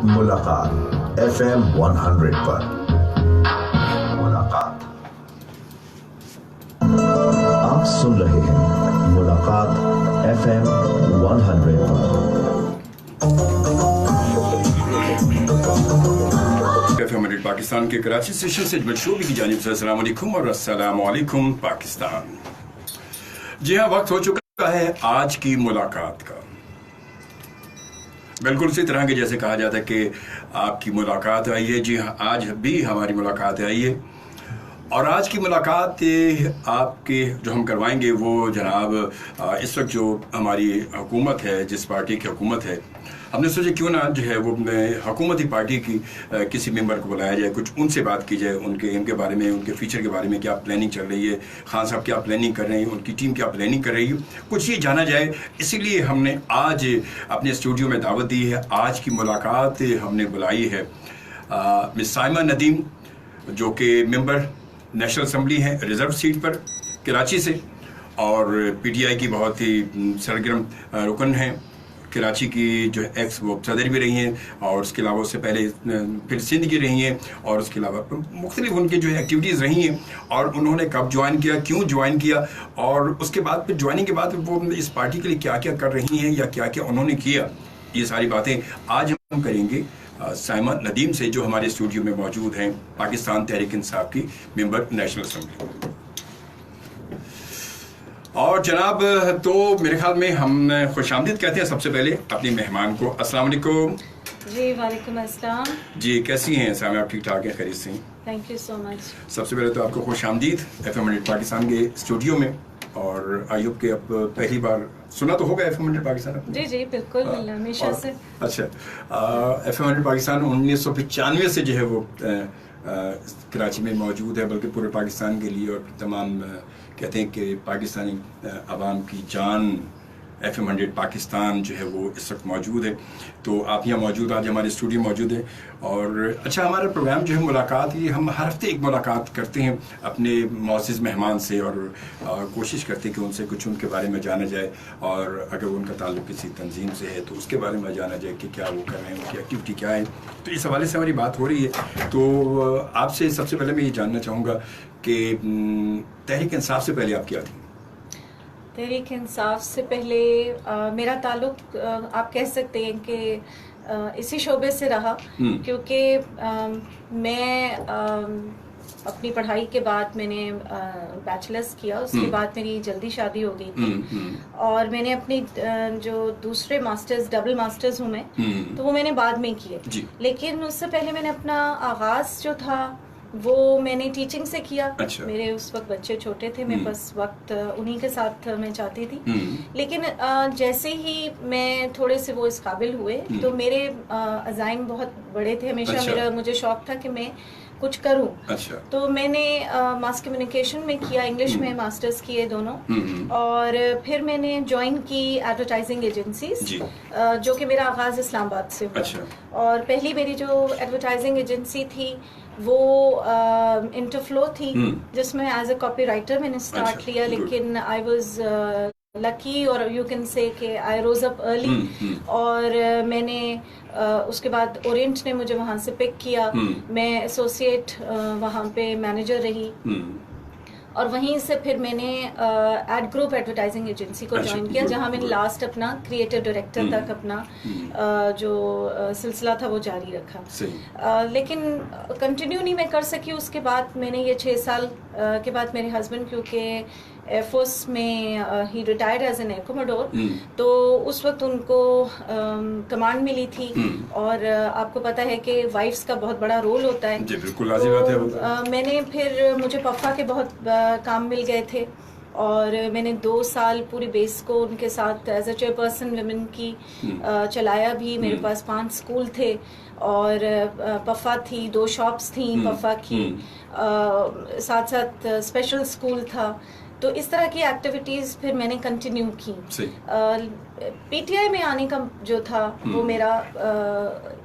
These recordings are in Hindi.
मुलाकात FM 100 पर। मुलाकात आप सुन रहे हैं मुलाकात FM 100 पर। पाकिस्तान के कराची स्टेशन से मशरूबी की जानिब से अस्सलाम वालेकुम और अस्सलाम वालेकुम पाकिस्तान। जी हाँ, वक्त हो चुका है आज की मुलाकात का। बिल्कुल उसी तरह के जैसे कहा जाता है कि आपकी मुलाकात आई है। जी हाँ, आज भी हमारी मुलाकात आई है और आज की मुलाकात आपके जो हम करवाएंगे वो जनाब इस वक्त जो हमारी हुकूमत है, जिस पार्टी की हुकूमत है, हमने सोचा क्यों ना जो है वो हुकूमती पार्टी की किसी मेंबर को बुलाया जाए, कुछ उनसे बात की जाए, उनके बारे में, उनके फ्यूचर के बारे में क्या प्लानिंग चल रही है, खान साहब क्या प्लानिंग कर रहे हैं, उनकी टीम क्या प्लानिंग कर रही है, कुछ ये जाना जाए। इसीलिए हमने आज अपने स्टूडियो में दावत दी है। आज की मुलाकात हमने बुलाई है मिस साइमा नदीम, जो कि मेंबर नेशनल असम्बली हैं रिजर्व सीट पर कराची से, और PTI की बहुत ही सरगर्म रुकन हैं। कराची की जो एक्स वो सदर भी रही हैं और उसके अलावा उससे पहले फिर सिंध की रही हैं, और उसके अलावा मुख्तलिफ उनके जो एक्टिविटीज़ रही हैं। और उन्होंने कब ज्वाइन किया, क्यों ज्वाइन किया, और उसके बाद फिर ज्वाइनिंग के बाद वो इस पार्टी के लिए क्या क्या कर रही हैं या क्या क्या उन्होंने किया, ये सारी बातें आज हम करेंगे साइमा नदीम से, जो हमारे स्टूडियो में मौजूद हैं, पाकिस्तान तहरीक इंसाफ की मेंबर नेशनल असम्बली। और जनाब, तो मेरे ख्याल में हम खुशामदीद कहते हैं सबसे पहले अपनी मेहमान को। अस्सलाम वालेकुम। जी वालेकुम अस्सलाम। जी, कैसी हैं साइमा? आप ठीक ठाक हैं, खैरियत से? Thank you so much. सबसे पहले तो आपको खुशामदीद FM 100 पाकिस्तान के स्टूडियो में। और आयुब के अब पहली बार सुना तो होगा FM 100 पाकिस्तान? जी जी बिल्कुल, हमेशा से। अच्छा, FM 100 पाकिस्तान 1995 से जो है वो कराची में मौजूद है, बल्कि पूरे पाकिस्तान के लिए, और तमाम कहते हैं कि पाकिस्तानी आवाम की जान FM 100 पाकिस्तान जो है वो इस वक्त मौजूद है। तो आप यहाँ मौजूद, आज हमारे स्टूडियो मौजूद है। और अच्छा, हमारा प्रोग्राम जो है मुलाकात, ये हम हर हफ्ते एक मुलाकात करते हैं अपने मौजूद मेहमान से, और कोशिश करते हैं कि उनसे कुछ उनके बारे में जाना जाए, और अगर उनका ताल्लुक किसी तंजीम से है तो उसके बारे में जाना जाए कि क्या वो कर रहे हैं, उनकी एक्टिविटी क्या है। तो इस हवाले से हमारी बात हो रही है। तो आपसे सबसे पहले मैं ये जानना चाहूँगा कि तहरीक इंसाफ से पहले आप क्या थी? तहरीक इंसाफ से पहले मेरा ताल्लुक आप कह सकते हैं कि इसी शोबे से रहा, क्योंकि मैं अपनी पढ़ाई के बाद मैंने बैचलर्स किया, उसके बाद मेरी जल्दी शादी हो गई थी, और मैंने अपनी जो दूसरे मास्टर्स, डबल मास्टर्स हूँ मैं, तो वो मैंने बाद में किए। लेकिन उससे पहले मैंने अपना आगाज़ जो था वो मैंने टीचिंग से किया। अच्छा। मेरे उस वक्त बच्चे छोटे थे, मैं बस वक्त उन्हीं के साथ मैं चाहती थी। लेकिन जैसे ही मैं थोड़े से वो इस काबिल हुए, तो मेरे अज़ाइम बहुत बड़े थे। हमेशा अच्छा। मुझे शौक था कि मैं कुछ करूं। अच्छा। तो मैंने मास कम्युनिकेशन में किया, इंग्लिश में मास्टर्स किए दोनों, और फिर मैंने ज्वाइन की एडवर्टाइजिंग एजेंसीज, जो कि मेरा आगाज़ इस्लामाबाद से हुआ। अच्छा। और पहली मेरी जो एडवर्टाइजिंग एजेंसी थी वो इंटरफ्लो थी, जिसमें एज अ कॉपी राइटर मैंने स्टार्ट लिया। लेकिन आई वॉज लकी, और यू कैन से कि आई रोज अप अर्ली, और मैंने उसके बाद ओरिएंट ने मुझे वहाँ से पिक किया। मैं एसोसिएट वहाँ पे मैनेजर रही, और वहीं से फिर मैंने एड ग्रुप एडवर्टाइजिंग एजेंसी को ज्वाइन किया, जहां मैंने लास्ट अपना क्रिएटिव डायरेक्टर तक अपना जो सिलसिला था वो जारी रखा। लेकिन कंटिन्यू नहीं मैं कर सकी। उसके बाद मैंने ये 6 साल के बाद मेरे हस्बैंड, क्योंकि एयरफोर्स में ही retired as an air commodore, तो उस वक्त उनको कमांड मिली थी, और आपको पता है कि वाइफ्स का बहुत बड़ा रोल होता है। जी बिल्कुल, लाज़िम बात है। मैंने फिर मुझे पफा के बहुत काम मिल गए थे, और मैंने 2 साल पूरी बेस को उनके साथ एज अ चेयरपर्सन वुमेन की चलाया भी। मेरे पास 5 स्कूल थे, और पफा थी, 2 शॉप्स थी पफा की, साथ साथ स्पेशल स्कूल था। तो इस तरह की एक्टिविटीज फिर मैंने कंटिन्यू की। PTI में आने का जो था वो मेरा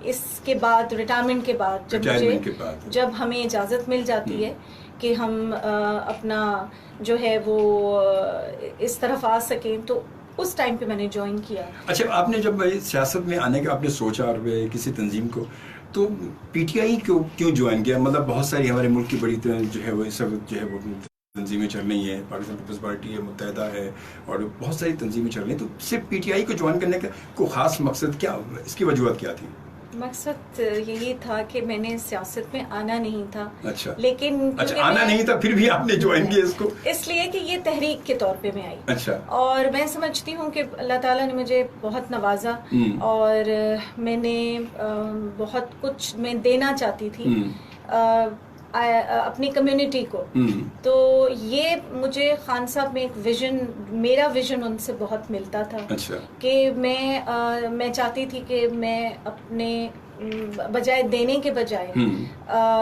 इसके बाद, रिटायरमेंट के बाद, जब हमें इजाज़त मिल जाती है कि हम अपना जो है वो इस तरफ आ सकें, तो उस टाइम पे मैंने ज्वाइन किया। अच्छा, आपने जब सियासत में आने का आपने सोचा और किसी तंजीम को, तो पीटीआई क्यों ज्वाइन किया? मतलब बहुत सारी हमारे मुल्क की बड़ी जो है वो सब जो है वो तंजीमें चल रही हैं, पाकिस्तान पीपल्स पार्टी है, मुत्तहिदा है, और बहुत सारी तंजीमें चल रही हैं, तो सिर्फ पीटीआई को ज्वाइन करने का कोई खास मकसद क्या, इसकी वजूहत क्या थी? मकसद यही था कि मैंने सियासत में आना नहीं था। अच्छा, लेकिन अच्छा, आना नहीं था, फिर भी आपने ज्वाइन किया इसको? इसलिए कि ये तहरीक के तौर पे मैं आई। अच्छा। और मैं समझती हूँ कि अल्लाह ताला ने मुझे बहुत नवाजा, और मैंने बहुत कुछ मैं देना चाहती थी अपनी कम्युनिटी को। तो ये मुझे खान साहब में एक विजन, मेरा विजन उनसे बहुत मिलता था। अच्छा। कि मैं चाहती थी कि मैं अपने बजाय देने के बजाय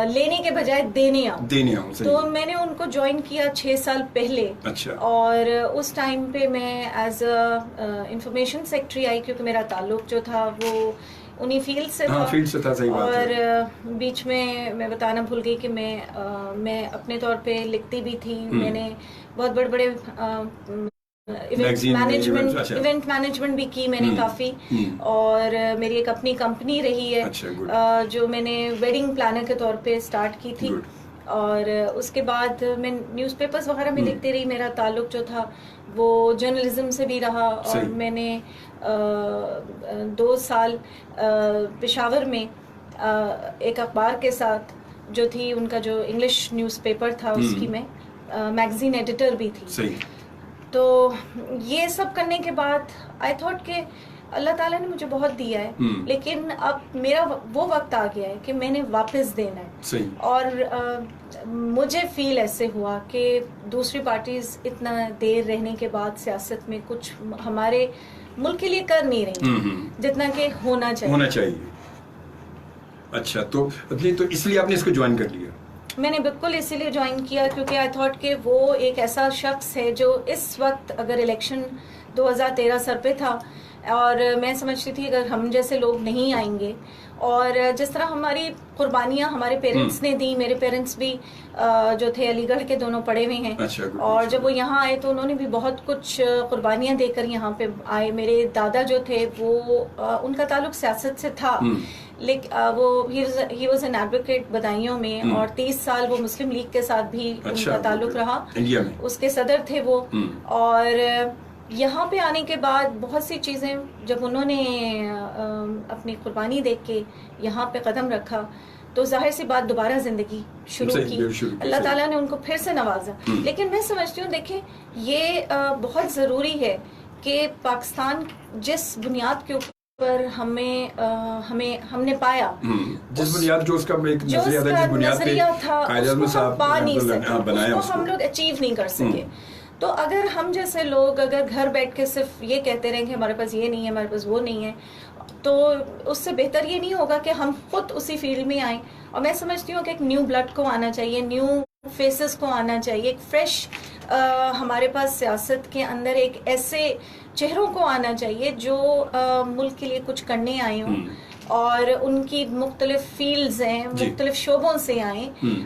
लेने के बजाय देने आऊँ। तो मैंने उनको ज्वाइन किया 6 साल पहले। अच्छा। और उस टाइम पे मैं as a information secretary I, क्योंकि मेरा ताल्लुक जो था वो उन्हीं फील्ड से था। फील्ड से था, सही बात है। और बीच में मैं बताना भूल गई कि मैं अपने तौर पे लिखती भी थी। मैंने बहुत बड़े इवेंट मैनेजमेंट भी की मैंने काफी। और मेरी एक अपनी कंपनी रही है। अच्छा, जो मैंने वेडिंग प्लानर के तौर पे स्टार्ट की थी। और उसके बाद मैं न्यूज़पेपर्स वगैरह में लिखती रही। मेरा ताल्लुक जो था वो जर्नलिज्म से भी रहा। और मैंने 2 साल पेशावर में एक अखबार के साथ जो थी, उनका जो इंग्लिश न्यूज़पेपर था उसकी मैं मैगजीन एडिटर भी थी। सही। तो ये सब करने के बाद आई थॉट कि अल्लाह ताला ने मुझे बहुत दिया है, लेकिन अब मेरा वो वक्त आ गया है कि मैंने वापस देना है। सही। और मुझे फील ऐसे हुआ कि दूसरी पार्टीज इतना देर रहने के बाद सियासत में कुछ हमारे मुल्क के लिए कर नहीं रही जितना कि होना चाहिए। अच्छा, तो इसलिए आपने इसको ज्वाइन कर लिया? मैंने बिल्कुल इसीलिए ज्वाइन किया क्योंकि आई थॉट कि वो एक ऐसा शख्स है जो इस वक्त, अगर इलेक्शन 2013 सर पे था, और मैं समझती थी अगर हम जैसे लोग नहीं आएंगे, और जिस तरह हमारी कुर्बानियाँ हमारे पेरेंट्स ने दी, मेरे पेरेंट्स भी जो थे अलीगढ़ के, दोनों पढ़े हुए हैं। अच्छा, और जब वो यहाँ आए तो उन्होंने भी बहुत कुछ कुर्बानियाँ देकर यहाँ पे आए। मेरे दादा जो थे वो उनका ताल्लुक सियासत से था, लेकिन वो ही वाज एन एडवोकेट बदायूं में, और 30 साल वो मुस्लिम लीग के साथ भी उनका ताल्लुक रहा, इंडिया में उसके सदर थे वो। और यहाँ पे आने के बाद बहुत सी चीज़ें जब उन्होंने अपनी कुर्बानी देख के यहाँ पे कदम रखा, तो जाहिर सी बात दोबारा जिंदगी शुरू की। अल्लाह ताला ने उनको फिर से नवाजा। लेकिन मैं समझती हूँ, देखें, ये बहुत ज़रूरी है कि पाकिस्तान जिस बुनियाद के पर हमने पाया, जिस बुनियाद जो उसका एक नजरिया था, उसको हम पा नहीं सके, उसको हम लोग अचीव नहीं कर सके। तो अगर हम जैसे लोग अगर घर बैठ के सिर्फ ये कहते रहें कि हमारे पास ये नहीं है, हमारे पास वो नहीं है, तो उससे बेहतर ये नहीं होगा कि हम खुद उसी फील्ड में आएं। और मैं समझती हूँ कि एक न्यू ब्लड को आना चाहिए, न्यू फेसेस को आना चाहिए, एक फ्रेश हमारे पास सियासत के अंदर एक ऐसे चेहरों को आना चाहिए जो मुल्क के लिए कुछ करने आए हों, और उनकी मुख्तलिफ फील्ड्स हैं, मुख्तलिफ शोबों से आए,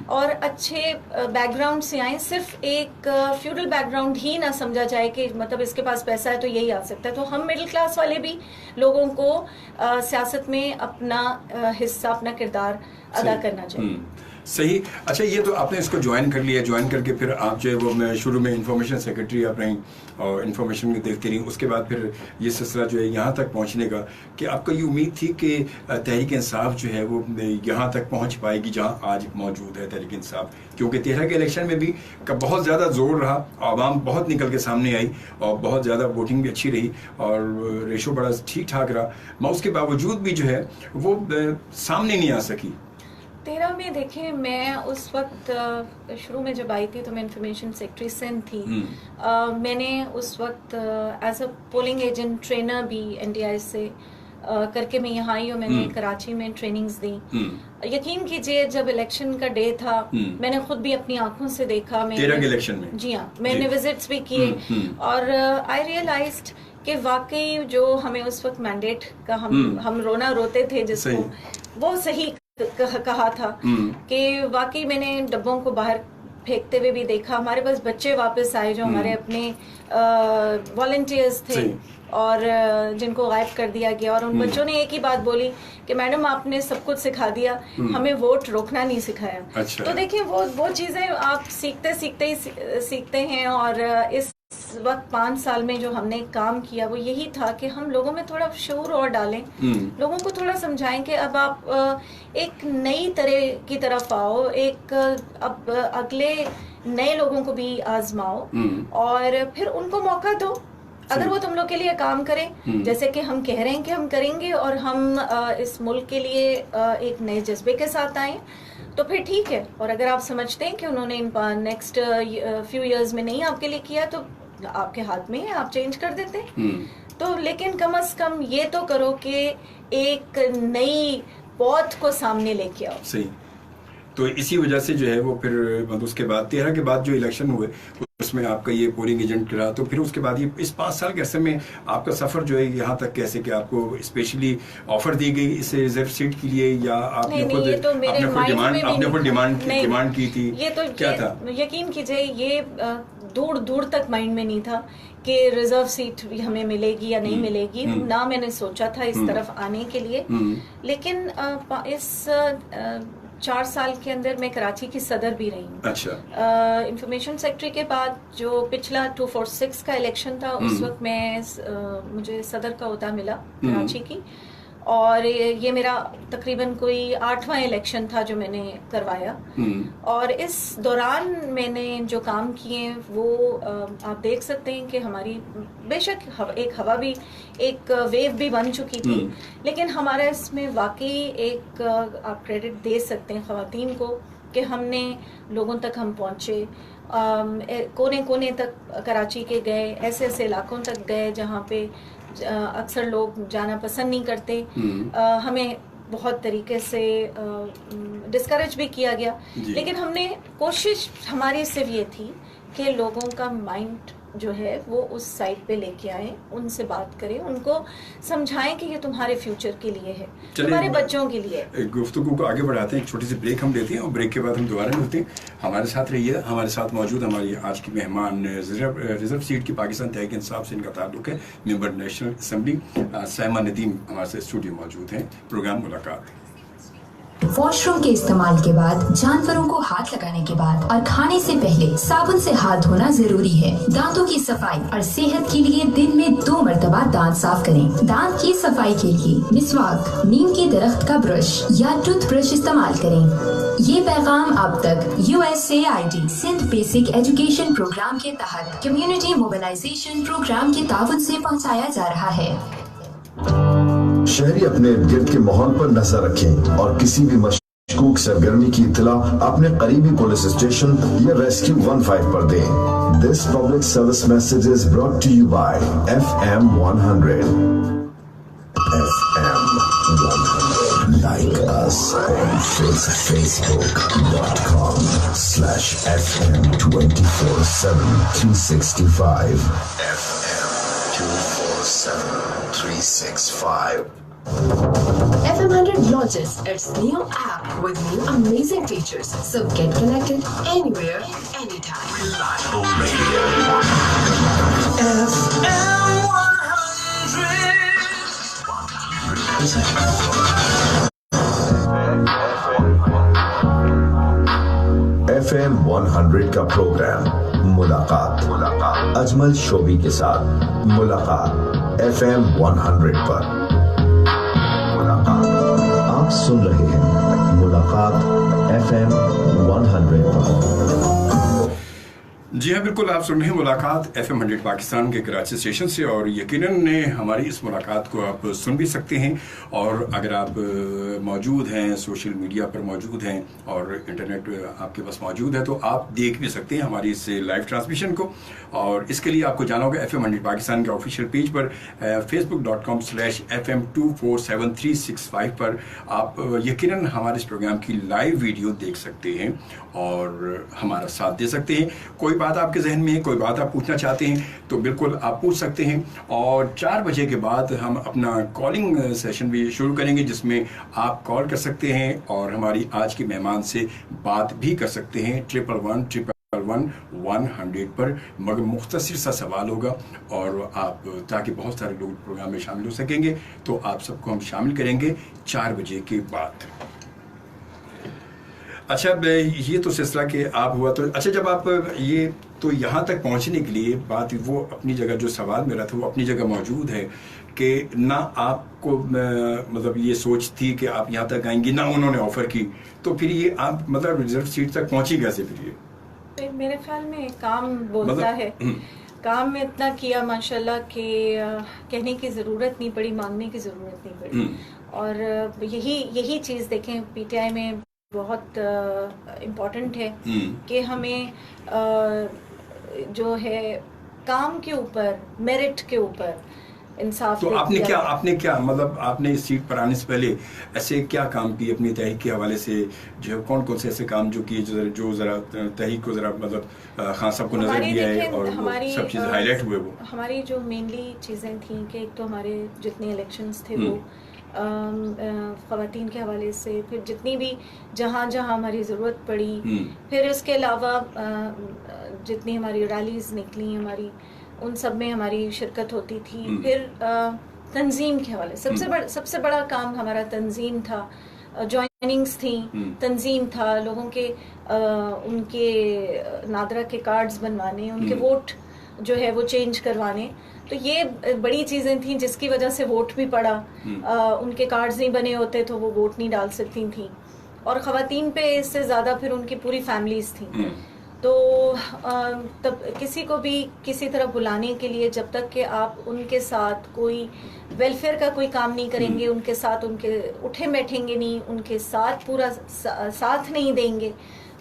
और अच्छे बैकग्राउंड से आए। सिर्फ एक फ्यूडल बैकग्राउंड ही ना समझा जाए कि मतलब इसके पास पैसा है तो यही आ सकता है। तो हम मिडिल क्लास वाले भी लोगों को सियासत में अपना हिस्सा, अपना किरदार अदा करना चाहिए। सही। अच्छा, ये तो आपने इसको ज्वाइन कर लिया, ज्वाइन करके फिर आप जो है वो, मैं शुरू में इंफॉर्मेशन सेक्रेटरी आप रहीं और इंफॉर्मेशन में देखती रही, उसके बाद फिर ये सिलसिला जो है यहाँ तक पहुँचने का, कि आपको ये उम्मीद थी कि तहरीक इंसाफ जो है वो यहाँ तक पहुँच पाएगी जहाँ आज मौजूद है तहरीक इंसाफ? क्योंकि 13 के इलेक्शन में भी बहुत ज़्यादा जोर रहा, आवाम बहुत निकल के सामने आई और बहुत ज़्यादा वोटिंग भी अच्छी रही और रेशो बड़ा ठीक ठाक रहा, मगर उसके बावजूद भी जो है वो सामने नहीं आ सकी। 13 में देखें, मैं उस वक्त शुरू में जब आई थी तो मैं इंफॉर्मेशन सेक्रेटरी सिंध थी। मैंने उस वक्त as a polling agent trainer भी NDI से करके मैं यहाँ आई और मैंने कराची में ट्रेनिंग्स दी। यकीन कीजिए, जब इलेक्शन का डे था, मैंने खुद भी अपनी आंखों से देखा। 13 के इलेक्शन में? जी हाँ, मैंने विजिट्स भी किए और आई रियलाइज्ड कि वाकई जो हमें उस वक्त मैंडेट का हम रोना रोते थे जिसको, वो सही कहा था कि वाकई मैंने डब्बों को बाहर फेंकते हुए भी देखा, हमारे पास बच्चे वापस आए जो हमारे अपने वॉलंटियर्स थे और जिनको गायब कर दिया गया, और उन बच्चों ने एक ही बात बोली कि मैडम आपने सब कुछ सिखा दिया, हमें वोट रोकना नहीं सिखाया। अच्छा। तो देखिए वो चीज़ें आप सीखते सीखते ही सीखते हैं, और इस वक्त 5 साल में जो हमने काम किया वो यही था कि हम लोगों में थोड़ा शऊर और डालें, लोगों को थोड़ा समझाएं कि अब आप एक नई तरह की तरफ आओ, एक अब अगले नए लोगों को भी आजमाओ और फिर उनको मौका दो। अगर वो तुम लोग के लिए काम करें जैसे कि हम कह रहे हैं कि हम करेंगे, और हम इस मुल्क के लिए एक नए जज्बे के साथ आए, तो फिर ठीक है। और अगर आप समझते हैं कि उन्होंने इन नेक्स्ट फ्यू इयर्स में नहीं आपके लिए किया, तो आपके हाथ में है, आप चेंज कर देते हैं। तो लेकिन कम से कम ये तो करो कि एक नई पौध को सामने लेके आओ। सही। तो इसी वजह से जो है वो फिर मतलब उसके बाद 13 के बाद जो इलेक्शन हुए उसमें आपका ये पोलिंग एजेंट रहा, तो फिर उसके बाद ये इस 5 साल के अरसे में आपका सफर जो है यहाँ तक कैसे कि आपको स्पेशली ऑफर दी गई इस रिजर्व सीट के लिए, या आपने खुद डिमांड की थी? ये तो क्या था? यकीन कीजिए ये दूर दूर तक माइंड में नहीं था कि रिजर्व सीट हमें मिलेगी या नहीं मिलेगी, ना मैंने सोचा था इस तरफ आने के लिए। लेकिन इस 4 साल के अंदर मैं कराची की सदर भी रही हूँ। अच्छा। इंफॉर्मेशन सेक्रेटरी के बाद जो पिछला 246 का इलेक्शन था, उस वक्त मुझे सदर का ओहदा मिला कराची की, और ये मेरा तकरीबन कोई 8वां इलेक्शन था जो मैंने करवाया। और इस दौरान मैंने जो काम किए वो आप देख सकते हैं कि हमारी बेशक एक हवा भी, एक वेव भी बन चुकी थी, लेकिन हमारा इसमें वाकई एक आप क्रेडिट दे सकते हैं ख़वातीन को कि हमने लोगों तक हम पहुँचे, कोने कोने तक कराची के गए, ऐसे ऐसे इलाकों तक गए जहाँ पे अक्सर लोग जाना पसंद नहीं करते। हमें बहुत तरीके से डिस्करेज भी किया गया, लेकिन हमने कोशिश हमारी सिर्फ ये थी कि लोगों का माइंड जो है वो उस साइड पे लेके आए, उनसे बात करें, उनको समझाएं कि ये तुम्हारे फ्यूचर के लिए है, तुम्हारे बच्चों के लिए। गुफ्तगू को आगे बढ़ाते हैं, एक छोटी सी ब्रेक हम लेते हैं और ब्रेक के बाद हम दोबारा मिलते हैं। हमारे साथ रहिए। हमारे साथ मौजूद हमारी आज की मेहमान रिजर्व सीट की पाकिस्तान तहरीक इंसाफ से इनका ताल्लुक है, member national assembly Saima Nadeem हमारे साथ स्टूडियो मौजूद हैं। प्रोग्राम मुलाकात। वॉशरूम के इस्तेमाल के बाद, जानवरों को हाथ लगाने के बाद और खाने से पहले साबुन से हाथ धोना जरूरी है। दांतों की सफाई और सेहत के लिए दिन में 2 मरतबा दांत साफ करें। दांत की सफाई के लिए मिसवाक, नीम के दरख्त का ब्रश या टूथब्रश इस्तेमाल करें। ये पैगाम अब तक USAID Sindh basic education programme के तहत कम्युनिटी मोबिलाइजेशन प्रोग्राम के ताउन से पहुँचाया जा रहा है। शहरी अपने इर्द गिर्द के माहौल पर नजर रखें और किसी भी मशकूक सरगर्मी की इत्तला अपने करीबी पुलिस स्टेशन या रेस्क्यू 15 पर दें। This public service message is brought to you by FM 100. FM 100. Like us on Facebook.com/FM 24/7 365. FM 24/7 365. FM 100 launches its new app with new amazing features. So get connected anywhere, anytime. Reliable radio. FM 100. FM 100 का प्रोग्राम मुलाकात अजमल शोबी के साथ मुलाकात FM 100 पर। आप सुन रहे हैं मुलाकात FM 100 पर। जी हाँ, बिल्कुल आप सुन रहे हैं मुलाकात FM 100 पाकिस्तान के कराची स्टेशन से, और यकीनन हमारी इस मुलाकात को आप सुन भी सकते हैं। और अगर आप मौजूद हैं, सोशल मीडिया पर मौजूद हैं और इंटरनेट आपके पास मौजूद है, तो आप देख भी सकते हैं हमारी इस लाइव ट्रांसमिशन को। और इसके लिए आपको जाना होगा FM 100 पाकिस्तान के ऑफिशियल पेज पर Facebook.com/FM 24/7 पर आप यकीनन हमारे इस प्रोग्राम की लाइव वीडियो देख सकते हैं और हमारा साथ दे सकते हैं। कोई बात आपके जहन में है, कोई बात आप पूछना चाहते हैं तो बिल्कुल आप पूछ सकते हैं। और 4 बजे के बाद हम अपना कॉलिंग सेशन भी शुरू करेंगे, जिसमें आप कॉल कर सकते हैं और हमारी आज की मेहमान से बात भी कर सकते हैं। 111 100 पर, मगर मुख्तसर सा सवाल होगा और आप, ताकि बहुत सारे लोग प्रोग्राम में शामिल हो सकेंगे, तो आप सबको हम शामिल करेंगे 4 बजे के बाद। अच्छा, ये तो सिलसिला कि आप हुआ तो अच्छा, जब आप ये तो यहाँ तक पहुँचने के लिए बात, वो अपनी जगह जो सवाल मेरा था वो अपनी जगह मौजूद है कि ना आपको मतलब ये सोच थी कि आप यहाँ तक आएंगी, ना उन्होंने ऑफर की, तो फिर ये आप मतलब रिजर्व सीट तक पहुँची कैसे फिर ये? मेरे ख्याल में काम बोलता है। काम में इतना किया माशाल्लाह कि कहने की ज़रूरत नहीं पड़ी, मांगने की ज़रूरत नहीं पड़ी। और यही चीज़ देखें पीटीआई में बहुत इम्पोर्टेंट है कि हमें जो है काम के ऊपर, मेरिट के ऊपर इंसाफ। तो आपने क्या मतलब आपने इस सीट पर आने से पहले ऐसे क्या काम किए अपनी तहरीक के हवाले से, जो कौन से ऐसे काम जो किए जो जरा तहरीक को जरा मतलब खान साहब को नजर दिया है और सब चीज़ें हाईलाइट हुए? वो हमारी जो मेनली चीज़ें थी कि एक तो हमारे जितने इलेक्शंस थे वो ख़वातीन के हवाले से, फिर जितनी भी जहाँ हमारी ज़रूरत पड़ी, फिर इसके अलावा जितनी हमारी रैलीज़ निकली हमारी, उन सब में हमारी शिरकत होती थी। फिर तंजीम के हवाले सबसे बड़ा काम हमारा तंजीम था। जॉइनिंग्स थी, तंजीम था, लोगों के उनके नादरा के कार्ड्स बनवाने, उनके वोट जो है वो चेंज करवाने। तो ये बड़ी चीज़ें थी जिसकी वजह से वोट भी पड़ा। उनके कार्ड्स नहीं बने होते तो वो वोट नहीं डाल सकती थी, और ख़वातीन पे इससे ज़्यादा फिर उनकी पूरी फैमिलीज़ थी। तो तब किसी को भी किसी तरह बुलाने के लिए, जब तक कि आप उनके साथ कोई वेलफेयर का कोई काम नहीं करेंगे, उनके साथ उनके उठे बैठेंगे नहीं, उनके साथ पूरा साथ नहीं देंगे,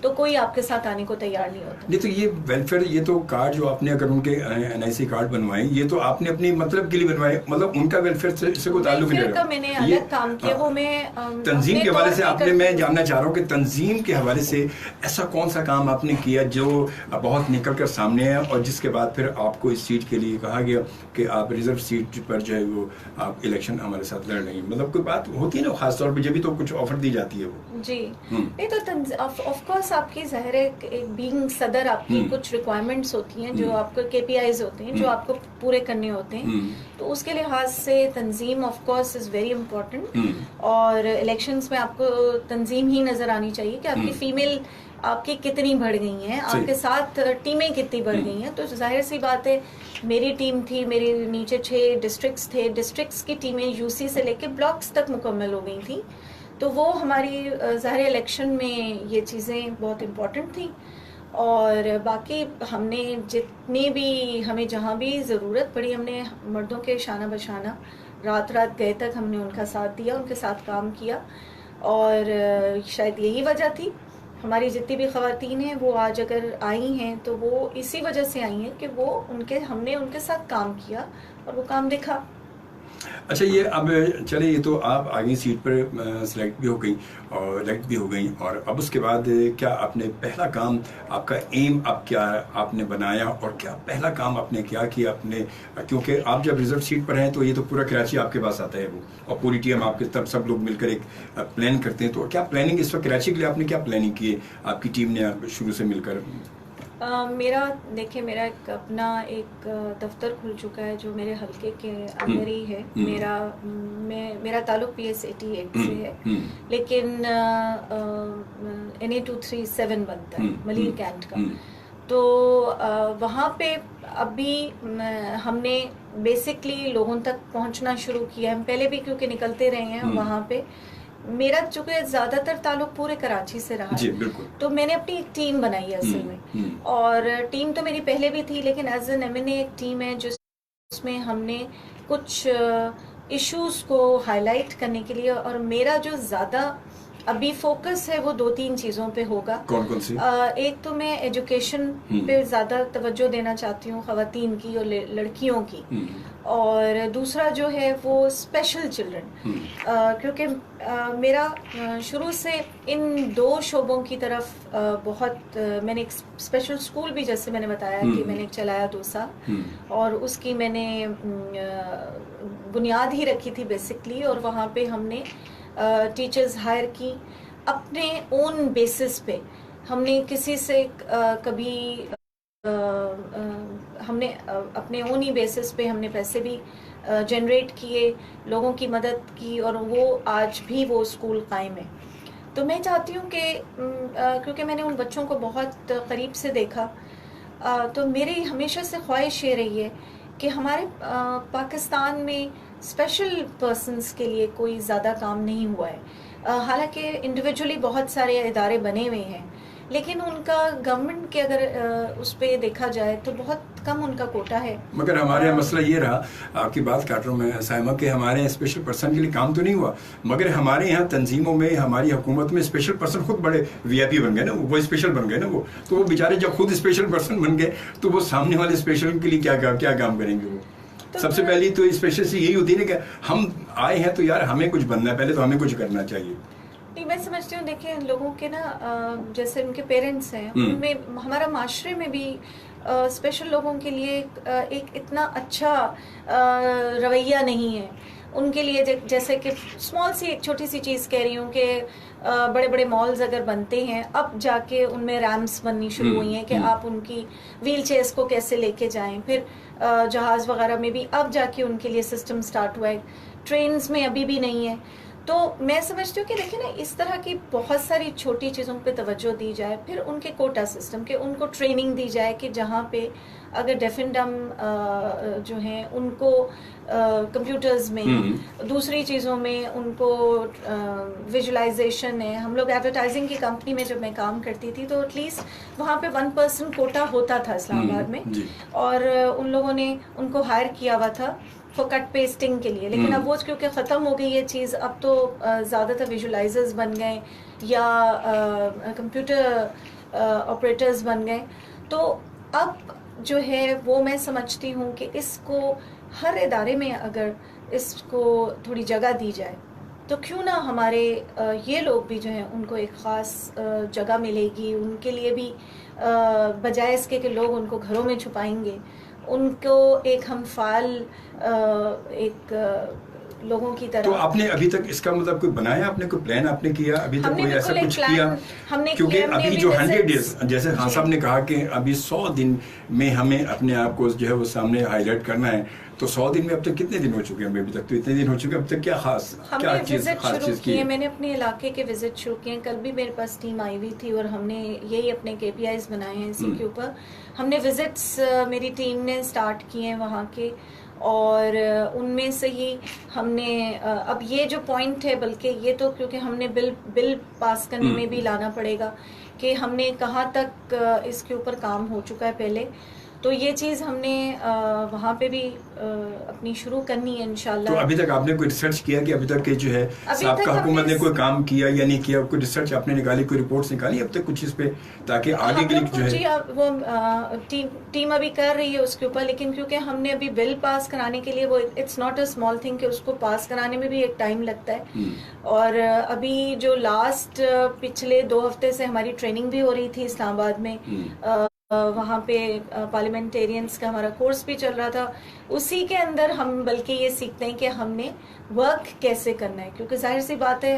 तो कोई आपके साथ आने को तैयार नहीं होता। नहीं, तो ये वेलफेयर, ये तो कार्ड जो आपने अगर उनके NIC कार्ड बनवाए, ये तो आपने अपनी मतलब के लिए बनवाए, मतलब उनका वेलफेयर से कोई ताल्लुक नहीं रहा। मैंने अलग काम किया, वो मैं तंजीम के हवाले से आपने, मैं जानना चाह रहा हूँ कि तंजीम के हवाले से ऐसा कौन सा काम आपने किया जो बहुत निकल कर सामने है, और जिसके बाद फिर आपको इस सीट के लिए कहा गया कि आप रिजर्व सीट पर जो है वो आप इलेक्शन हमारे साथ लड़ रही हैं? मतलब कोई बात होती है ना खासतौर पर, जब भी तो कुछ ऑफर दी जाती है वो। जी नहीं, तो ऑफकोर्स आपकी ज़ाहिर है एक बीइंग सदर, आपकी कुछ रिक्वायरमेंट्स होती हैं जो आपको KPIs होते हैं जो आपको पूरे करने होते हैं। तो उसके लिहाज से तंजीम of course is very important, और इलेक्शंस में आपको तंजीम ही नज़र आनी चाहिए कि आपकी फीमेल आपकी कितनी बढ़ गई हैं, आपके साथ टीमें कितनी बढ़ गई हैं। तो जाहिर सी बात है, मेरी टीम थी, मेरे नीचे 6 डिस्ट्रिक्ट्स थे, डिस्ट्रिक्ट्स की टीमें UC से लेके ब्लॉक्स तक मुकम्मल हो गई थी। तो वो हमारी ज़ाहिर इलेक्शन में ये चीज़ें बहुत इम्पोर्टेंट थी। और बाकी हमने जितने भी, हमें जहाँ भी ज़रूरत पड़ी, हमने मर्दों के शाना बशाना रात गए तक हमने उनका साथ दिया, उनके साथ काम किया। और शायद यही वजह थी हमारी जितनी भी ख़वातीन हैं वो आज अगर आई हैं तो वो इसी वजह से आई हैं कि वो हमने उनके साथ काम किया और वो काम दिखा। अच्छा, ये अब चले, ये तो आप आगे सीट पर सिलेक्ट भी हो गई और इलेक्ट भी हो गई, और अब उसके बाद क्या आपने पहला काम, आपका एम अब क्या आपने बनाया, और क्या पहला काम आपने क्या किया अपने, क्योंकि आप जब रिजर्व सीट पर हैं तो ये तो पूरा कराची आपके पास आता है वो, और पूरी टीम आपके, तब सब लोग मिलकर एक प्लान करते हैं। तो क्या प्लानिंग इस वक्त कराची के लिए आपने क्या प्लानिंग की है आपकी टीम ने शुरू से मिलकर? मेरा देखिए, मेरा एक अपना एक दफ्तर खुल चुका है जो मेरे हल्के के अंदर ही है। मेरा ताल्लुक PS 88 से है, लेकिन NA 237 बनता है मलीर कैंट का। तो वहाँ पे अभी हमने बेसिकली लोगों तक पहुँचना शुरू किया है। हम पहले भी क्योंकि निकलते रहे हैं वहाँ पे। मेरा चूँकि ज़्यादातर ताल्लुक पूरे कराची से रहा जी, है, तो मैंने अपनी एक टीम बनाई है असल में। और टीम तो मेरी पहले भी थी, लेकिन एज एन MNA एक टीम है जिसमें हमने कुछ इश्यूज को हाईलाइट करने के लिए, और मेरा जो ज़्यादा अभी फोकस है वो 2-3 चीज़ों पे होगा। कौन सी? एक तो मैं एजुकेशन पे ज़्यादा तवज्जो देना चाहती हूँ, ख़वातीन की और लड़कियों की। और दूसरा जो है वो स्पेशल चिल्ड्रन, क्योंकि मेरा शुरू से इन 2 शोबों की तरफ बहुत, मैंने एक स्पेशल स्कूल भी, जैसे मैंने बताया कि मैंने चलाया 2 साल, और उसकी मैंने बुनियाद ही रखी थी बेसिकली। और वहाँ पे हमने टीचर्स हायर की अपने ओन बेसिस पे, हमने किसी से कभी हमने अपने ओन ही बेसिस पे हमने पैसे भी जनरेट किए, लोगों की मदद की, और वो आज भी वो स्कूल कायम है। तो मैं चाहती हूँ कि क्योंकि मैंने उन बच्चों को बहुत करीब से देखा, तो मेरी हमेशा से ख्वाहिश ये रही है कि हमारे पाकिस्तान में स्पेशल पर्सन्स के लिए कोई ज़्यादा काम नहीं हुआ है। हालांकि इंडिविजुअली बहुत सारे इदारे बने हुए हैं, लेकिन उनका गवर्नमेंट के अगर उस पर देखा जाए तो बहुत कम उनका कोटा है। मगर हमारे यहाँ मसला ये रहा, आपकी बात काट रहा हूँ मैं साइमा, कि हमारे यहाँ स्पेशल पर्सन के लिए काम तो नहीं हुआ, मगर हमारे यहाँ तंजीमों में, हमारी हुकूमत में स्पेशल पर्सन खुद बड़े वीआईपी बन गए ना, वो स्पेशल बन गए ना वो। तो वो बेचारे जब खुद स्पेशल पर्सन बन गए तो वो सामने वाले स्पेशल के लिए क्या काम करेंगे वो? तो सबसे पहली तो स्पेशल से यही होती है ना कि हम आए हैं तो यार हमें कुछ बनना है, पहले तो हमें कुछ करना चाहिए। नहीं, मैं समझती हूँ, देखिए लोगों के ना जैसे उनके पेरेंट्स हैं, उनमें हमारा माशरे में भी स्पेशल लोगों के लिए एक इतना अच्छा रवैया नहीं है उनके लिए। जैसे कि स्मॉल सी एक छोटी सी चीज़ कह रही हूँ कि बड़े बड़े मॉल्स अगर बनते हैं, अब जाके उनमें रैम्प्स बननी शुरू हुई हैं कि आप उनकी व्हील चेयर्स को कैसे लेके जाएं। फिर जहाज़ वगैरह में भी अब जाके उनके लिए सिस्टम स्टार्ट हुआ है, ट्रेन्स में अभी भी नहीं है। तो मैं समझती हूँ कि देखिए ना, इस तरह की बहुत सारी छोटी चीज़ों पे तवज्जो दी जाए, फिर उनके कोटा सिस्टम के उनको ट्रेनिंग दी जाए कि जहाँ पे अगर डेफ एंड डम जो हैं उनको कंप्यूटर्स में, दूसरी चीज़ों में उनको विजुलाइजेशन है। हम लोग एडवर्टाइजिंग की कंपनी में जब मैं काम करती थी तो एटलीस्ट वहाँ पे 1% कोटा होता था इस्लामाबाद में, और उन लोगों ने उनको हायर किया हुआ था फॉर कट पेस्टिंग के लिए। लेकिन अब वो क्योंकि ख़त्म हो गई ये चीज़, अब तो ज़्यादातर विजुलाइजर्स बन गए या कंप्यूटर ऑपरेटर्स बन गए। तो अब जो है वो मैं समझती हूँ कि इसको हर इदारे में अगर इसको थोड़ी जगह दी जाए तो क्यों ना हमारे ये लोग भी जो हैं उनको एक ख़ास जगह मिलेगी। उनके लिए भी बजाय इसके कि लोग उनको घरों में छुपाएंगे, उनको एक हम फाल एक लोगों की तरह। तो आपने अभी तक इसका मतलब कोई बनाया, आपने कोई प्लान आपने किया अभी तक, कोई ऐसा कुछ किया? क्योंकि अभी जो 100 डेज, जैसे खान साहब ने कहा कि अभी 100 दिन में हमें अपने आप को जो है वो सामने हाईलाइट करना है, तो 100 दिन में अब तक कितने दिन हो चुके हैं? अभी तक तो इतने दिन हो चुके हैं, अब तक क्या खास चीज़ की है? मैंने अपने इलाके के विजिट शुरू किए। कल भी मेरे पास टीम आई हुई थी और हमने यही अपने KPIs बनाए हैं इसी के ऊपर। हमने विजिट्स मेरी टीम ने स्टार्ट किए हैं वहाँ के, और उनमें से ही हमने अब ये जो पॉइंट है, बल्कि ये तो क्योंकि हमने बिल पास करने में भी लाना पड़ेगा कि हमने कहाँ तक इसके ऊपर काम हो चुका है पहले, तो ये चीज़ हमने वहाँ पे भी अपनी शुरू करनी है इंशाल्लाह। तो अभी तक आपने कोई रिसर्च किया कि अभी तक के जो है साबका हुकूमत ने कोई काम किया या नहीं किया? कोई रिसर्च आपने निकाली, कोई रिपोर्ट्स निकाली अब तक कुछ इस पे, ताकि आगे के लिए जो है? जी, वो टीम अभी कर रही है उसके ऊपर, लेकिन क्योंकि हमने अभी बिल पास कराने के लिए, वो it's not a small thing कि उसको पास कराने में भी एक टाइम लगता है। और अभी जो लास्ट पिछले 2 हफ्ते से हमारी ट्रेनिंग भी हो रही थी इस्लामाबाद में, वहाँ पे पार्लियामेंटेरियंस का हमारा कोर्स भी चल रहा था। उसी के अंदर हम बल्कि ये सीखते हैं कि हमने वर्क कैसे करना है, क्योंकि जाहिर सी बात है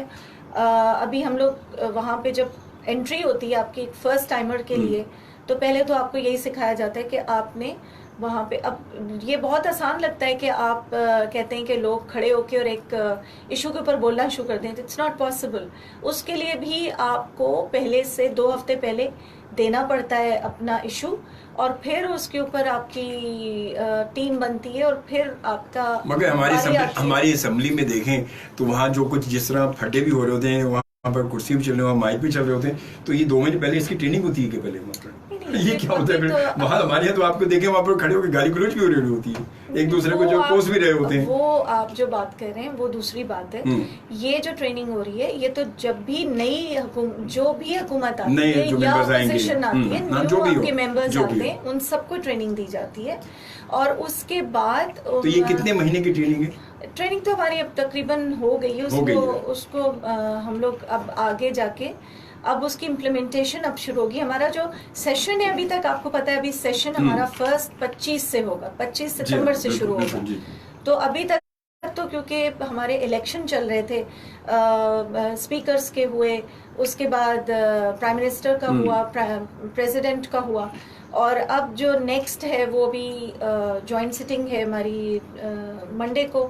अभी हम लोग वहाँ पे जब एंट्री होती है आपकी एक फर्स्ट टाइमर के लिए, तो पहले तो आपको यही सिखाया जाता है कि आपने वहाँ पे, अब ये बहुत आसान लगता है कि आप कहते हैं कि लोग खड़े होकर और एक इशू के ऊपर बोलना शुरू कर दें, इट्स नॉट पॉसिबल। उसके लिए भी आपको पहले से 2 हफ्ते पहले देना पड़ता है अपना इशू, और फिर उसके ऊपर आपकी टीम बनती है और फिर आपका। मगर हमारी असेंबली में देखें तो वहाँ जो कुछ जिस तरह फटे भी हो रहे होते हैं, वहाँ पर कुर्सी भी चल रही है, माइक भी चल रहे होते हैं, तो ये 2 महीने पहले इसकी ट्रेनिंग होती है कि पहले मतलब ये क्या होता है? फिर वहाँ हमारे यहाँ तो आपको देखें वहाँ पर खड़े होकर गाली गलौज भी हो रही होती है, एक दूसरे को जो पोस्ट भी रहे होते हैं। वो आप जो बात कर रहे हैं वो दूसरी बात है। ये जो ट्रेनिंग हो रही है, ये तो जब भी नई जो भी हुकूमत आती है या अपोजिशन आती है, जो आपके मेंबर्स आते हैं, उन सबको ट्रेनिंग दी जाती है। और उसके बाद तो ये कितने महीने की ट्रेनिंग है? ट्रेनिंग तो हमारी अब तकरीबन हो गई है। उसको हम लोग अब आगे जाके अब उसकी इम्प्लीमेंटेशन अब शुरू होगी। हमारा जो सेशन है, अभी तक आपको पता है, अभी सेशन हमारा फर्स्ट 25 से होगा, 25 सितंबर से शुरू होगा। तो अभी तक तो क्योंकि हमारे इलेक्शन चल रहे थे, स्पीकर्स के हुए, उसके बाद प्राइम मिनिस्टर का हुआ, प्रेसिडेंट का हुआ, और अब जो नेक्स्ट है वो भी जॉइंट सिटिंग है हमारी मंडे को,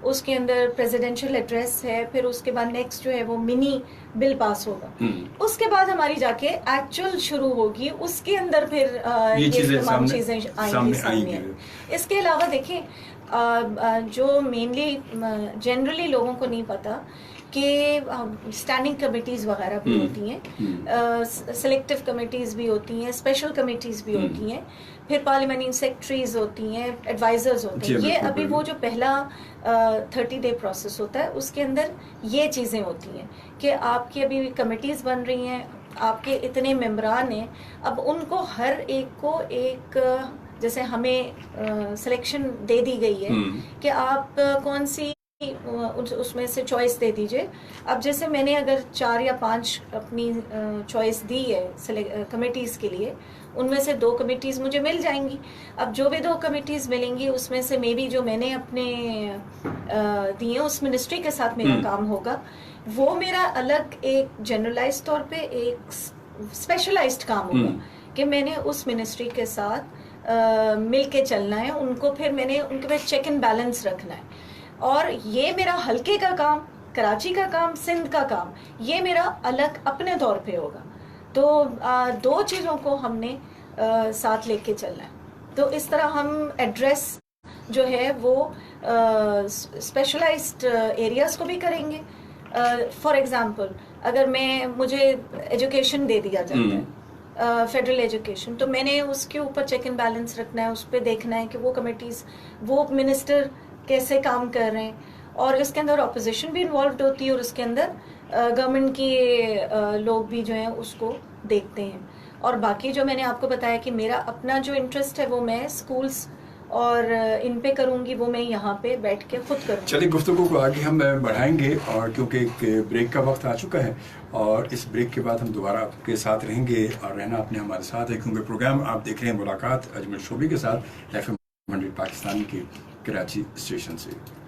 उसके अंदर प्रेसिडेंशियल एड्रेस है, फिर उसके बाद नेक्स्ट जो है वो मिनी बिल पास होगा, उसके बाद हमारी जाके एक्चुअल शुरू होगी, उसके अंदर फिर ये तमाम चीजें आएंगी सामने। इसके अलावा देखें, जो मेनली जनरली लोगों को नहीं पता कि स्टैंडिंग कमेटीज़ वगैरह भी होती हैं, सिलेक्टिव कमेटीज़ भी होती हैं, स्पेशल कमेटीज़ भी होती हैं, फिर पार्लियामेंट्री सेक्रेटरीज होती हैं, एडवाइजर्स होते हैं। ये अभी वो जो पहला 30-day प्रोसेस होता है, उसके अंदर ये चीज़ें होती हैं कि आपकी अभी कमेटीज़ बन रही हैं, आपके इतने मेंबरान हैं, अब उनको हर एक को एक, जैसे हमें सिलेक्शन दे दी गई है कि आप कौन सी उसमें से चॉइस दे दीजिए। अब जैसे मैंने अगर 4 या 5 अपनी चॉइस दी है कमेटीज़ के लिए, उनमें से 2 कमेटीज़ मुझे मिल जाएंगी। अब जो भी 2 कमेटीज़ मिलेंगी उसमें से मे बी जो मैंने अपने दिए उस मिनिस्ट्री के साथ मेरा काम होगा, वो मेरा अलग एक जनरलाइज तौर पे एक स्पेशलाइज्ड काम होगा कि मैंने उस मिनिस्ट्री के साथ मिल के चलना है, उनको फिर मैंने उनके पे चेक एंड बैलेंस रखना है। और ये मेरा हल्के का काम, कराची का काम, सिंध का काम, ये मेरा अलग अपने तौर पे होगा। तो 2 चीज़ों को हमने साथ लेके चलना है। तो इस तरह हम एड्रेस जो है वो स्पेशलाइज्ड एरियाज़ को भी करेंगे। फॉर एग्जांपल, अगर मुझे एजुकेशन दे दिया जाता है, फेडरल एजुकेशन, तो मैंने उसके ऊपर चेक एंड बैलेंस रखना है, उस पर देखना है कि वो कमेटीज़, वो मिनिस्टर कैसे काम कर रहे हैं, और इसके अंदर अपोजिशन भी इन्वॉल्व होती है, और उसके अंदर गवर्नमेंट के लोग भी जो हैं उसको देखते हैं। और बाकी जो मैंने आपको बताया कि मेरा अपना जो इंटरेस्ट है वो मैं स्कूल्स और इन पे करूँगी, वो मैं यहाँ पे बैठ के खुद करूँगी। चलिए, गुफ्तगू को आगे हम बढ़ाएंगे, और क्योंकि एक ब्रेक का वक्त आ चुका है, और इस ब्रेक के बाद हम दोबारा आपके साथ रहेंगे, और रहना आपने हमारे साथ है, क्योंकि प्रोग्राम आप देख रहे हैं मुलाकात अजमल शोबी के साथ FM 100 पाकिस्तान के कराची स्टेशन से।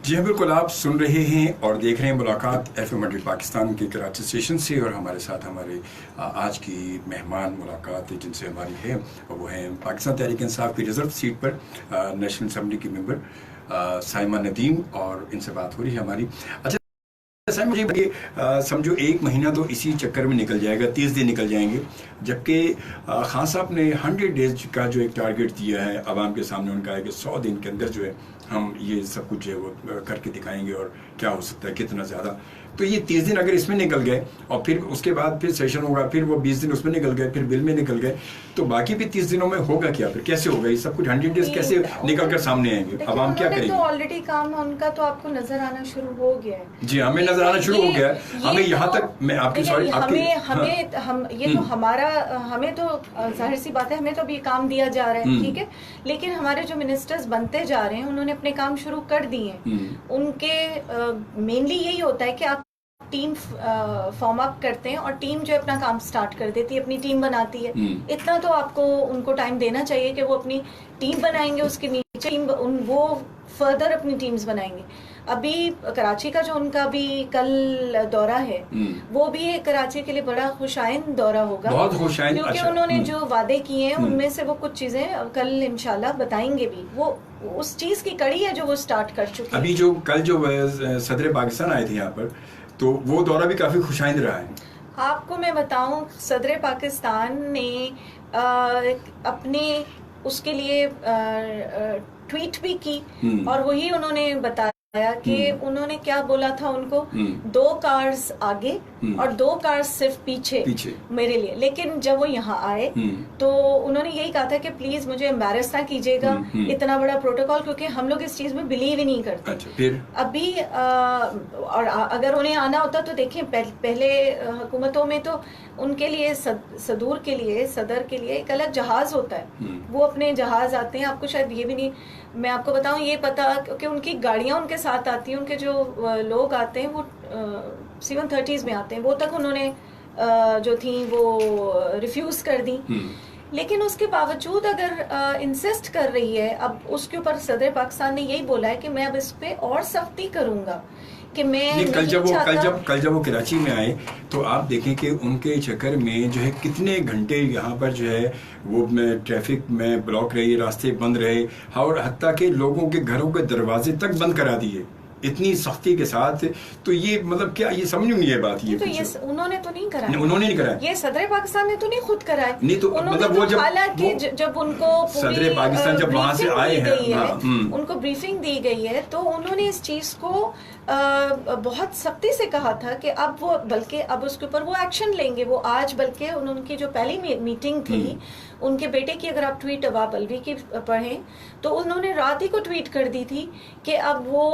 जी हाँ, बिल्कुल, आप सुन रहे हैं और देख रहे हैं मुलाकात FM 100 पाकिस्तान के कराची स्टेशन से, और हमारे साथ हमारे आज की मेहमान मुलाकात जिनसे हमारी है, और वो हैं पाकिस्तान तहरीक इंसाफ की रिजर्व सीट पर नेशनल असम्बली की मेंबर साइमा नदीम, और इनसे बात हो रही है हमारी। अच्छा सर, मुझे समझो 1 महीना तो इसी चक्कर में निकल जाएगा, 30 दिन निकल जाएंगे, जबकि खान साहब ने 100 डेज का जो एक टारगेट दिया है आवाम के सामने, उनका है कि 100 दिन के अंदर जो है हम ये सब कुछ जो है वो करके दिखाएंगे, और क्या हो सकता है, कितना ज़्यादा। तो ये 30 दिन अगर इसमें निकल गए, और फिर उसके बाद फिर सेशन होगा, फिर वो 20 दिन उसमें निकल गए, फिर बिल में निकल गए, तो बाकी भी 30 दिनों में होगा क्या? फिर कैसे होगा ये सब कुछ? 100 डेज कैसे निकल कर सामने आएंगे? आवाम क्या करेंगे? तो ऑलरेडी काम उनका तो आपको नजर आना शुरू हो गया है। जी, हमें नजर आना शुरू हो गया है। हमें यहाँ तक, मैं आपकी सॉरी, ये तो हमारा, हमें तो जाहिर सी बात है, हमें तो अभी काम दिया जा रहा है, ठीक है, लेकिन हमारे जो मिनिस्टर्स बनते जा रहे हैं उन्होंने अपने काम शुरू कर दिए हैं। उनके मेनली यही होता है कि आप टीम फॉर्म अप करते हैं, और टीम जो अपना काम स्टार्ट कर देती है, अपनी टीम बनाती है। इतना तो आपको उनको टाइम देना चाहिए कि वो अपनी टीम बनाएंगे, उसके नीचे वो फर्दर अपनी टीम्स बनाएंगे। अभी कराची का जो उनका भी कल दौरा है, वो भी कराची के लिए बड़ा खुशाइन दौरा होगा, बहुत खुशाइन, क्योंकि उन्होंने जो वादे किए हैं उनमें से वो कुछ चीजें कल इंशाल्लाह बताएंगे भी। वो उस चीज की कड़ी है जो वो स्टार्ट कर चुके हैं। अभी जो कल जो सदर पाकिस्तान आए थे यहाँ पर, तो वो दौरा भी काफी खुशाइन रहा है। आपको मैं बताऊं, सदर पाकिस्तान ने अपने उसके लिए ट्वीट भी की, और वही उन्होंने बताया कि उन्होंने क्या बोला था उनको, 2 कार्स आगे और 2 कार्स सिर्फ पीछे मेरे लिए। लेकिन जब वो यहाँ आए तो उन्होंने यही कहा था कि प्लीज मुझे एम्बैरस ना कीजिएगा, इतना बड़ा प्रोटोकॉल, क्योंकि हम लोग इस चीज में बिलीव ही नहीं करते। अच्छा, फिर अभी और अगर उन्हें आना होता तो देखिए पहले हुकूमतों में तो उनके लिए सदर के लिए एक अलग जहाज होता है, वो अपने जहाज आते हैं। आपको शायद ये भी नहीं, मैं आपको बताऊं, ये पता क्योंकि उनकी गाड़ियां उनके साथ आती हैं, उनके जो लोग आते हैं वो C-130s में आते हैं, वो तक उन्होंने जो थी वो रिफ्यूज कर दी। लेकिन उसके बावजूद अगर इंसिस्ट कर रही है, अब उसके ऊपर सदर पाकिस्तान ने यही बोला है कि मैं अब इस पे और सख्ती करूंगा कि मैं कल जब वो कराची में आए तो आप देखें कि उनके चक्कर में जो है कितने घंटे यहाँ पर जो है वो ट्रैफिक में ब्लॉक रही, रास्ते बंद रहे, और हत्ता के लोगों के घरों के दरवाजे तक बंद करा दिए इतनी सख्ती के साथ। तो ये मतलब क्या, ये समझ नहीं है बात। ये तो ये उन्होंने तो नहीं कराया, उन्होंने नहीं कराया, ये सदर पाकिस्तान ने तो नहीं खुद कराया। नहीं तो मतलब वो जब उनको सदर पाकिस्तान जब वहां से आए हैं, उनको ब्रीफिंग दी गई है, तो उन्होंने इस चीज को बहुत सख्ती से कहा था कि अब वो, बल्कि अब उसके ऊपर वो एक्शन लेंगे। वो आज बल्कि उनकी जो पहली मीटिंग थी उनके बेटे की, अगर आप ट्वीट अवाब अलवी की पढ़ें तो उन्होंने रात ही को ट्वीट कर दी थी कि अब वो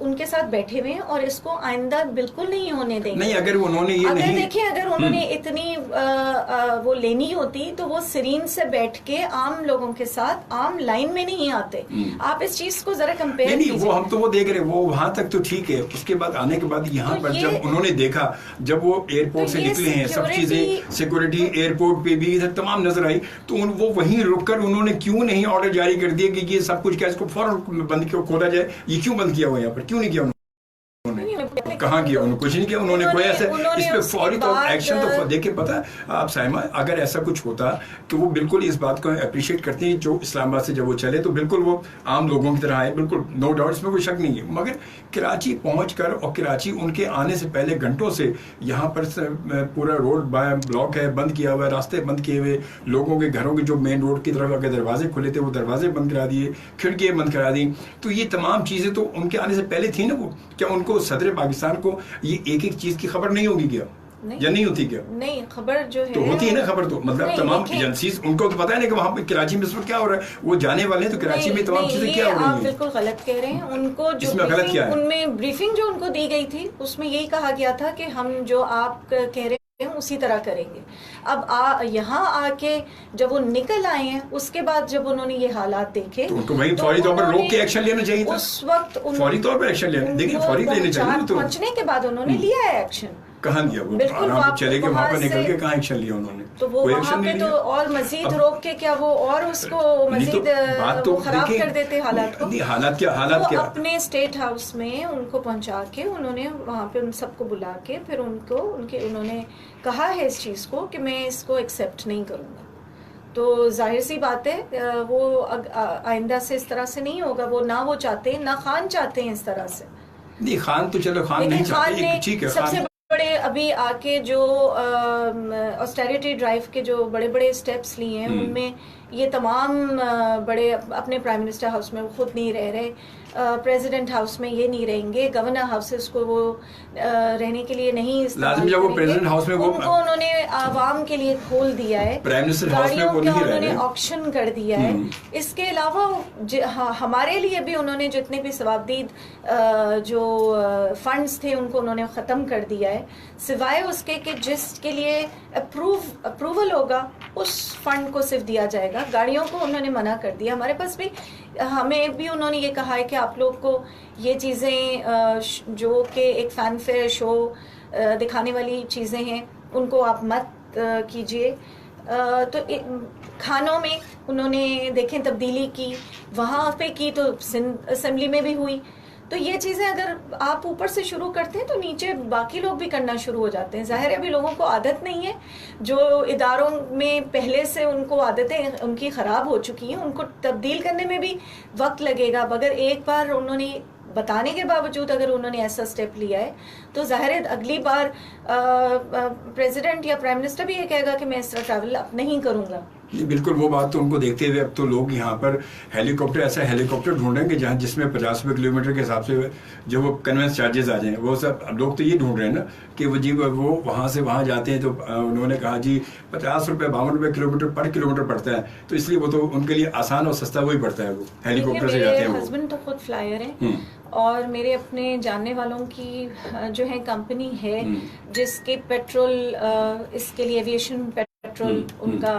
उनके साथ बैठे हुए हैं और इसको आइंदा बिल्कुल नहीं होने देंगे। नहीं, अगर उन्होंने ये नहीं देखें, अगर उन्होंने इतनी वो लेनी होती तो वो सीरीन से बैठ के आम लोगों के साथ आम लाइन में नहीं आते। आप इस चीज को जरा कंपेयर नहीं, वो हम तो वो देख रहे, वो वहां तक तो ठीक है। उसके बाद आने के बाद यहाँ पर जब उन्होंने देखा, जब वो एयरपोर्ट से निकले हैं, सब चीजें सिक्योरिटी एयरपोर्ट पे भी इधर तमाम नजर आई, तो वो वहीं रुककर उन्होंने क्यों नहीं ऑर्डर जारी कर दिया कि ये सब कुछ क्या, इसको फौरन बंद क्यों खोला जाए? ये क्यों बंद किया हुआ है यहाँ पर, क्यों नहीं किया उन्होंने? कहाँ किया उन्होंने? कुछ नहीं किया उन्होंने। कोई ऐसा इस पे फौरी तो एक्शन तो देखिए, पता है आप साइमा, अगर ऐसा कुछ होता कि वो बिल्कुल इस बात को अप्रिशिएट करती हैं, जो इस्लामाबाद से जब वो चले तो बिल्कुल वो आम लोगों की तरह आए, बिल्कुल नो डाउट, इसमें कोई शक नहीं है। मगर कराची पहुंचकर, और कराची उनके आने से पहले घंटों से यहाँ पर पूरा रोड ब्लॉक है, बंद किया हुआ है, रास्ते बंद किए हुए, लोगों के घरों के जो मेन रोड की तरफ अगर दरवाजे खुले थे वो दरवाजे बंद करा दिए, खिड़कियाँ बंद करा दी। तो ये तमाम चीजें तो उनके आने से पहले थी ना। वो क्या उनको सदर पाकिस्तान को ये एक एक चीज की खबर नहीं होगी क्या? या नहीं होती क्या? नहीं, खबर जो है तो होती है ना खबर, तो मतलब तमाम एजेंसीज उनको तो पता है ना कि वहाँ पे कराची में क्या हो रहा है, वो जाने वाले हैं तो कराची में तमाम चीजें क्या हो रही हैं। आप बिल्कुल गलत कह रहे हैं। उनको जो इसमें गलत क्या है? उनमें ब्रीफिंग जो उनको दी गई थी उसमें यही कहा गया था कि हम जो आप कह रहे हैं उसी तरह करेंगे। अब यहाँ आके जब वो निकल आए हैं, उसके बाद जब उन्होंने ये हालात देखे तो उनको वहीं फौरी तौर पर रोक के एक्शन लेना चाहिए था। उस वक्त फौरी तौर पर एक्शन लेना, देखिए फौरी लेना चाहिए। तो पहुंचने के बाद उन्होंने लिया है एक्शन। कहाँ दिया? वो चले गए वहाँ पर, निकल के कहाँ एक्शन लिया उन्होंने? तो वो वहाँ पे तो और मजीद रोक के क्या वो और उसको मजीद खराब कर देते हालात को। हालात क्या अपने स्टेट हाउस में उनको पहुंचा के उन्होंने वहाँ पे उन सबको बुला के फिर उन्होंने कहा है इस चीज को कि मैं इसको एक्सेप्ट नहीं करूँगा। तो जाहिर सी बात है वो आइंदा से इस तरह से नहीं होगा। वो ना वो चाहते हैं, ना खान चाहते हैं इस तरह से। नहीं, खान तो चलो खान नहीं चाहते, ठीक है। सबसे बड़े अभी आके जो ऑस्टेरिटी ड्राइव के जो बड़े बड़े स्टेप्स लिए हैं उनमें ये तमाम बड़े अपने प्राइम मिनिस्टर हाउस में वो खुद नहीं रह रहे, प्रेसिडेंट हाउस में ये नहीं रहेंगे, गवर्नर हाउसेस को वो रहने के लिए नहीं लाज़िम, जब वो प्रेसिडेंट हाउस में उनको उन्होंने आवाम के लिए खोल दिया है, प्राइम मिनिस्टर हाउस में वो नहीं रह रहे, ऑक्शन कर दिया है। इसके अलावा हमारे लिए भी उन्होंने जितने भी सवाबदीद जो फंड्स थे उनको उन्होंने ख़त्म कर दिया है, सिवाय उसके कि जिसके लिए अप्रूवल होगा उस फंड को सिर्फ दिया जाएगा। गाड़ियों को उन्होंने मना कर दिया। हमारे पास भी, हमें भी उन्होंने ये कहा है कि आप लोग को ये चीज़ें जो कि एक फैनफेयर शो दिखाने वाली चीज़ें हैं उनको आप मत कीजिए। तो खानों में उन्होंने देखें तब्दीली की, वहाँ पे की तो सिंध असेंबली में भी हुई। तो ये चीज़ें अगर आप ऊपर से शुरू करते हैं तो नीचे बाकी लोग भी करना शुरू हो जाते हैं। ज़ाहिर है अभी लोगों को आदत नहीं है, जो इदारों में पहले से उनको आदतें उनकी ख़राब हो चुकी हैं, उनको तब्दील करने में भी वक्त लगेगा। मगर एक बार उन्होंने बताने के बावजूद अगर उन्होंने ऐसा स्टेप लिया है तो ज़ाहिर है अगली बार प्रेसिडेंट या प्राइम मिनिस्टर भी ये कहेगा कि मैं इस तरह ट्रैवल अब नहीं करूँगा। जी बिल्कुल, वो बात तो उनको देखते हुए अब तो लोग यहाँ पर हेलीकॉप्टर, ऐसा हेलीकॉप्टर ढूंढेंगे जहाँ जिसमें 50 रुपये किलोमीटर के हिसाब से जो वो कन्वेंस चार्जेस आ जाएं। वो सब अब लोग तो ये ढूंढ रहे हैं ना कि वो जी वो वहाँ से वहाँ जाते हैं तो उन्होंने कहा जी 50 रुपये 52 रुपये किलोमीटर पर किलोमीटर पड़ता है, तो इसलिए वो तो उनके लिए आसान और सस्ता वही पड़ता है, वो हेलीकॉप्टर से जाते हैं। मेरे हस्बैंड तो खुद फ्लायर हैं और मेरे अपने जानने वालों की जो है कंपनी है जिसके पेट्रोल इसके लिए एविएशन पेट्रोल उनका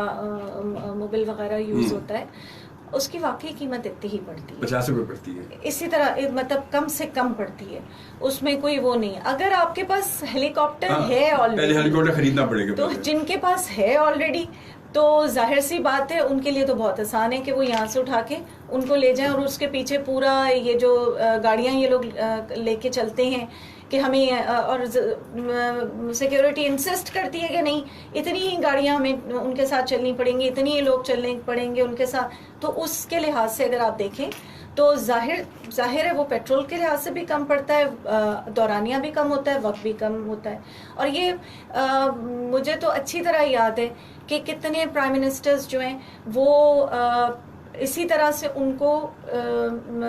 मोबिल वगैरह यूज होता है, उसकी वाकई कीमत इतनी ही पड़ती है, 50 रुपये पड़ती है। इसी तरह मतलब कम से कम पड़ती है, उसमें कोई वो नहीं। अगर आपके पास हेलीकॉप्टर है ऑलरेडी, पहले हेलीकॉप्टर खरीदना पड़ेगा। तो जिनके पास है ऑलरेडी तो जाहिर सी बात है उनके लिए तो बहुत आसान है कि वो यहाँ से उठा के उनको ले जाएं, और उसके पीछे पूरा ये जो गाड़ियाँ ये लोग लेके चलते हैं कि हमें और सिक्योरिटी इंसिस्ट करती है कि नहीं इतनी ही गाड़ियाँ हमें उनके साथ चलनी पड़ेंगी, इतनी ही लोग चलने पड़ेंगे उनके साथ। तो उसके लिहाज से अगर आप देखें तो जाहिर है वो पेट्रोल के लिहाज से भी कम पड़ता है, दौरानिया भी कम होता है, वक्त भी कम होता है। और ये मुझे तो अच्छी तरह याद है कि कितने प्राइम मिनिस्टर्स जो हैं वो इसी तरह से उनको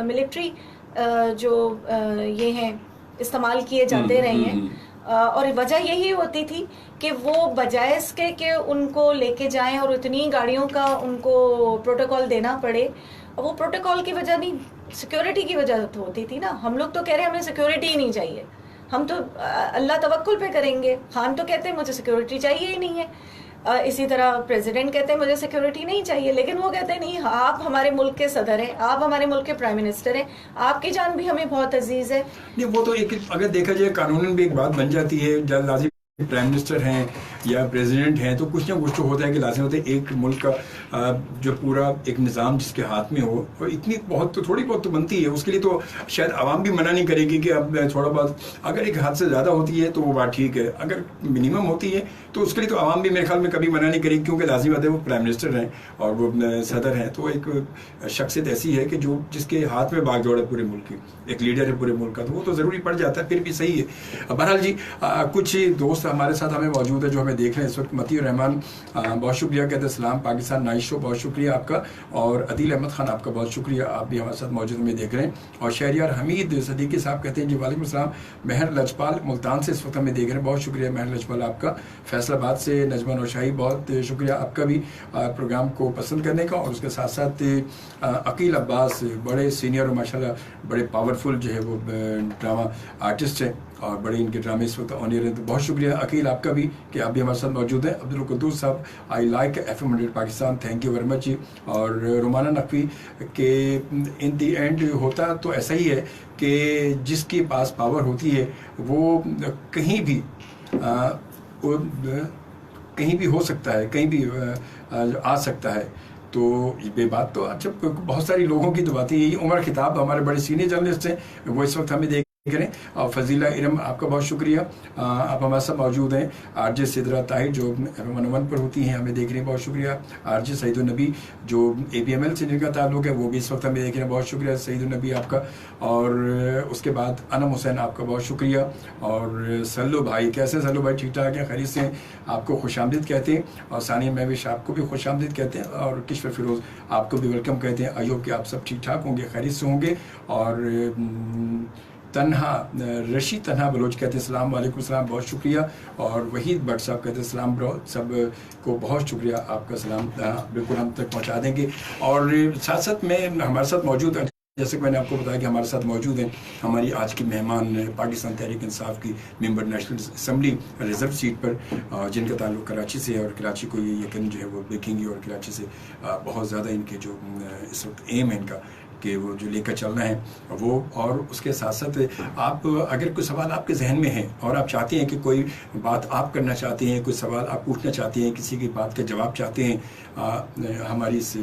मिलिट्री जो ये हैं इस्तेमाल किए जाते रहे हैं, और वजह यही होती थी कि वो बजाय इसके कि उनको लेके जाएं और इतनी गाड़ियों का उनको प्रोटोकॉल देना पड़े, वो प्रोटोकॉल की वजह नहीं सिक्योरिटी की वजह तो होती थी ना। हम लोग तो कह रहे हैं हमें सिक्योरिटी ही नहीं चाहिए, हम तो अल्लाह तवक्कुल पे करेंगे। खान तो कहते हैं मुझे सिक्योरिटी चाहिए ही नहीं है, इसी तरह प्रेसिडेंट कहते हैं मुझे सिक्योरिटी नहीं चाहिए, लेकिन वो कहते हैं नहीं आप हमारे मुल्क के सदर हैं, आप हमारे मुल्क के प्राइम मिनिस्टर हैं, आपकी जान भी हमें बहुत अजीज है। नहीं वो तो एक अगर देखा जाए कानूनन भी एक बात बन जाती है, जब लाजिम प्राइम मिनिस्टर हैं या प्रेसिडेंट हैं तो कुछ ना कुछ तो होता है कि लाजिम होता है एक मुल्क का जो पूरा एक निज़ाम जिसके हाथ में हो, और इतनी बहुत तो थोड़ी बहुत तो बनती है, उसके लिए तो शायद आवाम भी मना नहीं करेगी कि अब थोड़ा बहुत अगर एक हद से ज़्यादा होती है तो वो बात ठीक है, अगर मिनिमम होती है तो उसके लिए तो आवाम भी मेरे ख्याल में कभी मना नहीं करेगी, क्योंकि लाजिम बात है वो प्राइम मिनिस्टर हैं और वो सदर हैं, तो एक शख्सियत ऐसी है कि जो जिसके हाथ में बागडोर है पूरे मुल्क की, एक लीडर है पूरे मुल्क का, तो वो तो ज़रूरी पड़ जाता है, फिर भी सही है। बहरहाल जी कुछ दोस्त हमारे साथ हमें मौजूद है जो हमें देख रहे हैं इस वक्त। मती रहमान बहुत शुक्रिया, कहते हैं सलाम पाकिस्तान नाइस शो, बहुत शुक्रिया आपका। और अदील अहमद खान आपका बहुत शुक्रिया, आप भी हमारे साथ मौजूद हमें देख रहे हैं। और शहरियार हमीद सदीकी साहब कहते हैं जी वालेकुम सलाम, महर लजपाल मुल्तान से इस वक्त हमें देख रहे हैं, बहुत शुक्रिया महर लजपाल आपका। फैसलाबाद से नजमा नौशाही बहुत शुक्रिया आपका भी प्रोग्राम को पसंद करने का। और उसके साथ साथ अकील अब्बास बड़े सीनियर और माशाल्लाह बड़े पावरफुल जो है वो ड्रामा आर्टिस्ट हैं और बड़े इनके ड्रामे इस वक्त ऑनियर हैं, तो बहुत शुक्रिया अकील आपका भी कि आप भी हमारे साथ मौजूद हैं। अब्दुल कुद्दूस साहब I like FM 100 Pakistan, thank you very much ji. और रुमाना नकवी के इन दी एंड होता तो ऐसा ही है कि जिसके पास पावर होती है वो कहीं भी हो सकता है, कहीं भी आ सकता है। तो ये बात तो अच्छा बहुत सारी लोगों की तो बात है। यही उमर खिताब हमारे बड़े सीनियर जर्नलिस्ट हैं, वो इस वक्त हमें करें। और फजीला इरम आपका बहुत शुक्रिया, आप हमारे साथ मौजूद हैं। आरजे सिदरा ताहिर जो FM 1 पर होती हैं हमें देख रहे हैं, बहुत शुक्रिया। आरजे सईदुल नबी जो APML से जिनका ताल्लुक है वो भी इस वक्त हमें देख रहे हैं, बहुत शुक्रिया सईदुल नबी आपका। और उसके बाद अनम हुसैन आपका बहुत शुक्रिया। और सल्लू भाई, कैसे सल्लू भाई? ठीक ठाक है, खैरियत से, आपको खुशामदीद कहते हैं। और सानिया महविश आपको भी खुशामदीद कहते हैं। और किशवर फिरोज आपको भी वेलकम कहते हैं। आई होप कि आप सब ठीक ठाक होंगे, खैरियत से होंगे। और तन्हा रशीद तन्हा बलोच कहते हैं सलाम वालेकुम सलाम, बहुत शुक्रिया। और वहीद भट्ट साहब कहते हैं सलाम ब्रो, सब को बहुत शुक्रिया, आपका सलाम बिल्कुल हम तक पहुंचा देंगे। और साथ साथ में हमारे साथ मौजूद है, जैसे कि मैंने आपको बताया कि हमारे साथ मौजूद हैं हमारी आज की मेहमान पाकिस्तान तहरीक इंसाफ की member national assembly reserve seat पर, जिनका ताल्लुक कराची से है। और कराची को ये यकीन जो है वो देखेंगे, और कराची से बहुत ज़्यादा इनके जो इस वक्त एम है इनका कि वो जो लेकर चलना है वो। और उसके साथ साथ आप अगर कोई सवाल आपके जहन में है और आप चाहते हैं कि कोई बात आप करना चाहते हैं, कोई सवाल आप पूछना चाहते हैं, किसी की बात का जवाब चाहते हैं हमारी इस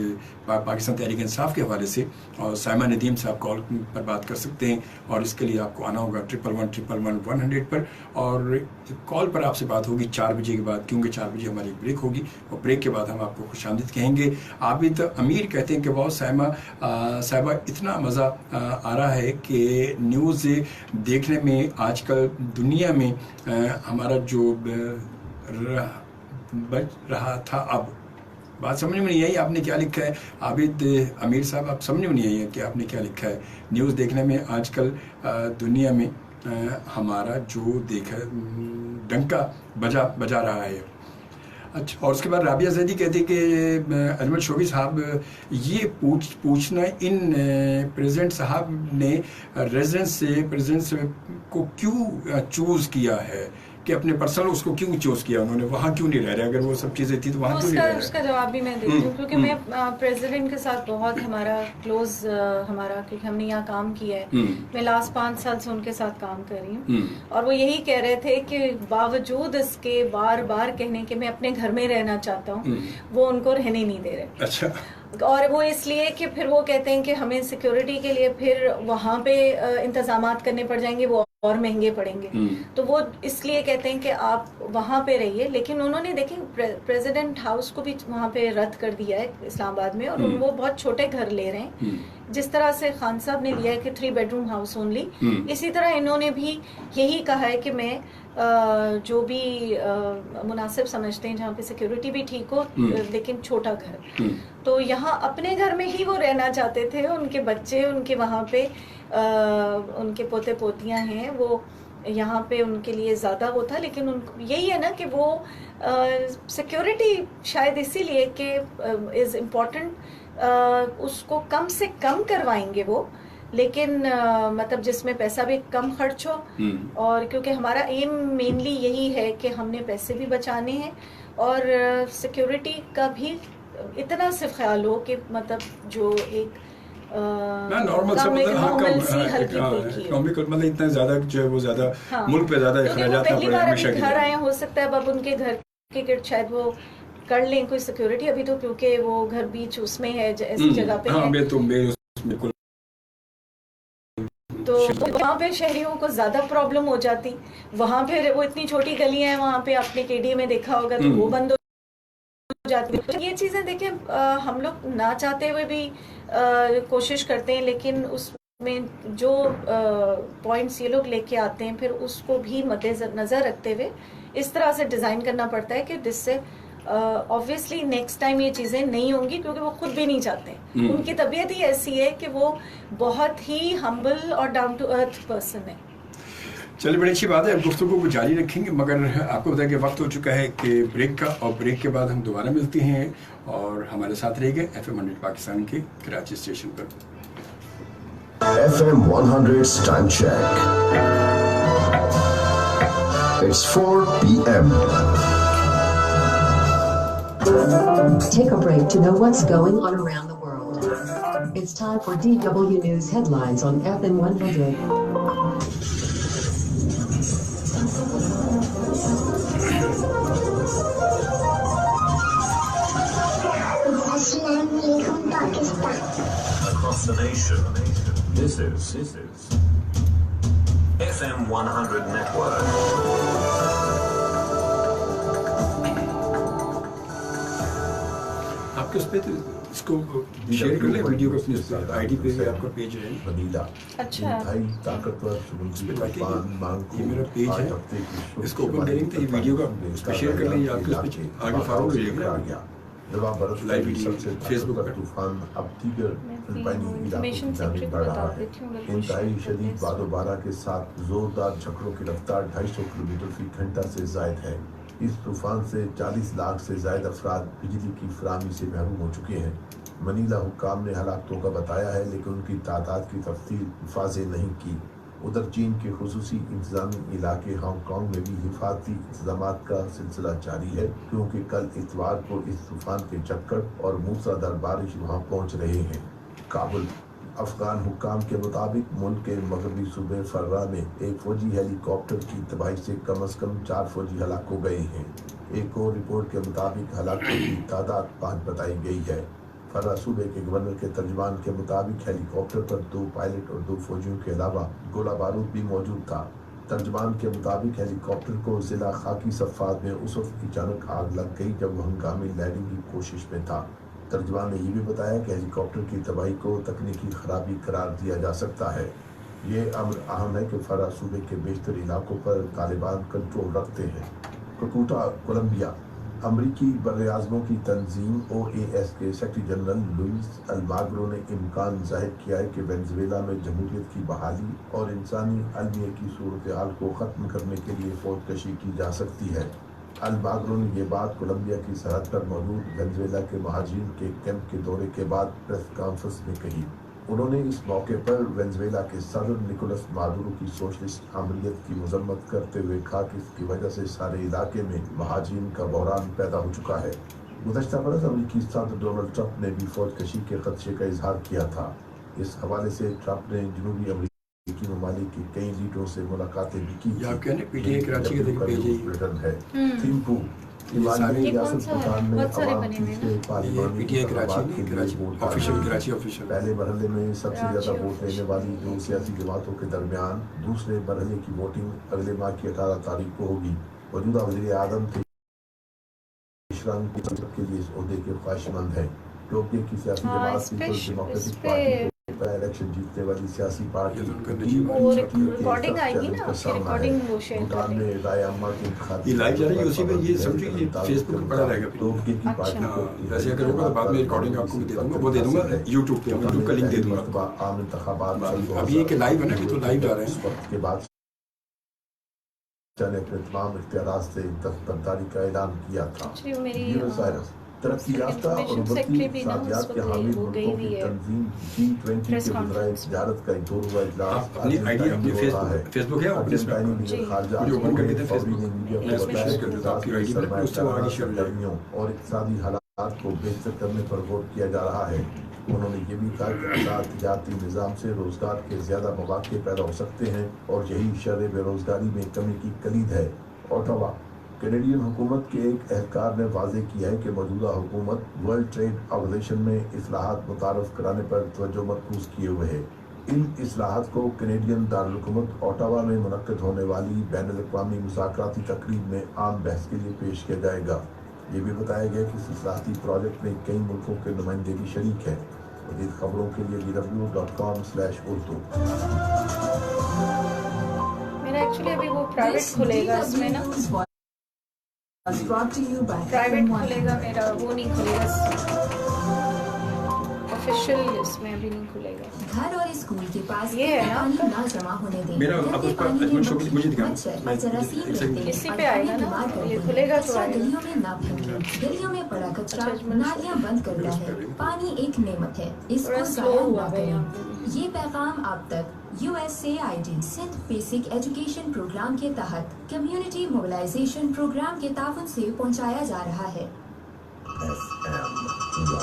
पाकिस्तान तहरीक इंसाफ के हवाले से, और साइमा नदीम साहब कॉल पर बात कर सकते हैं। और इसके लिए आपको आना होगा 111-111-100 पर, और कॉल पर आपसे बात होगी 4 बजे के बाद, क्योंकि 4 बजे हमारी ब्रेक होगी और ब्रेक के बाद हम आपको खुशामदीद कहेंगे। आबिद अमीर कहते हैं कि बहुत साहिबा इतना मज़ा आ रहा है कि न्यूज़ देखने में आजकल दुनिया में हमारा जो बच रहा था अब बात समझ में नहीं आई आपने क्या लिखा है। आबिद अमीर साहब, आप समझ में नहीं आई है कि आपने क्या लिखा है। न्यूज़ देखने में आजकल दुनिया में हमारा जो देखा डंका बजा रहा है। अच्छा, और उसके बाद राबिया जैदी कहती कि अजमल शोगी साहब ये पूछना इन प्रेसिडेंट साहब ने रेजिडेंस से प्रेसिडेंट को क्यों चूज़ किया है, कि अपने पर्सनल उसको क्यों चूज किया उन्होंने, वहाँ क्यों नहीं रह रहे। अगर वो सब चीज़ें थी तो वहाँ क्यों नहीं रह रहे। उसका जवाब भी मैं देती हूँ, क्योंकि मैं प्रेसिडेंट के साथ बहुत हमारा क्लोज क्योंकि हमने यहाँ काम किया है। मैं लास्ट 5 साल से उनके साथ काम कर रही हूँ, और वो यही कह रहे थे कि बावजूद इसके बार बार कहने के मैं अपने घर में रहना चाहता हूँ, वो उनको रहने नहीं दे रहे। अच्छा। और वो इसलिए कि फिर वो कहते हैं कि हमें सिक्योरिटी के लिए फिर वहाँ पे इंतजामात करने पड़ जाएंगे, वो और महंगे पड़ेंगे। तो वो इसलिए कहते हैं कि आप वहाँ पे रहिए। लेकिन उन्होंने देखें प्रेसिडेंट हाउस को भी वहाँ पे रद्द कर दिया है इस्लामाबाद में, और वो बहुत छोटे घर ले रहे हैं। जिस तरह से खान साहब ने लिया है कि 3 बेडरूम हाउस ओनली, इसी तरह इन्होंने भी यही कहा है कि मैं जो भी मुनासिब समझते हैं, जहाँ पे सिक्योरिटी भी ठीक हो लेकिन छोटा घर। तो यहाँ अपने घर में ही वो रहना चाहते थे। उनके बच्चे उनके वहाँ पे उनके पोते पोतियाँ हैं, वो यहाँ पे उनके लिए ज़्यादा वो था। लेकिन उनको यही है ना कि वो सिक्योरिटी शायद इसीलिए कि इज़ इम्पोर्टेंट, उसको कम से कम करवाएंगे वो, लेकिन मतलब जिसमें पैसा भी कम खर्च हो। और क्योंकि हमारा एम मेनली यही है कि हमने पैसे भी बचाने हैं और सिक्योरिटी का भी इतना से ख्याल हो कि मतलब जो एक नॉर्मल सब इकोनॉमिकल मतलब इतना ज्यादा जो है वो ज्यादा मुल्क पे ज्यादा अखराजात ना पड़े हमेशा के लिए। घर आए हो सकता है अब उनके घर के गिर्द शायद वो कर लें कोई सिक्योरिटी, अभी तो क्योंकि वो घर बीच उसमें है, ऐसी जगह पे है। तो वहाँ पे शहरियों को ज्यादा प्रॉब्लम हो जाती। वहाँ पे वो इतनी छोटी गलियां हैं, वहाँ पे आपने केडीए में देखा होगा तो वो बंद हो जाती है। तो ये चीजें देखिए हम लोग ना चाहते हुए भी कोशिश करते हैं, लेकिन उसमें जो पॉइंट्स ये लोग लेके आते हैं फिर उसको भी मद्देनजर रखते हुए इस तरह से डिजाइन करना पड़ता है कि जिससे ऑब्वियसली नेक्स्ट टाइम ये चीजें नहीं होंगी, क्योंकि वो खुद भी नहीं चाहते। उनकी तबीयत ही ऐसी है कि वो बहुत ही हम्बल और डाउन टू अर्थ पर्सन है। चलिए, बड़ी अच्छी बात है। अब गुफ्तगू को जारी रखेंगे, मगर आपको बताया कि वक्त हो चुका है कि ब्रेक का, और ब्रेक के बाद हम दोबारा मिलते हैं और हमारे साथ रहेंगे FM 100 पाकिस्तान के कराची स्टेशन पर। FM 100's time check. It's 4 p.m. Take a break to know what's going on around the world. It's time for DW News headlines on FM 100. Across the nation, this is FM 100 Network. आपके उस पे तो इसको शेयर कर लें वीडियो को अपने आईडी पे भी आपका पेज है। मनीला अच्छा, ताकतवर समुद्री तूफान मांग ये मेरा पेज है, इसको ओपन करेंगे तो ये वीडियो का उस पे शेयर कर लें, आपके उस पे आगे फॉरवर्ड हो जाएगा। जवाब बरस लाइव वीडियो सबसे फेसबुक ताकतवर पर। तूफान अब दीगर फिलिपाइनी इलाकों इंफॉर्मेशन की जानिब सेक्रेटरी बढ़ को रहा बता है। देती हूँ अगर कुछ इंतहाई शेयर शदीद करते हैं। बादोबारा के साथ जोरदार झकड़ों की रफ्तार 250 किलोमीटर फी घंटा से जायद है। इस तूफान से 40 लाख से ज्यादा अफराद बिजली की फराहमी से महरूम हो चुके हैं। मनीला हुक्काम ने हलाकतों का बताया है, लेकिन उनकी तादाद की तफसील वाज़ेह नहीं की। उधर चीन के खुसूसी इंतजामी इलाके हांगकांग में भी हिफाजती इंतजामात का सिलसिला जारी है, क्योंकि कल इतवार को इस तूफान के चक्कर और मूसलाधार बारिश वहां पहुंच रहे हैं। काबुल अफगान हुक्काम के मुताबिक मुल्क के मगरबी सूबे फर्रा में एक फौजी हेलीकॉप्टर की तबाही से कम अज कम 4 फौजी हलाक हो गए हैं। एक और रिपोर्ट के मुताबिक हलाकों की तादाद 5 बताई गई है। फर्रा सूबे के गवर्नर के तर्जमान के मुताबिक हेलीकॉप्टर पर 2 पायलट और 2 फौजियों के अलावा गोला बारूद भी मौजूद था। तर्जमान के मुताबिक हेलीकॉप्टर को जिला खाकी सफ़ात में उस वक्त अचानक आग लग गई जब वह हंगामी लैंडिंग की कोशिश में था। तर्जमान ने यह भी बताया कि हेलीकॉप्टर की तबाही को तकनीकी खराबी करार दिया जा सकता है। ये अमर अहम है कि फर्रा सूबे के बेशतर इलाकों पर तालिबान कंट्रोल रखते हैं। ककूटा कोलंबिया अमरीकी बर्र-ए-आज़मों की तंजीम OAS के सेक्रेटरी जनरल लुइस अल्माग्रो ने इम्कान जाहिर किया है कि वेनेजुएला में जमहूरियत की बहाली और इंसानी अलमिया की सूरत हाल को ख़त्म करने के लिए फौजकशी की जा सकती है। अल्माग्रो ने ये बात कोलंबिया की सरहद पर मौजूद वेनेजुएला के महाजिरीन के कैंप के दौरे के बाद प्रेस कॉन्फ्रेंस में कही। उन्होंने इस मौके पर वेनेजुएला के सदर निकोलस मादुरो की सोशलिस्ट आमरीत की मजम्मत करते हुए कहा कि इसकी वजह से सारे इलाके में महाजिरीन का बहरान पैदा हो चुका है। गुज़श्ता बरस अमरीकी सदर डोनाल्ड ट्रंप ने भी फौजकशी के खदशे का इजहार किया था। इस हवाले से ट्रंप ने जनूबी अमरीकी ममालिक के कई लीडरों से मुलाकातें भी की। ब्रिटेन है थिम्पू ये कौन सा है? बहुत सारे बने हुए हैं। पहले मरहले में सबसे ज्यादा वोट लेने वाली दो सियासी जमातों के दरमियान दूसरे मरहले की वोटिंग अगले माह की 18 तारीख को होगी। मौजूदा वज़ीर आज़म के लिए इस ओहदे के ख्वाहिशमंद है। टोक्यो की सियासी जमात पीपल्स डेमोक्रेटिक पार्टी इलेक्शन जीतने वाली सियासी पार्टी रिकॉर्डिंग आएगी ना, रिकॉर्डिंग वो शेयर भूटान में राय अम्मा के इंतखाब ये लाइव जा रही है उसी में, ये समझिए ये फेसबुक पे पड़ा रहेगा। टोक्यो की पार्टी को वैसे अगर होगा तो बाद में रिकॉर्डिंग आपको भी दे दूंगा, वो दे दूंगा यूट्यूब पे, यूट्यूब का लिंक दे दूंगा। आम इंतखाबात अभी ये कि लाइव है ना, कि तो लाइव जा रहे हैं। इस वक्त के बाद ने अपने तमाम इख्तियारात से दस्तबरदारी का ऐलान किया था। ब्यूनस आयर्स तरक्की याफ्ता और उभरती सादियात के हामिल मुल्कों की तंजीम G20 के वज़राए तिजारत का एक दो रोज़ा इजलास अपनी आईडी अपनी फेसबुक है और अपने वीडियो ओपन करके दे फेसबुक में शेयर कर देता आपकी आईडी पर, उससे वो आगे शेयर हो जाएगी। और इक़्तिसादी हालात को बेहतर करने पर गौर किया जा रहा है। उन्होंने ये भी कहा कि आज़ाद तिजारती निज़ाम से रोज़गार के ज़्यादा मौक़े पैदा हो सकते हैं और यही शर बेरोज़गारी में कमी की कलीद है। ओटावा कैनेडियन हुकूमत के एक एहलकार ने वाज़ेह किया है कि मौजूदा हुकूमत वर्ल्ड ट्रेड ऑर्गेनाइजेशन में इस्लाहात मुतारफ़ कराने पर तवज्जो मरकूज़ किए हुए है। इन इस्लाहात को कैनेडियन दारुल-हुकूमत ओटावा में मुनक्किद होने वाली बैनुल-अक़वामी मुज़ाकराती तक़रीब में आम बहस के लिए पेश किया जाएगा। ये भी बताया गया कि इस इस्लाहाती प्रोजेक्ट में कई मुल्कों के नुमाइंदे भी शरीक हैं। मज़ीद खबरों के लिए dw.com/urdu। मेरा एक्चुअली अभी वो प्राइवेट खुलेगा इसमें ना, प्राइवेट खुलेगा मेरा, वो नहीं खुलेगा ऑफिशियल, इसमें अभी नहीं खुलेगा। घर और स्कूल के पास ये है ना पानी ना जमा होने दें। मेरा अब उस पर अजमल शो मुझे दिखाओ, और जरासीम रहते हैं इसी और पे आएगा ना, बीमार करते ये हैं। खुलेगा तो कचरा आएगा। गलियों में ना फेंकें। गलियों में पड़ा कचरा नालियां बंद करता है। पानी एक नेमत है, इसको थोड़ा स्लो जाया हुआ ना है यहाँ करें। ये पैगाम आप तक USAID Sindh basic education programme के तहत कम्युनिटी मोबिलाइजेशन प्रोग्राम के ताउन से पहुंचाया जा रहा है। FM 100.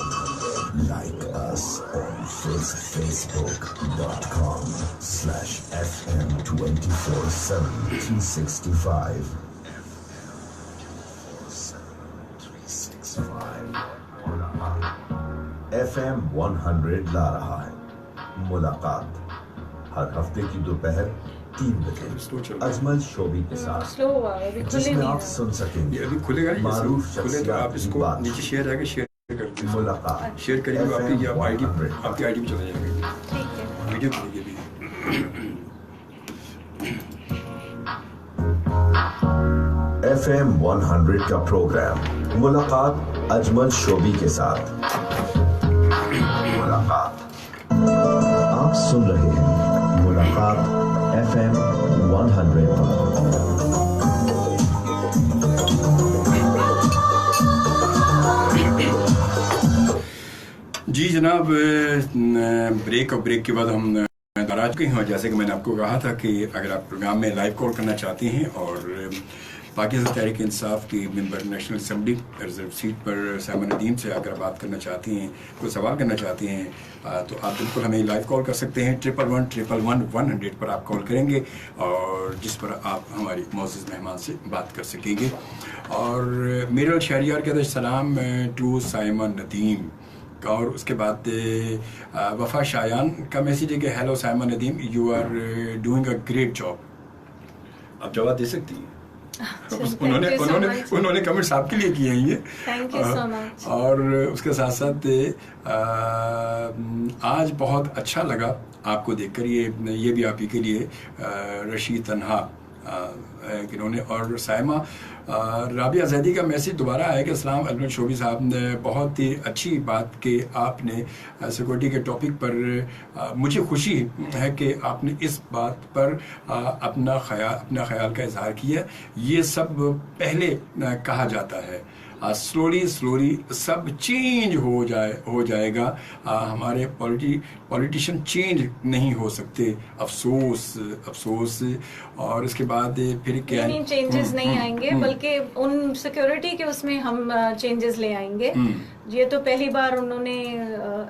Like us on Facebook.com/FM 24/7 365. FM 100 ला रहा है मुलाकात हर हफ्ते की दोपहर 3 बजे अजमल शोबी के साथ, स्लो हुआ है, अभी खुले जिसमें नहीं आप है। सुन ये सकेंगे अभी खुलेगा नहीं, मारूफ खुले तो आप इसको शख्सियात की नीचे शेयर आएगा, शेयर कर दीजिए। मुलाकात शेयर करेंगे तो आपकी FM आईडी 100 आपकी आईडी पे चला जाएगा, ठीक है। वीडियो के लिए भी। FM 100 का प्रोग्राम मुलाकात अजमल शोबी के साथ। मुलाकात आप सुन रहे हैं मुलाकात FM 100 पर। जी जनाब, ब्रेक और ब्रेक के बाद हम नाराज के हैं। जैसे कि मैंने आपको कहा था कि अगर आप प्रोग्राम में लाइव कॉल करना चाहते हैं और पाकिस्तान तहरीक इंसाफ की member national assembly reserve seat पर साइमन नदीम से अगर बात करना चाहती हैं, कोई सवाल करना चाहती हैं, तो आप बिल्कुल हमें लाइव कॉल कर सकते हैं। 111-111-100 पर आप कॉल करेंगे और जिस पर आप हमारी मौजूद मेहमान से बात कर सकेंगे। और मेरल शहरियार कहते हैं सलाम टू साइमन नदीम का, और उसके बाद वफा शायान का मैसेज है कि hello Simon Nadeem, you are doing a great job. आप जवाब दे सकती हैं। उन्होंने कमेंट्स आपके लिए किए हैं ये। Thank you so much. और उसके साथ साथ आज बहुत अच्छा लगा आपको देखकर, ये भी आप ही के लिए रशीद तन्हा कि इन्होंने, और साइमा राबिया जैदी का मैसेज दोबारा आया कि अस्सलाम अलैकुम शोबी साहब ने बहुत ही अच्छी बात कि आपने सिक्योरिटी के टॉपिक पर मुझे खुशी है कि आपने इस बात पर अपना ख्याल का इजहार किया। ये सब पहले कहा जाता है, स्लोली सब चेंज हो जाएगा। हमारे पॉलिटिशियन चेंज नहीं हो सकते, अफसोस। और इसके बाद फिर क्या नहीं, चेंजेस नहीं आएंगे, बल्कि उन सिक्योरिटी के उसमें हम चेंजेस ले आएंगे। ये तो पहली बार उन्होंने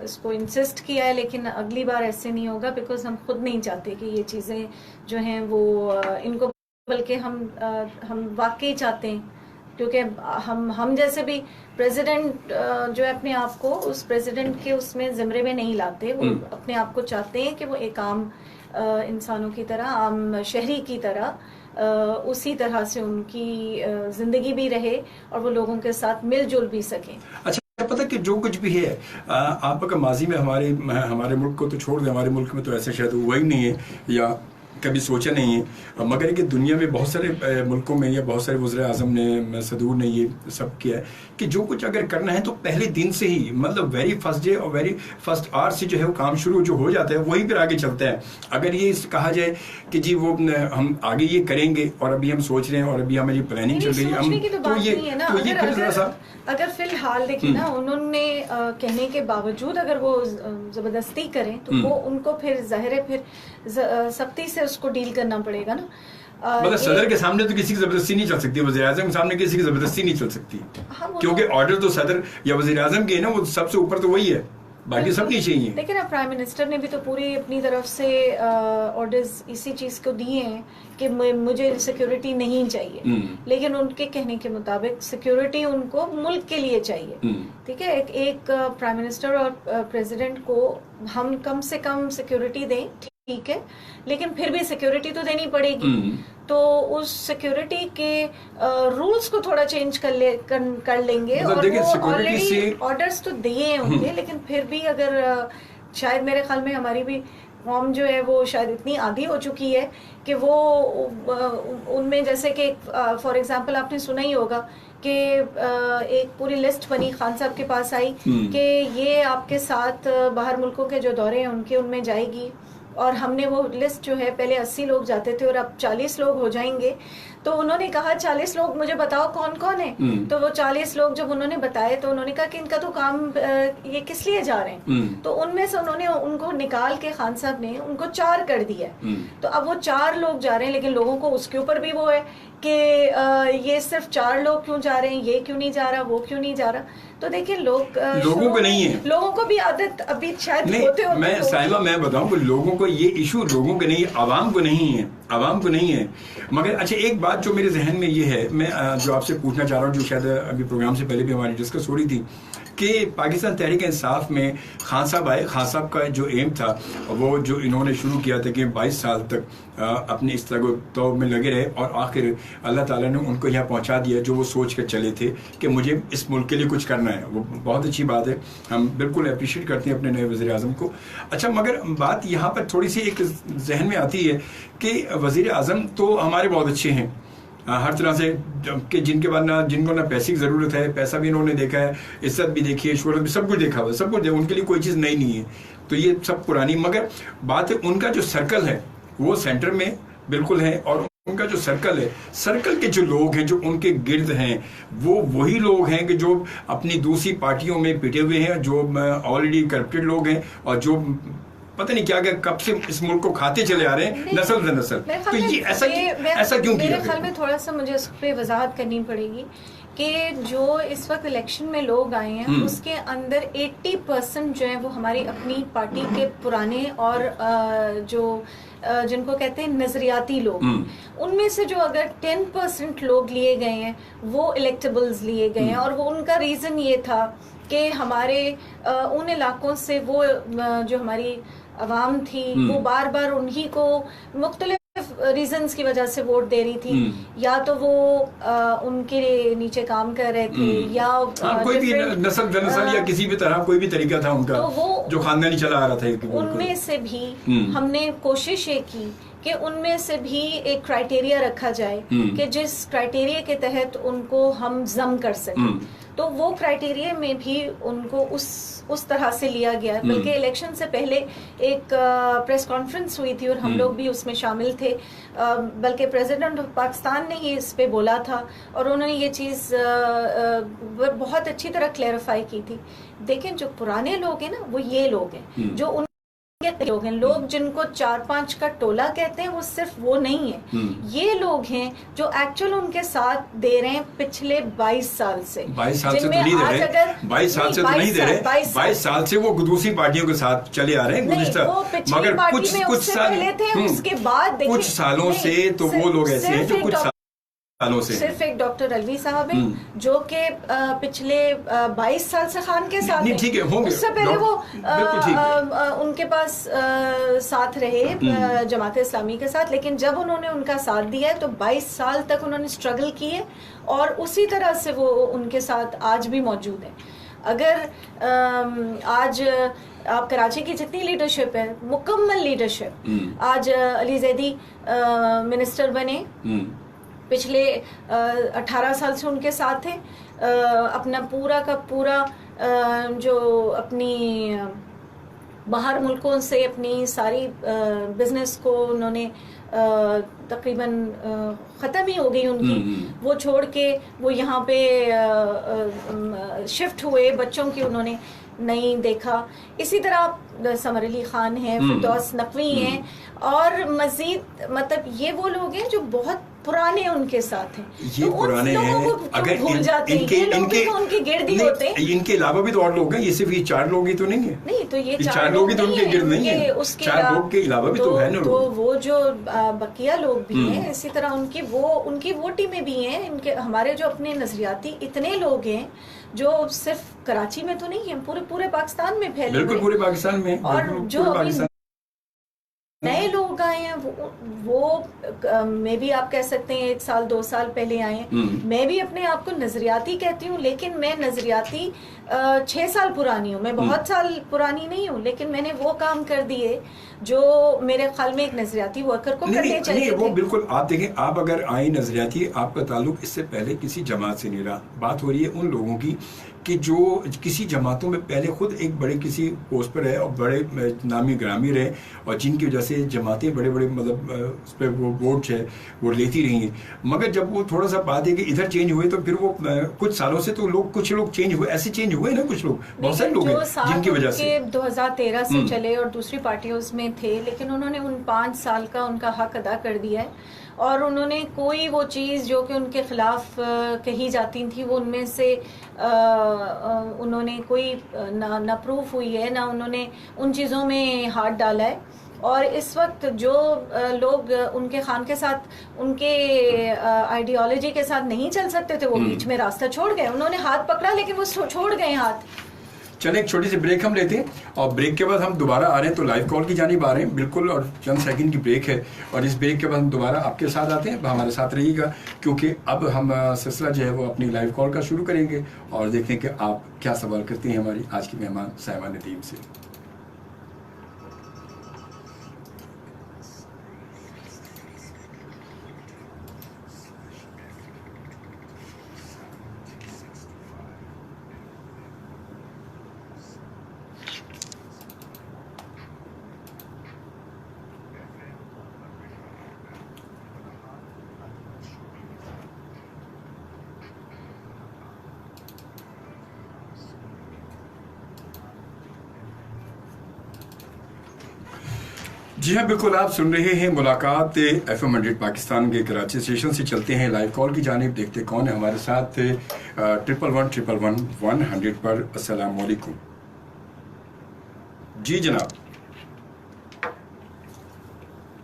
इसको इंसिस्ट किया है, लेकिन अगली बार ऐसे नहीं होगा, बिकॉज हम खुद नहीं चाहते कि ये चीज़ें जो हैं वो इनको, बल्कि हम वाकई चाहते हैं, क्योंकि हम जैसे भी प्रेसिडेंट जो है अपने आप को उस प्रेसिडेंट के उसमें जिम्मे में नहीं लाते। वो अपने आप को चाहते हैं कि वो एक आम इंसानों की तरह, आम शहरी की तरह उसी तरह से उनकी जिंदगी भी रहे और वो लोगों के साथ मिलजुल भी सकें। अच्छा, पता कि जो कुछ भी है, आप अगर माजी में हमारे मुल्क को तो छोड़ दें, हमारे मुल्क में तो ऐसा शायद हुआ ही नहीं है या कभी सोचा नहीं है, मगर कि दुनिया में बहुत सारे मुल्कों में या बहुत सारे वज़ीर आज़म ने, सदूर ने ये सब किया है कि जो कुछ अगर करना है तो पहले दिन से ही, मतलब वेरी फर्स्ट डे और वेरी फर्स्ट आवर से जो है वो काम शुरू जो हो जाता है वही फिर आगे चलता है। अगर ये कहा जाए कि जी वो हम आगे ये करेंगे और अभी हम सोच रहे हैं और अभी हमारी प्लानिंग चल रही है, अगर फिलहाल देखिए ना, उन्होंने कहने के बावजूद अगर वो जबरदस्ती करें तो वो उनको फिर जाहिर है फिर सख्ती से उसको डील करना पड़ेगा ना। मतलब सदर के सामने तो किसी की जबरदस्ती नहीं चल सकती, वज़ीर आज़म के सामने किसी की जबरदस्ती नहीं चल सकती। हाँ, क्योंकि ऑर्डर तो सदर या वज़ीर आज़म के है ना, वो सबसे ऊपर तो वही है, बाकी सब नहीं चाहिए। लेकिन अब प्राइम मिनिस्टर ने भी तो पूरी अपनी तरफ से ऑर्डर्स इसी चीज को दिए हैं कि मुझे सिक्योरिटी नहीं चाहिए, लेकिन उनके कहने के मुताबिक सिक्योरिटी उनको मुल्क के लिए चाहिए। ठीक है, एक प्राइम मिनिस्टर और प्रेसिडेंट को हम कम से कम सिक्योरिटी दें, ठीक है, लेकिन फिर भी सिक्योरिटी तो देनी पड़ेगी। तो उस सिक्योरिटी के रूल्स को थोड़ा चेंज कर लेंगे, मतलब और वो ऑलरेडी ऑर्डर्स तो दिए हैं उनके, लेकिन फिर भी अगर शायद मेरे ख्याल में हमारी भी कौम जो है वो शायद इतनी आदी हो चुकी है कि वो उनमें, जैसे कि फॉर एग्जांपल आपने सुना ही होगा कि एक पूरी लिस्ट बनी, खान साहब के पास आई कि ये आपके साथ बाहर मुल्कों के जो दौरे हैं उनके उनमें जाएगी, और हमने वो लिस्ट जो है, पहले 80 लोग जाते थे और अब 40 लोग हो जाएंगे। तो उन्होंने कहा 40 लोग मुझे बताओ कौन कौन है। तो वो 40 लोग जब उन्होंने बताए तो उन्होंने कहा कि इनका तो काम ये किस लिए जा रहे हैं। तो उनमें से उन्होंने उनको निकाल के, खान साहब ने उनको 4 कर दिया। तो अब वो 4 लोग जा रहे हैं, लेकिन लोगों को उसके ऊपर भी वो है कि ये सिर्फ 4 लोग क्यों जा रहे हैं, ये क्यों नहीं जा रहा, वो क्यों नहीं जा रहा। तो देखिए लोगों को नहीं है, लोगों को भी आदत अभी शायद होते मैं साहिबा मैं बताऊं कि लोगों को ये इशू लोगों के नहीं, आवाम को नहीं है। मगर अच्छा, एक बात जो मेरे जहन में ये है, मैं जो आपसे पूछना चाह रहा हूँ, जो शायद अभी प्रोग्राम से पहले भी हमारी डिस्कस हो रही थी, कि पाकिस्तान तहरीक इंसाफ में खान साहब आए। खान साहब का जो एम था, वो जो इन्होंने शुरू किया था कि 22 साल तक अपने इस तरह तौर में लगे रहे, और आखिर अल्लाह ताला ने उनको यहाँ पहुँचा दिया जो वो सोच कर चले थे कि मुझे इस मुल्क के लिए कुछ करना है। वो बहुत अच्छी बात है, हम बिल्कुल अप्रिशिएट करते हैं अपने नए वज़ीर आज़म को। अच्छा, मगर बात यहाँ पर थोड़ी सी एक जहन में आती है कि वज़ीर आज़म तो हमारे बहुत अच्छे हैं हर तरह से, कि जिनको ना पैसे की ज़रूरत है, पैसा भी इन्होंने देखा है, इज्जत भी देखी है, शोहरत भी, सब कुछ देखा हुआ है, सब कुछ उनके लिए कोई चीज़ नई नहीं है। तो ये सब पुरानी, मगर बात है उनका जो सर्कल है वो सेंटर में बिल्कुल है, और उनका जो सर्कल है, सर्कल के जो लोग हैं जो उनके गिर्द हैं, वो वही लोग हैं कि जो अपनी दूसरी पार्टियों में पिटे हुए हैं, जो ऑलरेडी करप्टेड लोग हैं, और जो पता नहीं क्या कब से इस मुल्क को खाते चले आ रहे हैं नस्ल से नस्ल। तो ये ऐसा क्यों किया? मेरे ख्याल में थोड़ा सा मुझे उस पर वजाहत करनी पड़ेगी कि जो इस वक्त इलेक्शन में लोग आए हैं उसके अंदर 80% जो है वो हमारी अपनी पार्टी के पुराने और जो जिनको कहते हैं नजरियाती लोग, उनमें से जो अगर 10% लोग लिए गए हैं वो इलेक्टेबल्स लिए गए हैं, और वो उनका रीज़न ये था कि हमारे उन इलाकों से वो जो हमारी अवाम थी वो बार बार उन्हीं को मुख्तलिफ रीजंस की वजह से वोट दे रही थी, या तो वो उनके नीचे काम कर रहे थे, या कोई भी नस्ल या किसी भी तरह कोई भी तरीका था उनका, तो वो जो खानदानी चला आ रहा था। उनमें से भी हमने कोशिश ये की कि उनमें से भी एक क्राइटेरिया रखा जाए कि जिस क्राइटेरिया के तहत उनको हम जम कर सकें। तो वो क्राइटेरिया में भी उनको उस तरह से लिया गया है। बल्कि इलेक्शन से पहले एक प्रेस कॉन्फ्रेंस हुई थी और हम लोग भी उसमें शामिल थे। बल्कि प्रेसिडेंट ऑफ पाकिस्तान ने ही इस पे बोला था और उन्होंने ये चीज़ बहुत अच्छी तरह क्लैरिफाई की थी। देखें, जो पुराने लोग हैं ना, वो ये लोग हैं जो लोग हैं, लोग जिनको 4-5 का टोला कहते हैं, वो सिर्फ वो नहीं है। ये लोग हैं जो एक्चुअल उनके साथ दे रहे हैं पिछले 22 साल से। 22 साल से तो नहीं दे रहे, 22 साल से तो नहीं दे रहे, 22 साल से वो दूसरी पार्टियों के साथ चले आ रहे हैं। मगर कुछ साल थे, उसके बाद कुछ सालों से तो वो लोग ऐसे हैं जो कुछ सालों से सिर्फ एक डॉक्टर अलवी साहब हैं जो कि पिछले 22 साल से खान के साथ हैं। ठीक है, होंगे। उससे पहले वो उनके पास साथ रहे जमात इस्लामी के साथ, लेकिन जब उन्होंने उनका साथ दिया है तो 22 साल तक उन्होंने स्ट्रगल किए और उसी तरह से वो उनके साथ आज भी मौजूद है। अगर आज आप कराची की जितनी लीडरशिप है, मुकम्मल लीडरशिप, आज अली जैदी मिनिस्टर बने, पिछले 18 साल से उनके साथ थे, अपना पूरा का पूरा जो अपनी बाहर मुल्कों से अपनी सारी बिजनेस को उन्होंने तकरीबन ख़त्म ही हो गई उनकी, वो छोड़ के वो यहाँ पे शिफ्ट हुए, बच्चों की उन्होंने नहीं देखा। इसी तरह समर अली खान हैं, फिरदौस नकवी हैं, और मजीद मतलब ये वो लोग हैं जो बहुत पुराने उनके साथ हैं। ये तो पुराने हैं, अगर भूल जाते हैं ये लोग भी तो उनके गिर्द ही होते हैं। इनके अलावा भी तो और लोग हैं, ये सिर्फ ये 4 लोग ही तो नहीं है। नहीं, तो ये 4 लोग ही तो उनके गिर्द नहीं है, 4 लोग के अलावा भी तो है ना। तो वो जो बकिया लोग भी हैं, इसी तरह उनकी वो टीमें भी हैं। इनके हमारे जो अपने नजरियाती इतने लोग हैं जो सिर्फ कराची में तो नहीं है, पूरे पाकिस्तान में फैले, बिल्कुल पूरे पाकिस्तान में। और जो नए लोग आए हैं वो मैं भी आप कह सकते हैं 1 साल 2 साल पहले आए हैं। मैं भी अपने आप को नजरियाती कहती हूँ, लेकिन मैं नजरियाती 6 साल पुरानी हूँ, मैं बहुत साल पुरानी नहीं हूँ, लेकिन मैंने वो काम कर दिए जो मेरे ख्याल में एक नजरियाती वर्कर को करने चाहिए। वो बिल्कुल, आप देखें, आप अगर आए नजरियाती, आपका ताल्लुक इससे पहले किसी जमात से नहीं रहा। बात हो रही है उन लोगों की कि जो किसी जमातों में पहले खुद एक बड़े किसी पोस्ट पर रहे और बड़े नामी ग्रामी रहे, और जिनकी वजह से जमातें बड़े मतलब उस पर वो वोट है वो लेती रही हैं। मगर जब वो थोड़ा सा बात है कि इधर चेंज हुए, तो फिर वो कुछ सालों से तो कुछ लोग चेंज हुए, ऐसे चेंज हुए ना, कुछ लोग, बहुत सारे लोग हैं जिनकी वजह से 2013 से चले और दूसरी पार्टियों में थे, लेकिन उन्होंने उन 5 साल का उनका हक अदा कर दिया है। और उन्होंने कोई वो चीज़ जो कि उनके खिलाफ कही जाती थी, वो उनमें से उन्होंने कोई ना प्रूफ हुई है, ना उन्होंने उन चीज़ों में हाथ डाला है। और इस वक्त जो लोग उनके खान के साथ, उनके आइडियोलॉजी के साथ नहीं चल सकते थे, वो बीच में रास्ता छोड़ गए। उन्होंने हाथ पकड़ा लेकिन वो छोड़ गए हाथ। चले, एक छोटी सी ब्रेक हम लेते हैं, और ब्रेक के बाद हम दोबारा आ रहे हैं, तो लाइव कॉल की जानिब आ रहे हैं बिल्कुल, और चंद सेकंड की ब्रेक है, और इस ब्रेक के बाद हम दोबारा आपके साथ आते हैं। हमारे साथ रहिएगा, क्योंकि अब हम सिलसिला जो है वो अपनी लाइव कॉल का शुरू करेंगे और देखते हैं कि आप क्या सवाल करते हैं हमारी आज की मेहमान साहिबा नदीम से। जी हाँ, बिल्कुल, आप सुन रहे हैं मुलाकात FM 100 पाकिस्तान के कराची स्टेशन से। चलते हैं लाइव कॉल की जानिब, देखते कौन है हमारे साथ। 111111 पर। अस्सलाम वालेकुम। जी जनाब,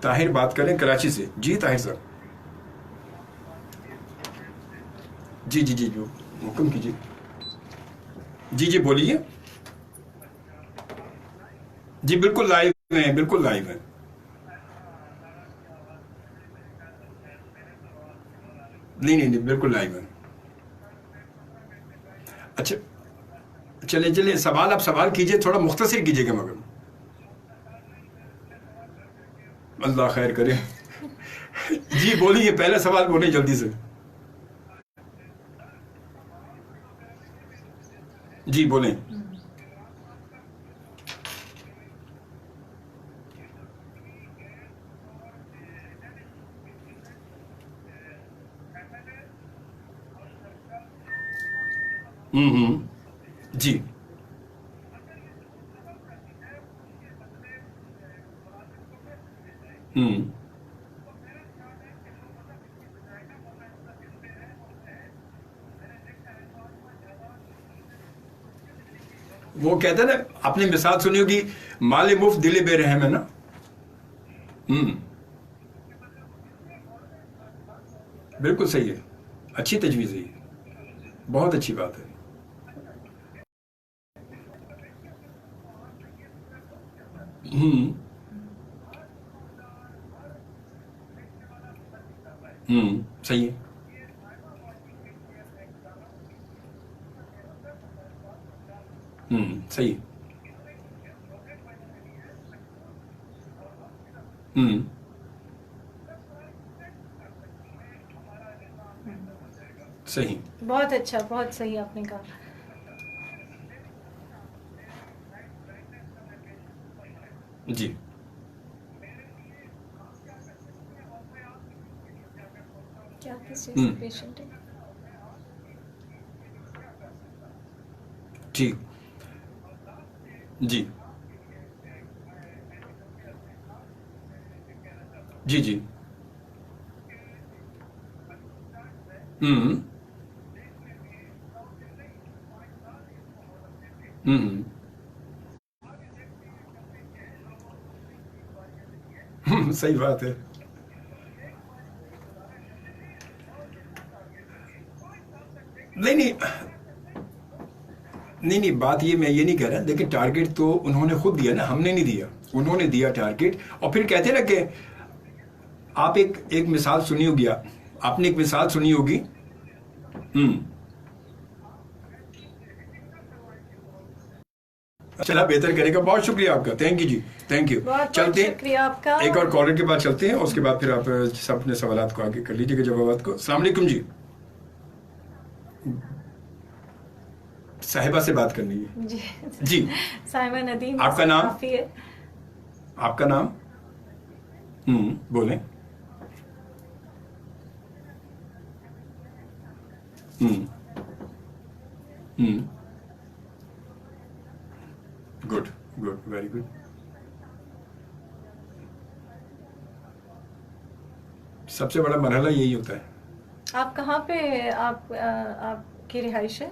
ताहिर बात करें कराची से। जी ताहिर सर, जी हुक्म कीजिए। जी बोलिए। जी बिल्कुल लाइव है, बिल्कुल लाइव है। नहीं, बिल्कुल लाइव है। अच्छा, चलिए सवाल आप सवाल कीजिए, थोड़ा मुख्तसर कीजिएगा मगर। अल्लाह खैर करे। जी बोलिए, पहला सवाल बोलिए जल्दी से। जी बोलें। जी वो कहते हैं ना, आपने मिसाल सुनी होगी, माले मुफ्त दिले बेरहम है ना। बिल्कुल सही है, अच्छी तजवीज़ है, बहुत अच्छी बात है। सही है। सही है। सही। बहुत अच्छा, बहुत सही आपने कहा। जी क्या किस चीज़ का पेशेंट है? ठीक। जी जी जी। सही बात है। नहीं, बात ये, मैं ये नहीं कह रहा, लेकिन टारगेट तो उन्होंने खुद दिया ना, हमने नहीं दिया, उन्होंने दिया टारगेट। और फिर कहते ना कि आप एक मिसाल सुनी होगी, आपने एक मिसाल सुनी होगी। चला, बेहतर करेगा। बहुत शुक्रिया आपका, thank you ji, thank you. चलते हैं, शुक्रिया आपका। एक और कॉलर के बाद चलते हैं, और उसके बाद फिर आप सब अपने सवालात को आगे कर लीजिएगा, जवाबात को। अस्सलाम वालेकुम जी। साहिबा से बात करनी है जी जी। साहिबा नदीम। आपका नाम? काफी है। आपका नाम? बोलें। Good good, very good. सबसे बड़ा मरहला यही होता है। आप कहाँ पे, आपकी रिहाइश है?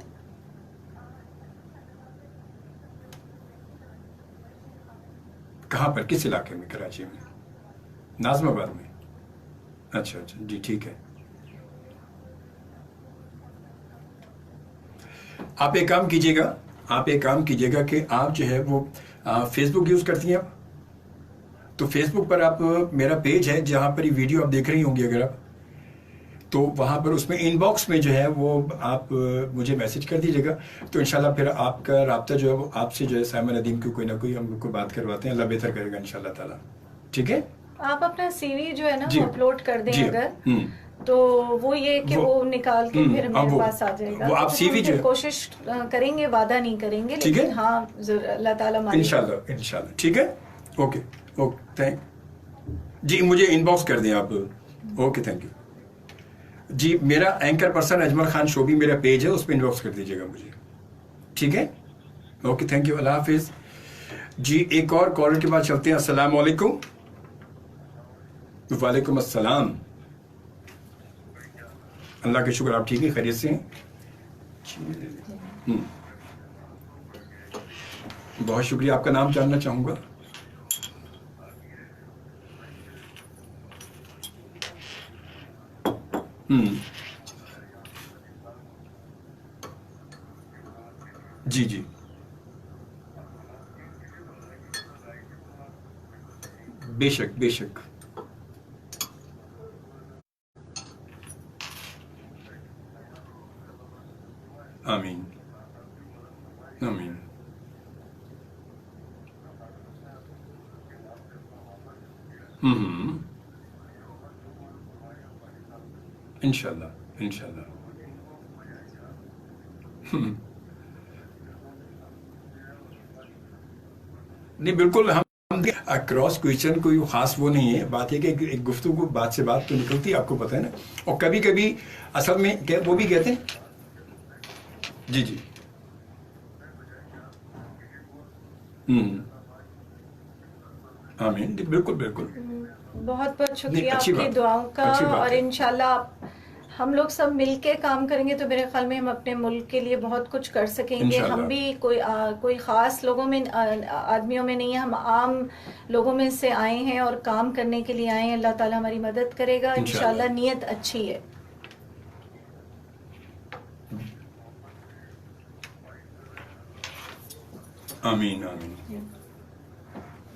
कहाँ पर, किस इलाके में? कराची में, नाज़माबाद में। अच्छा जी, ठीक है। आप एक काम कीजिएगा कि आप जो है वो फेसबुक यूज़ करती हैं आप? तो फेसबुक पर आप, मेरा पेज है जहाँ पर ये वीडियो आप देख रही होंगी, अगर आप तो वहाँ पर उसमें इनबॉक्स में जो है वो आप मुझे मैसेज कर दीजिएगा, तो इंशाल्लाह फिर आपका राब्ता जो है वो आपसे जो है साहिबा नदीम की कोई ना कोई हम लोग को बात करवाते हैं। अल्लाह बेहतर करेगा इंशाल्लाह ताला। ठीक है, आप अपना सीवी जो है ना जी, वो अपलोड कर दें जी, अगर, तो वो ये कि वो निकाल के फिर मेरे पास आ जाएगा। वो आप तो सीवी हम जो फिर कोशिश करेंगे, वादा नहीं करेंगे, ठीक है? लेकिन हाँ अल्लाह ताला मालिक। इंशाल्लाह। ठीक है, ओके थैंक जी। मुझे इनबॉक्स कर दें आप। ओके, थैंक यू जी। मेरा एंकर पर्सन अजमल खान शोबी मेरा पेज है, उस पर इनबॉक्स कर दीजिएगा मुझे। ठीक है, ओके, थैंक यू, अल्लाह हाफिज जी। एक और कॉलर के बाद चलते हैं। अस्सलाम वालेकुम। वालेकुम अस्सलाम। अल्लाह के शुक्र, आप ठीक है, खैरियत से हैं? बहुत शुक्रिया। आपका नाम जानना चाहूंगा? जी जी, बेशक बेशक। आमीन आमीन। इंशाल्लाह इंशाल्लाह। नहीं बिल्कुल, हम क्रॉस क्वेश्चन कोई खास वो नहीं है। बात है कि एक गुफ्तगू बात से बात तो निकलती है, आपको पता है ना। और कभी कभी असल में क्या वो भी कहते हैं। जी जी। आमीन, बिल्कुल बिल्कुल। बहुत बहुत शुक्रिया अच्छी आपकी बात, दुआओं का। अच्छी बात और है। इंशाल्लाह हम लोग सब मिलके काम करेंगे तो मेरे ख्याल में हम अपने मुल्क के लिए बहुत कुछ कर सकेंगे। इंशाल्लाह। हम भी कोई ख़ास लोगों में आदमियों में नहीं है, हम आम लोगों में से आए हैं और काम करने के लिए आए हैं। अल्लाह ताला हमारी मदद करेगा इंशाल्लाह। नीयत अच्छी है। आमीन आमीन।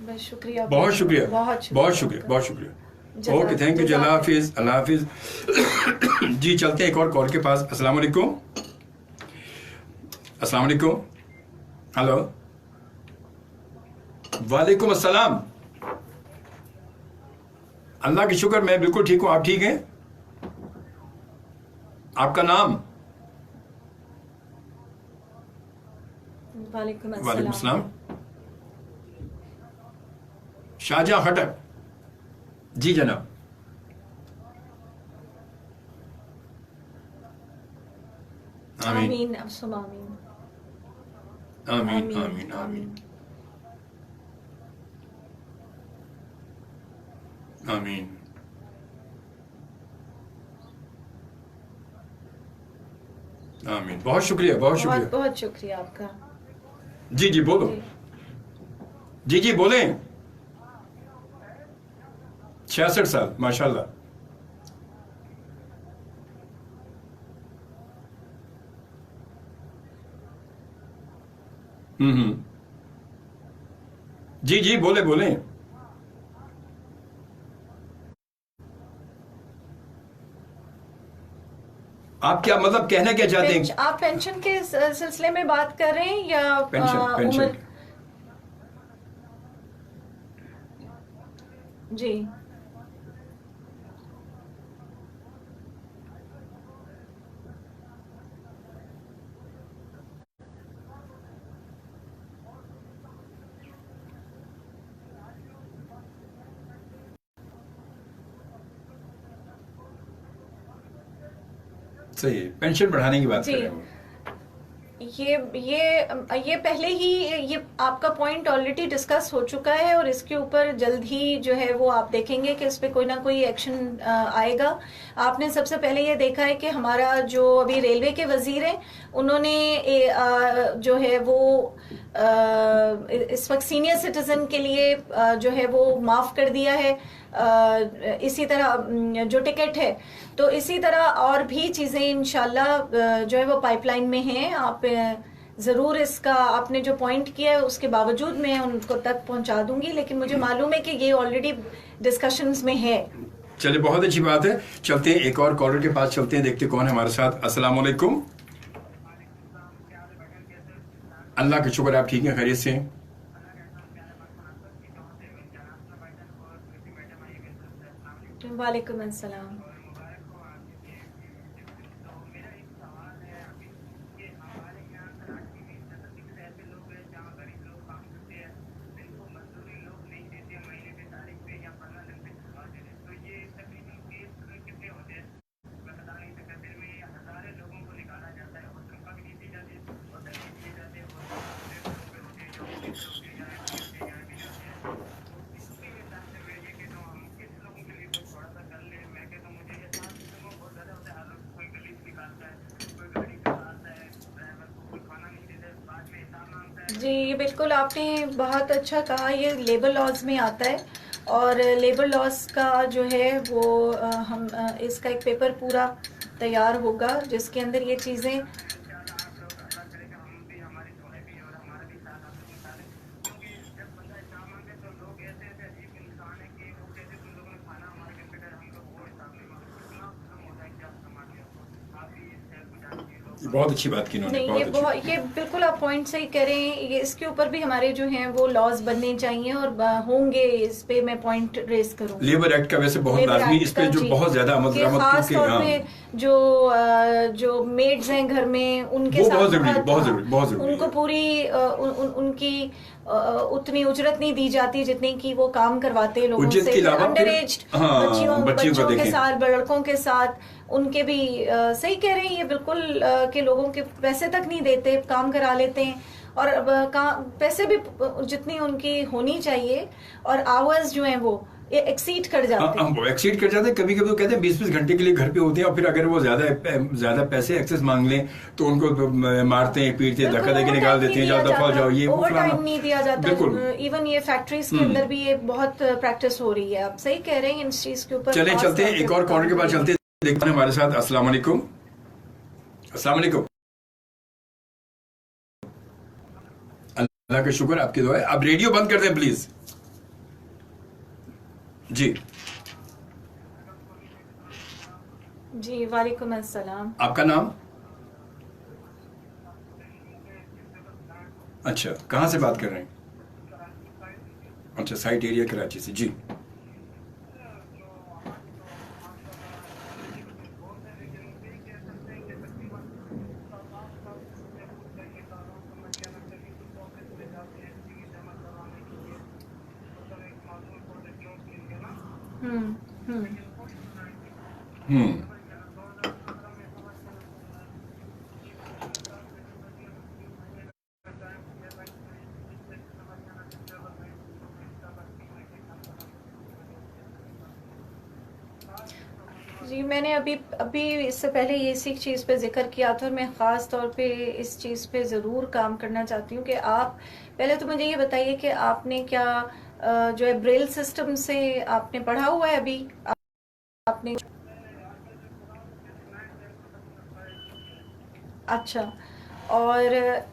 बस शुक्रिया, बहुत शुक्रिया, बहुत शुक्रिया, बहुत शुक्रिया, बहुत शुक्रिया। ओके, थैंक यू जी, अल्लाह हाफिज, अल्लाह हाफिज। जी चलते हैं एक और कॉल के पास। अस्सलाम वालेकुम, अस्सलाम वालेकुम। हेलो, वालेकुम अस्सलाम। अल्लाह की शुक्र, मैं बिल्कुल ठीक हूँ। आप ठीक हैं? आपका नाम? वालेकुम वालेकुम अस्सलाम। अस्सलाम। शाहजहां खटक, जी जनाब। आमीन आमीन सुम्मा आमीन। आमीन आमीन आमीन आमीन। आमीन, बहुत शुक्रिया, बहुत बहुत शुक्रिया। बहुत शुक्रिया आपका। जी जी बोलो। जी। जी जी बोलें। 66 साल, माशाल्लाह। जी जी बोले बोले। आप क्या मतलब कहना क्या चाहते हैं? आप पेंशन के सिलसिले में बात कर रहे हैं या पेंशन पेंशन। उम्र? जी सही है, पेंशन बढ़ाने की बात कर जी। रहे हैं। ये पहले ही ये आपका पॉइंट ऑलरेडी डिस्कस हो चुका है और इसके ऊपर जल्द ही जो है वो आप देखेंगे कि इस पे कोई ना कोई एक्शन आएगा। आपने सबसे पहले ये देखा है कि हमारा जो अभी रेलवे के वजीर हैं उन्होंने जो है वो इस वक्त सीनियर सिटीजन के लिए जो है वो माफ कर दिया है। इसी तरह जो टिकट है, तो इसी तरह और भी चीज़ें इंशाल्लाह जो है वो पाइपलाइन में हैं। आप ज़रूर इसका आपने जो पॉइंट किया है उसके बावजूद मैं उनको तक पहुंचा दूंगी, लेकिन मुझे मालूम है कि ये ऑलरेडी डिस्कशंस में है। चलिए, बहुत अच्छी बात है। चलते हैं एक और कॉलर के पास, चलते हैं, देखते कौन है हमारे साथ। अस्सलाम वालेकुम। अल्लाह का शुक्र, आप ठीक हैं, खैरियत से हैं? वालेकुम अस्सलाम। जी, ये बिल्कुल आपने बहुत अच्छा कहा। ये लेबर लॉज में आता है और लेबर लॉज का जो है वो हम इसका एक पेपर पूरा तैयार होगा जिसके अंदर ये चीज़ें बहुत अच्छी बात की इन्होंने। नहीं, ये बिल्कुल आप पॉइंट सही कह रहे हैं। ये इसके ऊपर भी हमारे जो हैं वो लॉज बनने चाहिए और होंगे। इस पे मैं पॉइंट रेज करूँ। लेबर एक्ट का वैसे बहुत लाजमी, इस पे जो बहुत ज्यादा अमल दरामद, खास तौर पे जो मेड्स हैं घर में, उनके साथ बहुत जरूरी उनको पूरी उनकी उतनी उजरत नहीं दी जाती जितनी कि वो काम करवाते हैं लोगों से। अंडर एज बच्चों के साथ, लड़कों के साथ, उनके भी सही कह रहे हैं ये बिल्कुल कि लोगों के पैसे तक नहीं देते, काम करा लेते हैं और पैसे भी जितनी उनकी होनी चाहिए और आवर्स जो हैं वो एक्सीड कर जाते हैं। एक्सीड कर जाते हैं। कभी कभी वो कहते हैं 20-20 घंटे के लिए घर पे होते हैं और फिर अगर वो ज्यादा पैसे एक्सेस मांग लें तो उनको मारते हैं, पीटते हैं, धक्का देके निकाल देते हैं, जाओ दफा जाओ, ये ओवर टाइम नहीं दिया जाता। इवन ये फैक्ट्रीज के अंदर भी ये बहुत प्रैक्टिस हो रही है। आप सही कह रहे हैं इस चीज के ऊपर। चलते हैं एक और कॉर्नर के बाद चलते हैं। देखते हैं हमारे साथ। अस्सलाम वालेकुम। अस्सलाम वालेकुम। अल्लाह का शुक्र, आपकी दुआ है। अब रेडियो बंद कर दें प्लीज। जी जी, वालेकुम अस्सलाम। आपका नाम? अच्छा, कहाँ से बात कर रहे हैं? अच्छा, साइट एरिया कराची से। जी जी, मैंने अभी इससे पहले ये इसी चीज़ पे जिक्र किया था और मैं ख़ास तौर पे इस चीज़ पे ज़रूर काम करना चाहती हूँ कि आप पहले तो मुझे ये बताइए कि आपने क्या जो है ब्रेल सिस्टम से आपने पढ़ा हुआ है अभी? आपने अच्छा, और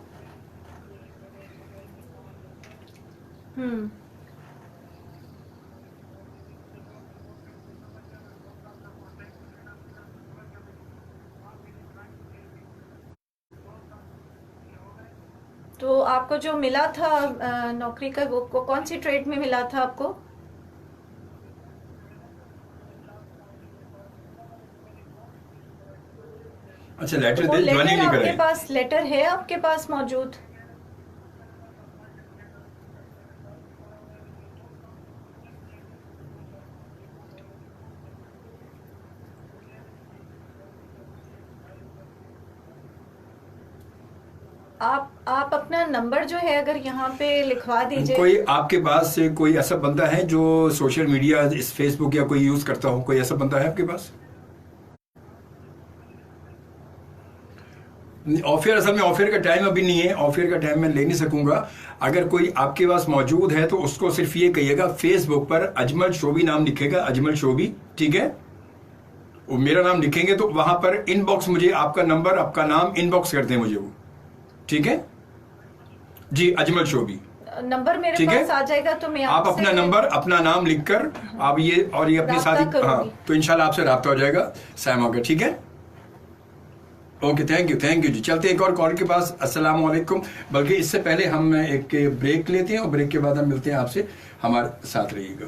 तो आपको जो मिला था नौकरी का, वो कौन सी ट्रेड में मिला था आपको? अच्छा, लेटर दे, ज्वाइनिंग नहीं आपके पास लेटर है आपके पास मौजूद? आप अपना नंबर जो है अगर यहाँ पे लिखवा दीजिए। कोई आपके पास से कोई ऐसा बंदा है जो सोशल मीडिया, इस फेसबुक या कोई यूज करता हो? कोई ऐसा बंदा है आपके पास? ऑफियर, असल में ऑफियर का टाइम अभी नहीं है, ऑफियर का टाइम मैं ले नहीं सकूंगा। अगर कोई आपके पास मौजूद है तो उसको सिर्फ ये कहिएगा, फेसबुक पर अजमल शोबी नाम लिखेगा, अजमल शोबी, ठीक है? वो मेरा नाम लिखेंगे तो वहां पर इनबॉक्स मुझे आपका नंबर, आपका नाम इनबॉक्स करते हैं मुझे वो, ठीक है जी? अजमल शोबी नंबर मेरे पास आ जाएगा तो मैं आप अपना नंबर, अपना नाम लिखकर आप ये और ये अपनी साथी, हाँ, तो इंशाल्लाह आपसे राब्ता हो जाएगा साइमा का, ठीक है? ओके, थैंक यू जी। चलते एक और कॉल के पास। अस्सलाम वालेकुम। बल्कि इससे पहले हम एक ब्रेक लेते हैं और ब्रेक के बाद हम मिलते हैं आपसे। हमारे साथ रहिएगा।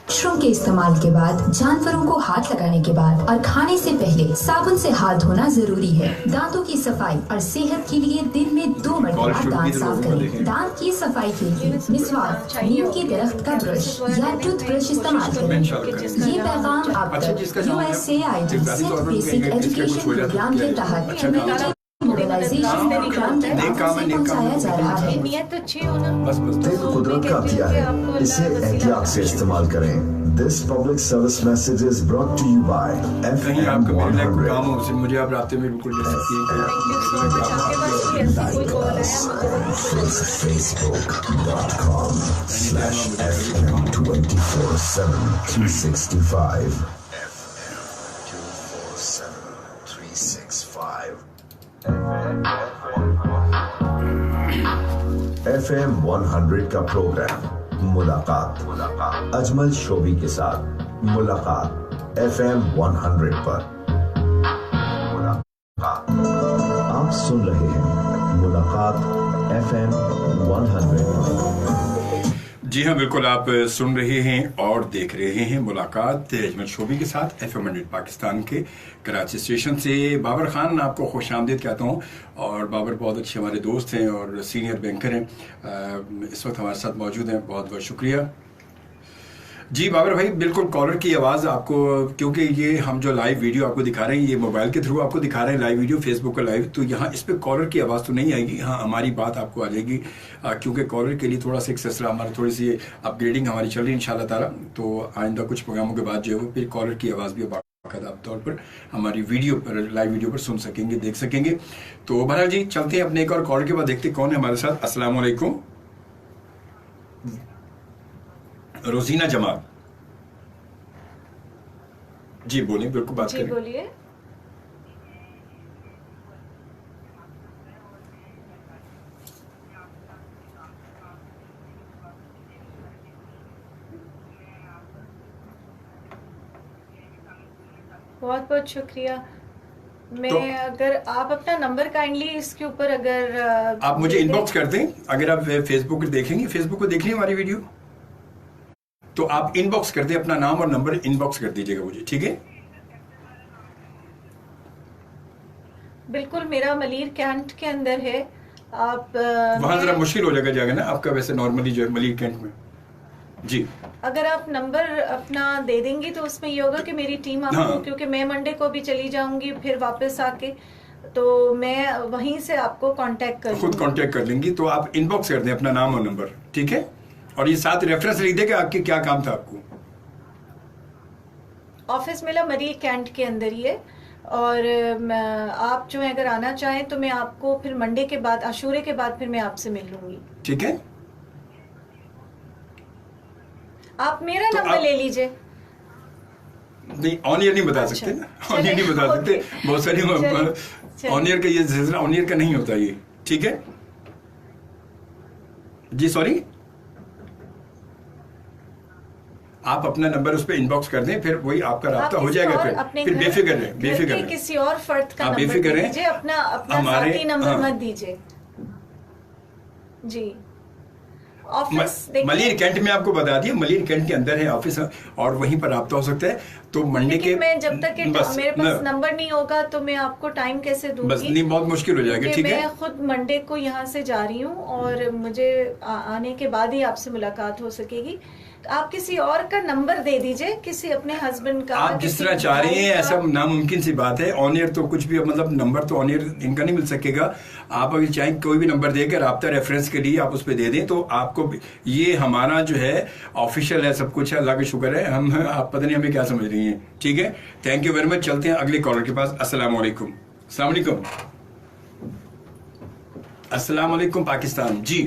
वॉशरूम के इस्तेमाल के बाद, जानवरों को हाथ लगाने के बाद और खाने से पहले साबुन से हाथ धोना जरूरी है। दांतों की सफाई और सेहत के लिए दिन में 2 मरतबा दांत साफ करें। दांत की सफाई के लिए मिसवाक, नीम के दरख्त का ब्रश या टूथब्रश इस्तेमाल करें। ये पैगाम आप तक USAID सेट बेसिक एजुकेशन प्रोग्राम के तहत मोबिलाइजेशन प्रोग्राम के माध्यम से पहुंचाया जा रहा है। नियत अच्छी होना, दिल कुदरत का अतिया है, इसे एहतियात से इस्तेमाल करें। This public service message is brought to you by कहीं आपका FM मेरे 100. काम हो, मुझे आप रास्ते में बिल्कुल ले सकती हैं। Facebook.com/FM247 365. FM 100 का प्रोग्राम मुलाकात अजमल शोबी के साथ। मुलाकात FM 100 पर। सुन रहे हैं मुलाकात FM 100। जी हाँ, बिल्कुल आप सुन रहे हैं और देख रहे हैं मुलाकात अजमल शोबी के साथ FM 100 पाकिस्तान के कराची स्टेशन से। बाबर खान आपको खुश आमदीद कहता हूँ, और बाबर बहुत अच्छे हमारे दोस्त हैं और सीनियर बैंकर हैं, इस वक्त हमारे साथ मौजूद हैं। बहुत बहुत शुक्रिया जी बाबर भाई। बिल्कुल कॉलर की आवाज़ आपको, क्योंकि ये हम जो लाइव वीडियो आपको दिखा रहे हैं ये मोबाइल के थ्रू आपको दिखा रहे हैं लाइव वीडियो फेसबुक का लाइव, तो यहाँ इस पे कॉलर की आवाज़ तो नहीं आएगी। हाँ, हमारी बात आपको आ जाएगी, क्योंकि कॉलर के लिए थोड़ा सा एक सिलसिला हमारा, थोड़ी सी अपग्रेडिंग हमारी चल रही है इंशाल्लाह ताला। तो आइंदा कुछ प्रोग्रामों के बाद जो है वो फिर कॉलर की आवाज़ भी बाकायदा तौर पर हमारी वीडियो पर, लाइव वीडियो पर सुन सकेंगे, देख सकेंगे। तो बहरहाल जी चलते हैं अपने एक और कॉलर के बाद, देखते कौन है हमारे साथ। अस्सलाम वालेकुम। रोजीना जमाल जी बोलिए, बिल्कुल बात करें। बोलिए। बहुत बहुत शुक्रिया। मैं तो, अगर आप अपना नंबर काइंडली इसके ऊपर अगर आप मुझे इनबॉक्स कर दें, अगर आप फेसबुक पर देखेंगे, फेसबुक पर देख रही हमारी वीडियो, तो आप इनबॉक्स कर दें, अपना नाम और नंबर इनबॉक्स कर दीजिएगा मुझे, ठीक है? बिल्कुल, मेरा मलीर कैंट के अंदर है। आप वहां जरा मुश्किल हो जाएगा ना आपका, वैसे नॉर्मली जो है मलीर कैंट में। जी, अगर आप नंबर अपना दे देंगी तो उसमें ये होगा कि मेरी टीम आपको, हाँ। क्योंकि मैं मंडे को भी चली जाऊंगी फिर वापस आके, तो मैं वहीं से आपको कांटेक्ट कर खुद कांटेक्ट कर लेंगी। तो आप इनबॉक्स कर दें अपना नाम और नंबर, ठीक है? और ये साथ रेफरेंस लिख दें कि आपके क्या काम था आपको। ऑफिस मेरा मरीर कैंट के अंदर ही है, और आप जो है अगर आना चाहें तो मैं आपको फिर मंडे के बाद, आशूरे के बाद फिर मैं आपसे मिल लूंगी, ठीक है? आप मेरा तो नंबर ले लीजिए। नहीं, ऑन ईयर नहीं बता सकते ना, ऑन ईयर नहीं बता सकते, बहुत सारी ऑन ईयर का ये सिलसिला ऑन ईयर का नहीं होता ये, ठीक है जी? सॉरी, आप अपना नंबर उस पर इनबॉक्स कर दें, फिर वही आपका राब्ता हो जाएगा। फिर बेफिक्र रहें, बेफिक्र रहें, किसी और फर्द का आप नंबर बेफिक्र रहें, दीजिए, अपना हमारे साथी नंबर मत दीजिए जी। ऑफिस मलीर कैंट में आपको बता दिया, मलीर कैंट के अंदर है ऑफिस, और वहीं पर राब्ता हो सकता है। तो मंडे के, मैं जब तक मेरे पास नंबर नहीं होगा तो मैं आपको टाइम कैसे दूंगी? बस नहीं, बहुत मुश्किल हो जाएगा, ठीक है? मैं खुद मंडे को यहाँ से जा रही हूँ और मुझे आने के बाद ही आपसे मुलाकात हो सकेगी। आप किसी और का नंबर दे दीजिए, किसी अपने हस्बैंड का, आप जिस तरह चाह रहे हैं, ऐसा नामुमकिन सी बात है। ऑन ईयर तो कुछ भी, मतलब नंबर तो ऑन ईयर इनका नहीं मिल सकेगा। आप अगर चाहें कोई भी नंबर देकर राब्ता रेफरेंस के लिए आप उस पर दे दें, तो आपको, ये हमारा जो है ऑफिशियल है, सब कुछ है, अल्लाह का शुक्र है। हम, आप पता नहीं हमें क्या समझ रही हैं, ठीक है? Thank you very much. चलते हैं अगले कॉलर के पास। अस्सलाम वालेकुम। अस्सलाम वालेकुम। अस्सलाम वालेकुम पाकिस्तान जी।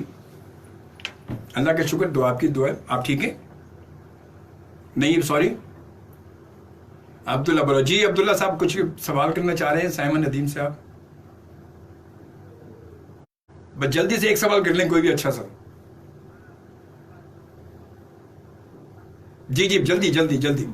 अल्लाह का शुक्र, दुआ आपकी दुआ है। आप ठीक है? नहीं, सॉरी, अब्दुल्ला बोलो जी। अब्दुल्ला साहब कुछ सवाल करना चाह रहे हैं साइमन नदीम से आप? बस जल्दी से एक सवाल कर लें, कोई भी अच्छा सा। जी जी, जल्दी जल्दी जल्दी।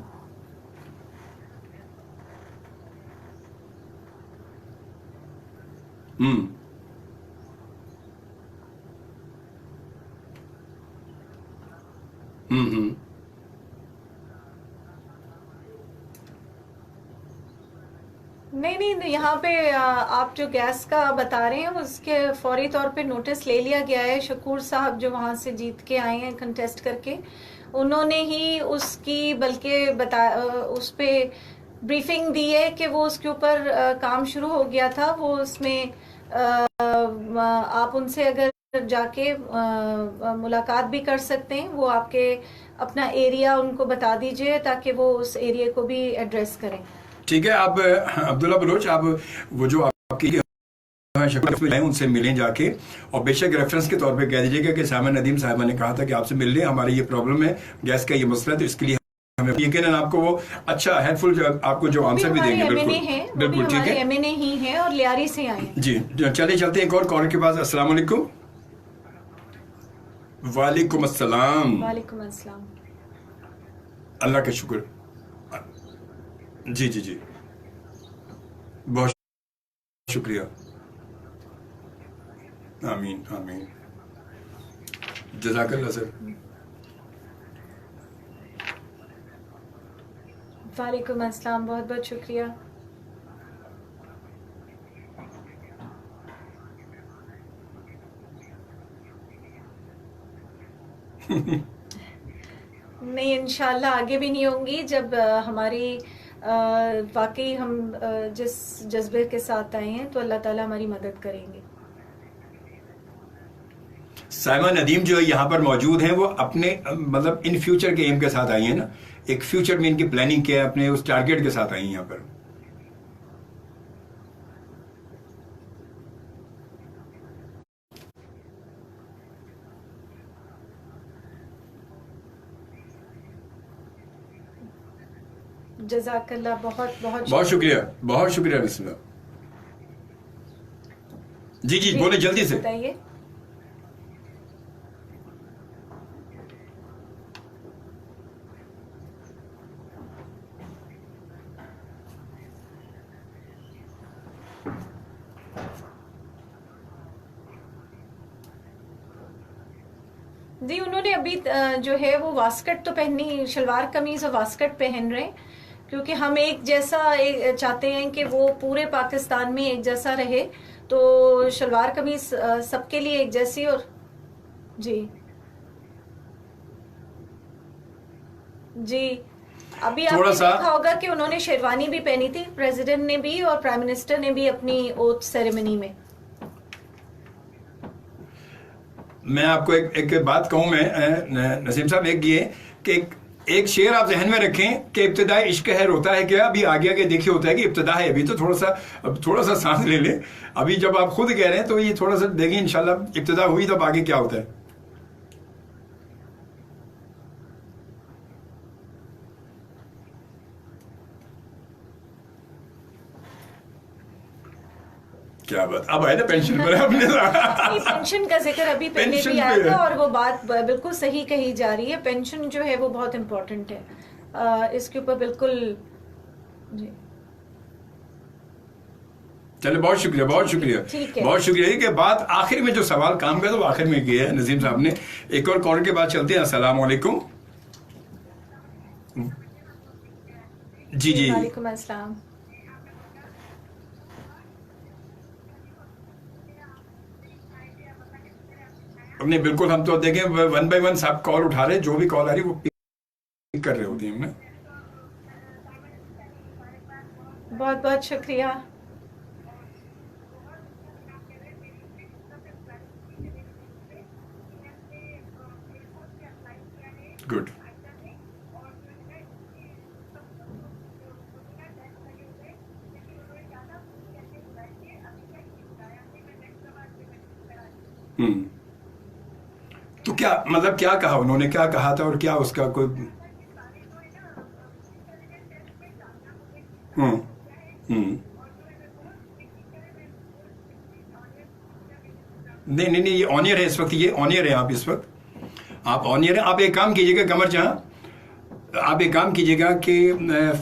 नहीं, यहाँ पे आप जो गैस का बता रहे हैं उसके फौरी तौर पे नोटिस ले लिया गया है। शकूर साहब जो वहाँ से जीत के आए हैं कंटेस्ट करके, उन्होंने ही उसकी बल्कि उस पे ब्रीफिंग दी है कि वो उसके ऊपर काम शुरू हो गया था। वो उसमें आप उनसे अगर जाके मुलाकात भी कर सकते हैं। वो आपके अपना एरिया उनको बता दीजिए ताकि वो उस एरिया को भी एड्रेस करें। ठीक है। आप अब्दुल्ला बलोच, आप वो जो आपकी शक्ल उनसे मिलें जाके, और बेशक रेफरेंस के तौर पे कह दीजिएगा कि साइमन नदीम साहिबा ने कहा था कि आपसे मिल लें, हमारी ये प्रॉब्लम है, गैस का ये मसला है, तो इसके लिए हमें यकीनन आपको वो अच्छा हेल्पफुल आपको जो आंसर भी देंगे। बिल्कुल बिल्कुल, ठीक है। एमएनए ही है और लियारी से आए जी। चले चलते एक और कॉलर के पास। अस्सलाम वालेकुम। वालेकुम अस्सलाम। वालेकुम अस्सलाम। अल्लाह का शुक्र। जी जी जी, बहुत शुक्रिया। आमीन आमीन। जज़ाकल्लाह सर। वालेकुम अस्सलाम, बहुत बहुत शुक्रिया। नहीं, इंशाल्लाह आगे भी नहीं होंगी। जब हमारी वाकई हम जिस जज्बे के साथ आए हैं तो अल्लाह ताला हमारी मदद करेंगे। साइमा नदीम जो है यहाँ पर मौजूद हैं, वो अपने मतलब इन फ्यूचर के एम के साथ आई हैं ना, एक फ्यूचर में इनकी प्लानिंग क्या है, अपने उस टारगेट के साथ आई हैं यहाँ पर। जज़ाकल्लाह, बहुत बहुत बहुत शुक्रिया, बहुत शुक्रिया। बिस्मिल्लाह। जी जी बोले जल्दी से। बताइए। जी, उन्होंने अभी जो है वो वास्कट तो पहनी, शलवार कमीज और वास्कट पहन रहे हैं, क्योंकि हम एक जैसा चाहते हैं कि वो पूरे पाकिस्तान में एक जैसा रहे, तो शलवार कमीज सबके लिए एक जैसी। और जी जी, अभी आपने देखा होगा कि उन्होंने शेरवानी भी पहनी थी, प्रेसिडेंट ने भी और प्राइम मिनिस्टर ने भी अपनी ओथ सेरेमनी में। मैं आपको एक बात कहूं मैं नसीम साहब, एक ये कि एक शेर आप जहन में रखें कि इब्तिदाई इश्क है रोता है क्या। अभी आगे आगे देखिए होता है कि इब्तिदा है, अभी तो थोड़ा सा सांस ले ले। अभी जब आप खुद कह रहे हैं तो ये थोड़ा सा देखें, इंशाल्लाह इब्तिदा हुई तब आगे क्या होता है। क्या बात, अब आए ना पेंशन पर अपने पेंशन का जिक्र अभी पहले भी आया था और वो बात बिल्कुल सही कही जा रही है। पेंशन जो है वो बहुत इम्पोर्टेंट है, इसके ऊपर बिल्कुल जी। चलो बहुत शुक्रिया, बहुत शुक्रिया, बहुत शुक्रिया। कि बात आखिर में जो सवाल काम का तो आखिर में किया है नजीम साहब ने। एक और कॉल के बाद चलते हैं। अस्सलाम वालेकुम। जी जी वालेकुम अस्सलाम। नहीं बिल्कुल, हम तो देखें वन बाय वन सब कॉल उठा रहे, जो भी कॉल आ रही वो पिक कर रहे होते हैं हमने। बहुत बहुत शुक्रिया। गुड। तो क्या मतलब क्या कहा उन्होंने, क्या कहा था और क्या उसका कोई नहीं नहीं नहीं, ये ऑनियर है इस वक्त, ये ऑनियर है। आप इस वक्त आप ऑनियर है। आप एक काम कीजिएगा कमर जहाँ, आप एक काम कीजिएगा कि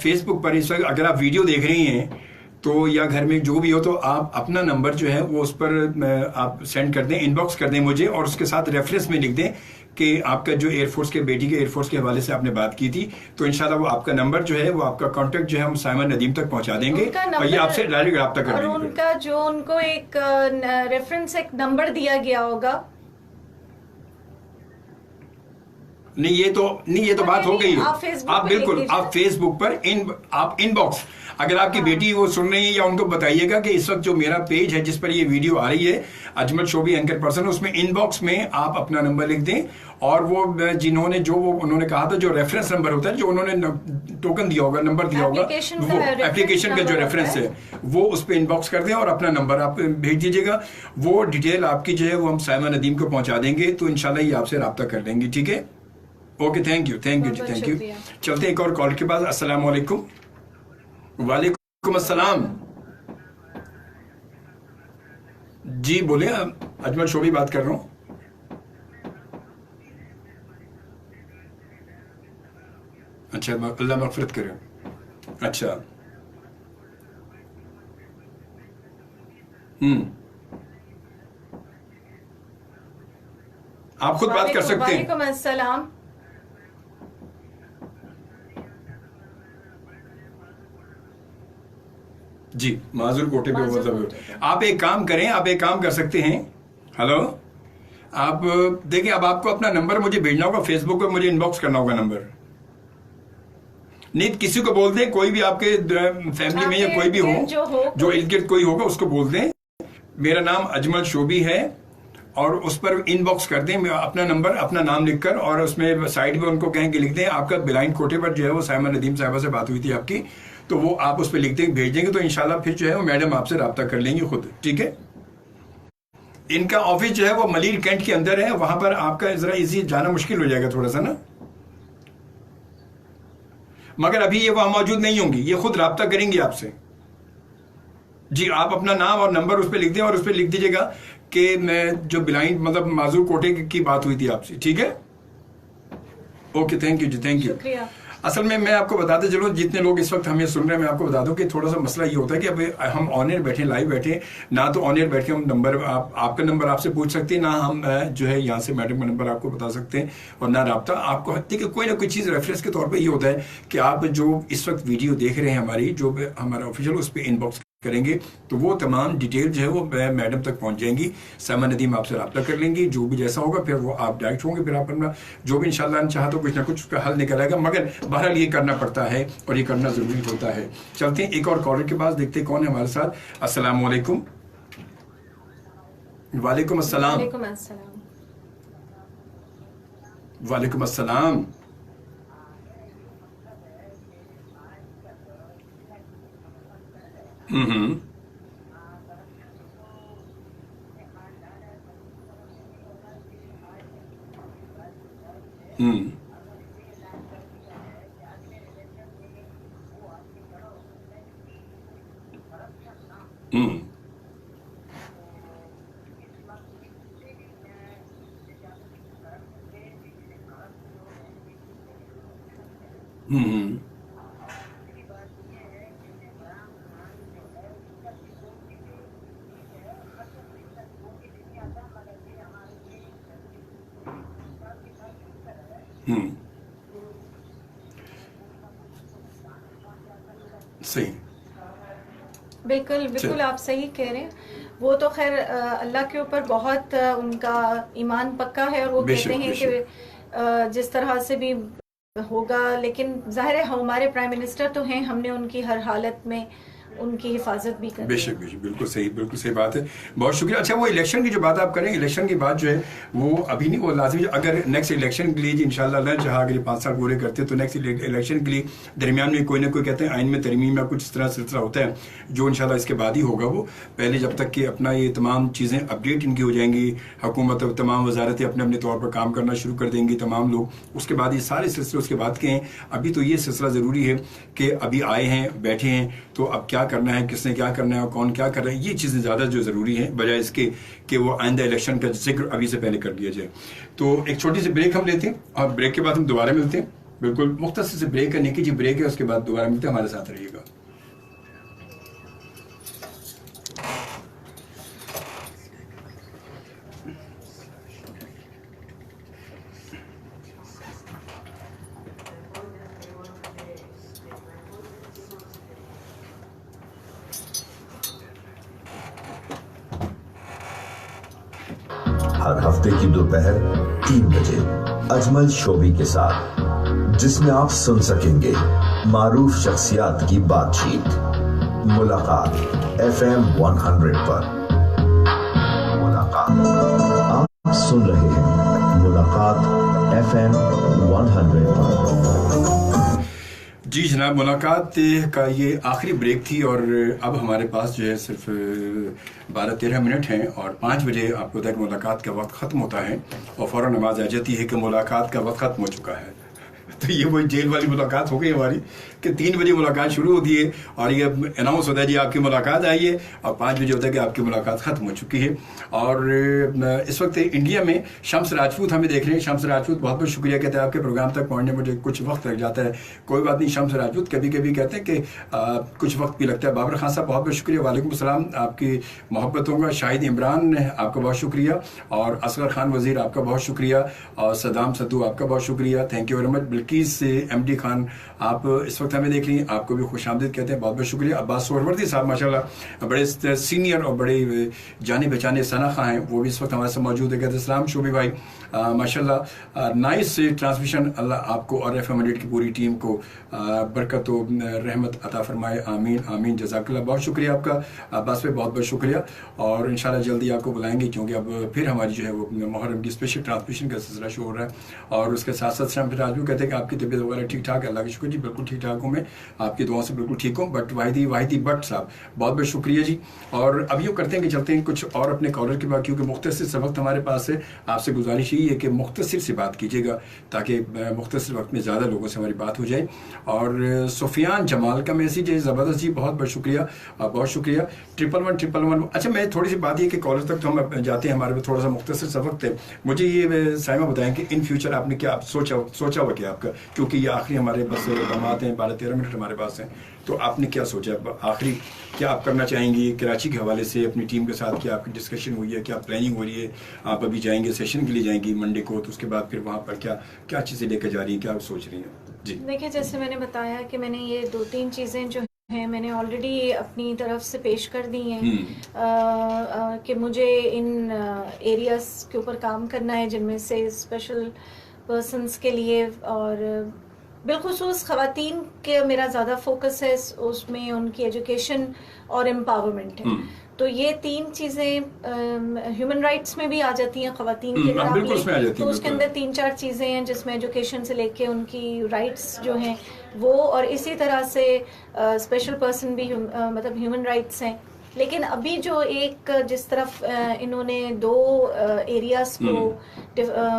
फेसबुक पर इस वक्त अगर आप वीडियो देख रही हैं तो या घर में जो भी हो तो आप अपना नंबर जो है वो उस पर आप सेंड कर दें, इनबॉक्स कर दें मुझे, और उसके साथ रेफरेंस में लिख दें कि आपका जो एयरफोर्स के बेटी के एयरफोर्स के हवाले से आपने बात की थी, तो इंशाल्लाह वो आपका नंबर जो है वो आपका कांटेक्ट जो है हम साइमा नदीम तक पहुंचा देंगे और ये आपसे डायरेक्ट रब्ता कर देंगे। उनका जो उनको एक रेफरेंस एक नंबर दिया गया होगा। नहीं ये तो बात हो गई है। आप बिल्कुल आप फेसबुक पर आप इनबॉक्स, अगर आपकी बेटी वो सुन रही है या उनको बताइएगा कि इस वक्त जो मेरा पेज है जिस पर ये वीडियो आ रही है अजमल शोभी एंकर पर्सन, उसमें इनबॉक्स में आप अपना नंबर लिख दें और वो जिन्होंने जो वो उन्होंने कहा था जो रेफरेंस नंबर होता है, जो उन्होंने टोकन दिया होगा, नंबर दिया होगा, वो एप्लीकेशन का जो रेफरेंस है वो उस पर इनबॉक्स कर दें और अपना नंबर आप भेज दीजिएगा। वो डिटेल आपकी जो है वो हम साइमा नदीम को पहुंचा देंगे, तो इंशाल्लाह ये आपसे रब्ता कर देंगे। ठीक है, okay, thank you ji, thank you. चलते एक और कॉल के बाद। अस्सलाम वालेकुम। वालेकुम अस्सलाम। जी बोले, अजमल शोभी बात कर रहा हूँ। अच्छा, अल्लाह मग़फ़िरत करे। अच्छा, आप खुद बात कर सकते हैं। वालेकुम अस्सलाम। जी, माजूर कोटे पे माजूर मतलब कोटे पे। आप एक काम करें, आप एक काम कर सकते हैं। हेलो, आप देखिए, अब आपको अपना नंबर मुझे भेजना होगा, फेसबुक पे मुझे इनबॉक्स करना होगा नंबर। नहीं, किसी को बोल दें, कोई भी आपके फैमिली में या कोई भी हो, जो इर्द गिर्द कोई होगा उसको बोल दें मेरा नाम अजमल शोभी है, और उस पर इनबॉक्स कर दें अपना नंबर, अपना नाम लिखकर, और उसमें साइड में उनको कहें कि लिख दें आपका ब्लाइंड कोटे पर जो है वो साइमा नदीम साहिबा से बात हुई थी आपकी, तो वो आप उस पर लिख दें, भेज देंगे, तो इंशाल्लाह फिर जो है वो मैडम आपसे रब्ता कर लेंगी खुद। ठीक है। इनका ऑफिस जो है वो मलीर कैंट के अंदर है, वहां पर आपका जरा इजी जाना मुश्किल हो जाएगा थोड़ा सा ना, मगर अभी ये वहां मौजूद नहीं होंगी, ये खुद रब्ता करेंगी आपसे। जी, आप अपना नाम और नंबर उस पर लिख दें, और उस पर लिख दीजिएगा कि मैं जो ब्लाइंड मतलब माजूर कोटे की बात हुई थी आपसे। ठीक है, okay, thank you ji, thank you. शुक्रिया। असल में मैं आपको बताते चलो, जितने लोग इस वक्त हमें सुन रहे हैं, मैं आपको बता दूं कि थोड़ा सा मसला ये होता है कि अब हम ऑन एयर बैठे, लाइव बैठे ना, तो ऑन एयर बैठ के हम नंबर आपका नंबर आपसे पूछ सकते हैं, ना हम जो है यहाँ से मैडम का नंबर आपको बता सकते हैं, और ना रब्ता आपको। देखिए, कोई ना कोई चीज़ रेफरेंस के तौर पर ये होता है कि आप जो इस वक्त वीडियो देख रहे हैं हमारी, जो हमारा ऑफिशियल, उस पर इनबॉक्स करेंगे तो वो तमाम डिटेल जो है वो मैडम तक पहुंच जाएंगी। साइमा नदीम आपसे रब्ता कर लेंगी, जो भी जैसा होगा फिर वो आप डायरेक्ट होंगे, फिर आप अपना जो भी इंशाल्लाह चाहा तो कुछ ना कुछ उसका हल निकल आएगा, मगर बहरहाल ये करना पड़ता है और ये करना जरूरी होता है। चलते हैं एक और कॉलर के पास, देखते हैं कौन है हमारे साथ। अस्सलाम वालेकुम। वालेकुम अस्सलाम। वालेकुम अस्सलाम। वालेकुम अस्सलाम। हम्म। हम्म। हम्म। हम्म। सही, बिल्कुल बिल्कुल आप सही कह रहे हैं। वो तो खैर अल्लाह के ऊपर बहुत उनका ईमान पक्का है, और वो कहते हैं कि जिस तरह से भी होगा, लेकिन जाहिर है हमारे प्राइम मिनिस्टर तो हैं, हमने उनकी हर हालत में उनकी हिफाजत भी करनी है। बेशक बेशक, बिल्कुल सही बात है, बहुत शुक्रिया। अच्छा, वो इलेक्शन की जो बात आप करें, इलेक्शन की बात जो है वो अभी नहीं, वो लाजमी, अगर नेक्स्ट इलेक्शन के लिए जी इंशाल्लाह अल्लाह चाहा अगर 5 साल पूरे करते हैं तो नेक्स्ट इलेक्शन के लिए दरमियान में कोई ना कोई कहते हैं आइन में तरमीम या कुछ इस तरह सिलसिला होता है, जो इंशाल्लाह इसके बाद ही होगा। वो पहले जब तक कि अपना ये तमाम चीज़ें अपडेट इनकी हो जाएंगी, हुकूमत तमाम वजारतें अपने अपने तौर पर काम करना शुरू कर देंगी तमाम लोग, उसके बाद ये सारे सिलसिले उसके बाद के हैं। अभी तो ये सिलसिला ज़रूरी है कि अभी आए हैं, बैठे हैं, तो अब क्या करना है, किसने क्या करना है और कौन क्या कर रहा है, ये चीज़ें ज़्यादा जो ज़रूरी है, बजाय इसके कि वो आइंदा इलेक्शन का जिक्र अभी से पहले कर दिया जाए। तो एक छोटी सी ब्रेक हम लेते हैं, और ब्रेक के बाद हम दोबारा मिलते हैं। बिल्कुल मुख्तसर से ब्रेक करने की जी ब्रेक है, उसके बाद दोबारा मिलते हैं, हमारे साथ रहिएगा। हर हफ्ते की दोपहर 3 बजे अजमल शोभी के साथ, जिसमें आप सुन सकेंगे मारूफ शख्सियात की बातचीत। मुलाकात FM 100 पर। मुलाकात, आप सुन रहे हैं मुलाकात FM 100 पर। जी जनाब, मुलाकात का ये आखिरी ब्रेक थी, और अब हमारे पास जो है सिर्फ 12-13 मिनट हैं, और 5 बजे आपको पता है कि मुलाकात का वक्त ख़त्म होता है, और फ़ौरन आवाज़ आ जाती है कि मुलाकात का वक्त ख़त्म हो चुका है। तो ये वो जेल वाली मुलाकात हो गई हमारी कि 3 बजे मुलाकात शुरू होती है और ये अनाउंस होता है जी आपकी मुलाकात आई है, और 5 बजे होता है कि आपकी मुलाकात ख़त्म हो चुकी है। और इस वक्त इंडिया में शम्स राजपूत हमें देख रहे हैं। शम्स राजपूत बहुत बहुत शुक्रिया कहते हैं, आपके प्रोग्राम तक पहुँचने मुझे कुछ वक्त लग जाता है, कोई बात नहीं। शम्स राजपूत कभी कभी कहते हैं कि कुछ वक्त भी लगता है। बाबर खान साहब बहुत बहुत शुक्रिया, वालेकुम अस्सलाम, आपकी मोहब्बतों का। शाहिद इमरान आपका बहुत शुक्रिया, और असगर खान वजीर आपका बहुत शुक्रिया, और सदाम सद्दू आपका बहुत शुक्रिया, thank you very much. Bilkis MD Khan आप इस वक्त हमें देख रही हैं, आपको भी खुशामदीद कहते हैं, बहुत बहुत शुक्रिया। अब्बास सोहरवर्दी साहब माशाल्लाह बड़े सीनियर और बड़े जाने पहचाने सनाखा हैं, वो भी इस वक्त हमारे साथ मौजूद है, कहते हैं सलाम शोबी भाई, माशाल्लाह नाइस ट्रांसमिशन, अल्लाह आपको और FM 100 की पूरी टीम को बरकत व रहमत अता फरमाए, आमीन आमीन, जज़ाकल्लाह। बहुत शुक्रिया आपका अब्बास भाई, बहुत बहुत शुक्रिया, और इंशाल्लाह जल्दी आपको बुलाएंगे, क्योंकि अब फिर हमारी जो है वो मुहर्रम की स्पेशल ट्रांसमिशन का सिलसिला शुरू हो रहा है। और उसके साथ साथ शम्स राजपूत कहते हैं कि आपकी तबीयत वगैरह ठीक ठाक है, अल्लाह का शुक्र जी, बिल्कुल ठीक ठाक हूँ मैं, आपकी दुआ से बिल्कुल ठीक हूँ। बट वाहिदी भट्ट साहब बहुत बहुत शुक्रिया जी। और अब यूँ करते हैं कि चलते हैं कुछ और अपने कॉलर के बाद, क्योंकि मुख्तसर से वक्त हमारे पास है। आपसे गुजारिश यही है कि मुख्तसर से बात कीजिएगा, ताकि मुख्तसर वक्त में ज़्यादा लोगों से हमारी बात हो जाए। और सुफियान जमाल का मैसेज है, ज़बरदस्त जी, बहुत बहुत शुक्रिया, बहुत शुक्रिया। 11111। अच्छा, मैं थोड़ी सी बात ये कि कॉलर तक तो हम जाते हैं, हमारे थोड़ा सा मुख्तसर सा वक्त है। मुझे ये साइमा बताएं कि इन फ्यूचर आपने क्या सोचा हुआ क्या आपका, क्योंकि ये आखिरी हमारे बस बात हैं, 12-13 मिनट हमारे पास हैं, तो आपने क्या सोचा आखिरी, क्या आप करना चाहेंगी कराची के हवाले से अपनी टीम के साथ? क्या आपकी डिस्कशन हुई है, क्या प्लानिंग हो रही है? आप अभी जाएंगे सेशन के लिए, जाएंगी मंडे को, तो उसके बाद फिर वहाँ पर क्या चीज़ें लेकर जा रही हैं, क्या आप सोच रही हैं? जी देखिए, जैसे मैंने बताया कि मैंने ये 2-3 चीज़ें जो हैं मैंने ऑलरेडी अपनी तरफ से पेश कर दी हैं कि मुझे इन एरियाज के ऊपर काम करना है, जिनमें से स्पेशल पर्सन्स के लिए और बिलखुसूस ख़वातीन के मेरा ज़्यादा फोकस है, उसमें उनकी एजुकेशन और एम्पावरमेंट है। तो ये 3 चीज़ें ह्यूमन राइट्स में भी आ जाती हैं ख़वातीन के, तो उसके अंदर 3-4 चीज़ें हैं जिसमें एजुकेशन से लेके उनकी राइट्स जो हैं वो, और इसी तरह से स्पेशल पर्सन भी मतलब ह्यूमन राइट्स हैं। लेकिन अभी जो एक जिस तरफ इन्होंने 2 एरियाज को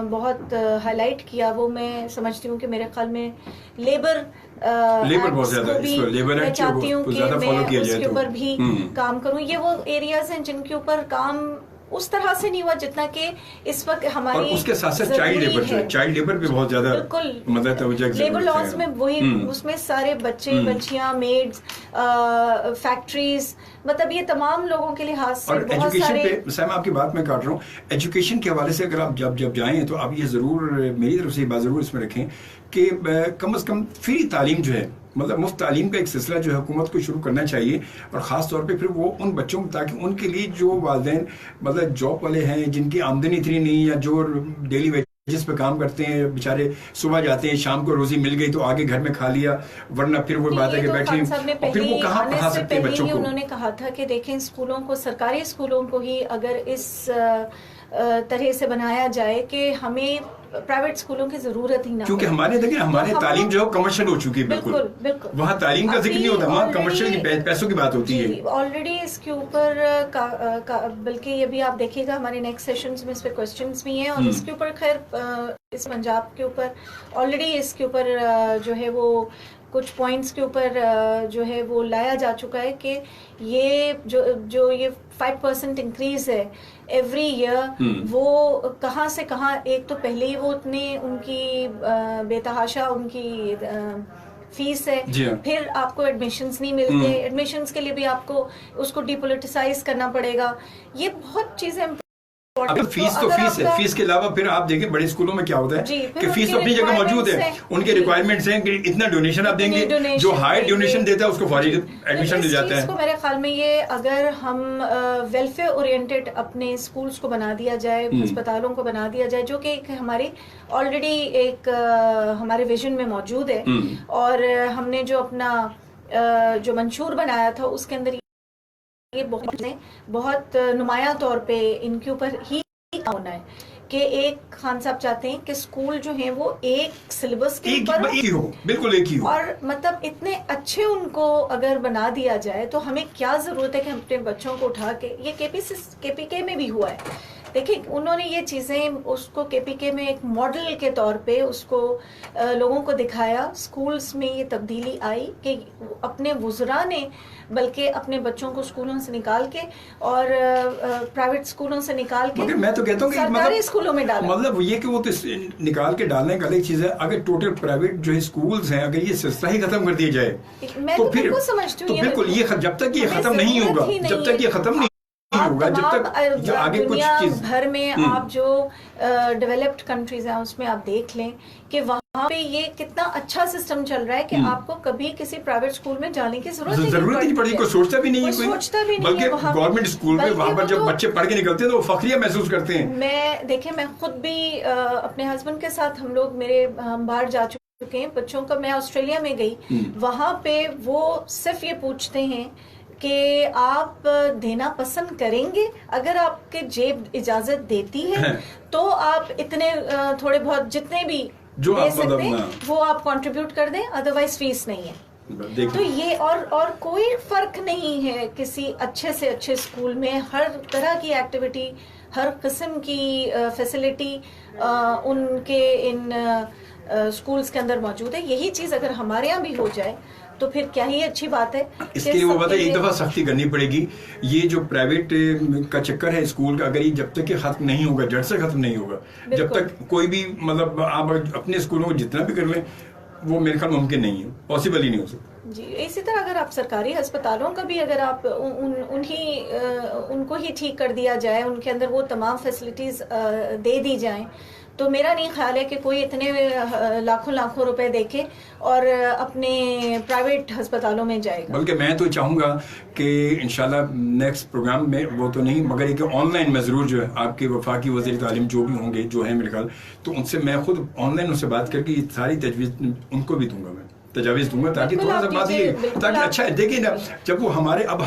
बहुत हाईलाइट किया, वो मैं समझती हूँ कि मेरे ख्याल में लेबर बहुत ज्यादा, मैं चाहती हूँ कि मैं उसके ऊपर भी काम करूँ। ये वो एरियाज हैं जिनके ऊपर काम उस तरह से नहीं हुआ जितना कि इस वक्त हमारी, और उसके साथ साथ चाइल्ड लेबर भी बहुत ज्यादा, बिल्कुल मतलब लेबर लॉज में वही, उसमें सारे बच्चे बच्चियां, मेड्स, फैक्ट्रीज, मतलब ये तमाम लोगों के लिहाज से और बहुत एजुकेशन सारे। पे सैमा आपकी बात मैं काट रहा हूँ, एजुकेशन के हवाले से अगर आप जब जाएं तो आप ये जरूर मेरी तरफ से बात जरूर इसमें रखें कि कम से कम फ्री तालीम जो है, मतलब मुफ्त तालीम का एक सिलसिला जो है हुकूमत को शुरू करना चाहिए, और ख़ास तौर पे फिर वो उन बच्चों को, ताकि उनके लिए जो वालिदैन मतलब जॉब वाले हैं, जिनकी आमदनी इतनी नहीं, या जो डेली वेजेस पे काम करते हैं, बेचारे सुबह जाते हैं, शाम को रोजी मिल गई तो आगे घर में खा लिया, वरना फिर वो बात है कि बैठे, और फिर वो कहाँ पढ़ा सकते हैं बच्चों को। उन्होंने कहा था कि देखें, स्कूलों को, सरकारी स्कूलों को ही अगर इस तरह से बनाया जाए कि हमें प्राइवेट स्कूलों की जरूरत ही ना, क्योंकि हमारे देखिए हमारे तालीम जो है कमर्शियल हो चुकी है, बिल्कुल वहाँ तालीम का जिक्र नहीं होता, वहाँ कमर्शियल की पैसों की बात होती है ऑलरेडी। इसके ऊपर बल्कि ये भी आप देखिएगा हमारे नेक्स्ट सेशंस में इस पे क्वेश्चंस भी हैं, और इसके ऊपर खैर इस पंजाब के ऊपर ऑलरेडी इसके ऊपर जो है वो कुछ पॉइंट्स के ऊपर जो है वो लाया जा चुका है कि ये जो ये 5% इंक्रीज है एवरी ईयर, वो कहाँ से कहाँ, एक तो पहले ही वो उतनी उनकी बेतहाशा उनकी फीस है, फिर आपको एडमिशन्स नहीं मिलते, एडमिशन्स के लिए भी आपको उसको डिपोलिटिसाइज करना पड़ेगा, ये बहुत चीजें। अगर फीस तो फीस है, फीस के अलावा फिर आप देखें बड़े स्कूलों में क्या होता है कि फीस तो अपनी जगह मौजूद है, उनके रिक्वायरमेंट्स हैं कि इतना डोनेशन आप देंगे, जो हाई डोनेशन देता है उसको फौरी एडमिशन मिल जाता है। इसको मेरे ख्याल में ये अगर हम वेलफेयर ओरिएंटेड अपने स्कूल्स को बना दिया जाए, अस्पतालों को बना दिया जाए, जो कि हमारी ऑलरेडी एक हमारे विजन में मौजूद है, और हमने जो अपना जो मंशूर बनाया था उसके अंदर ये बहुत नुमाया तौर पे इनके ऊपर ही होना है कि एक खान साहब चाहते हैं कि स्कूल जो हैं वो एक सिलेबस के ऊपर हो, बिल्कुल एक ही हो, और मतलब इतने अच्छे उनको अगर बना दिया जाए तो हमें क्या जरूरत है कि हम अपने बच्चों को उठा के, ये केपीके में भी हुआ है देखिए उन्होंने ये चीज़ें उसको केपीके में एक मॉडल के तौर पे उसको लोगों को दिखाया। स्कूल्स में ये तब्दीली आई कि अपने वुज़रा ने बल्कि अपने बच्चों को स्कूलों से निकाल के और प्राइवेट स्कूलों से निकाल के मगर मैं तो कहता हूँ कि सरकारी स्कूलों में डाला। मतलब ये कि वो तो निकाल के डालने का अलग चीज़ है। अगर टोटल प्राइवेट जो है स्कूल्स हैं, अगर ये सिलसिला ही खत्म कर दिया जाए मैं तो बिल्कुल समझती हूँ, तो बिल्कुल ये जब तक ये खत्म नहीं होगा, जब तक ये खत्म नहीं होगा, जब तक जो आगे कुछ चीज भर में आप जो डेवलप्ड कंट्रीज हैं उसमें आप देख लें कि वहाँ पे ये कितना अच्छा सिस्टम चल रहा है कि आपको कभी किसी प्राइवेट स्कूल में जाने की जरूरत नहीं पड़ती। कोई सोचता भी नहीं है, कोई बल्कि गवर्नमेंट स्कूल में वहाँ पर जब बच्चे पढ़ के निकलते हैं तो वो फखरिया महसूस करते हैं। मैं खुद भी अपने हस्बैंड के साथ हम बाहर जा चुके हैं बच्चों का। मैं ऑस्ट्रेलिया में गई, वहाँ पे वो सिर्फ ये पूछते हैं कि आप देना पसंद करेंगे, अगर आपके जेब इजाजत देती है तो आप इतने थोड़े बहुत जितने भी जो दे आप सकते हैं वो आप कंट्रीब्यूट कर दें, अदरवाइज फीस नहीं है। तो ये और कोई फर्क नहीं है किसी अच्छे से अच्छे स्कूल में, हर तरह की एक्टिविटी, हर किस्म की फैसिलिटी उनके इन स्कूल्स के अंदर मौजूद है। यही चीज़ अगर हमारे यहाँ भी हो जाए तो फिर क्या ही अच्छी बात है। इसके लिए वो बात है, एक दफा सख्ती करनी पड़ेगी। ये जो प्राइवेट का चक्कर है स्कूल का, अगर ये जब तक ये खत्म नहीं होगा, जड़ से खत्म नहीं होगा, जब तक कोई भी मतलब आप अपने स्कूलों को जितना भी कर लें वो मेरे ख्याल मुमकिन नहीं है, पॉसिबल ही नहीं हो सकता। जी, इसी तरह अगर आप सरकारी अस्पतालों का भी अगर आप उनको ही ठीक कर दिया जाए, उनके अंदर वो तमाम फैसिलिटीज दे दी जाएं, तो मेरा नहीं ख्याल है कि कोई इतने लाखों रुपए देके और अपने प्राइवेट अस्पतालों में जाएगा। बल्कि मैं तो चाहूँगा कि इंशाल्लाह नेक्स्ट प्रोग्राम में वो तो नहीं मगर एक ऑनलाइन में ज़रूर जो है आपके वफाकी वज़ीर तालीम जो भी होंगे, जो है मेरे ख्याल, तो उनसे मैं खुद ऑनलाइन उनसे बात करके ये सारी तजवीज़ उनको भी दूंगा, मैं तजावीज़ दूंगा ताकि थोड़ा सा बात ये ताकि अच्छा है। देखिए ना, जब वो हमारे अब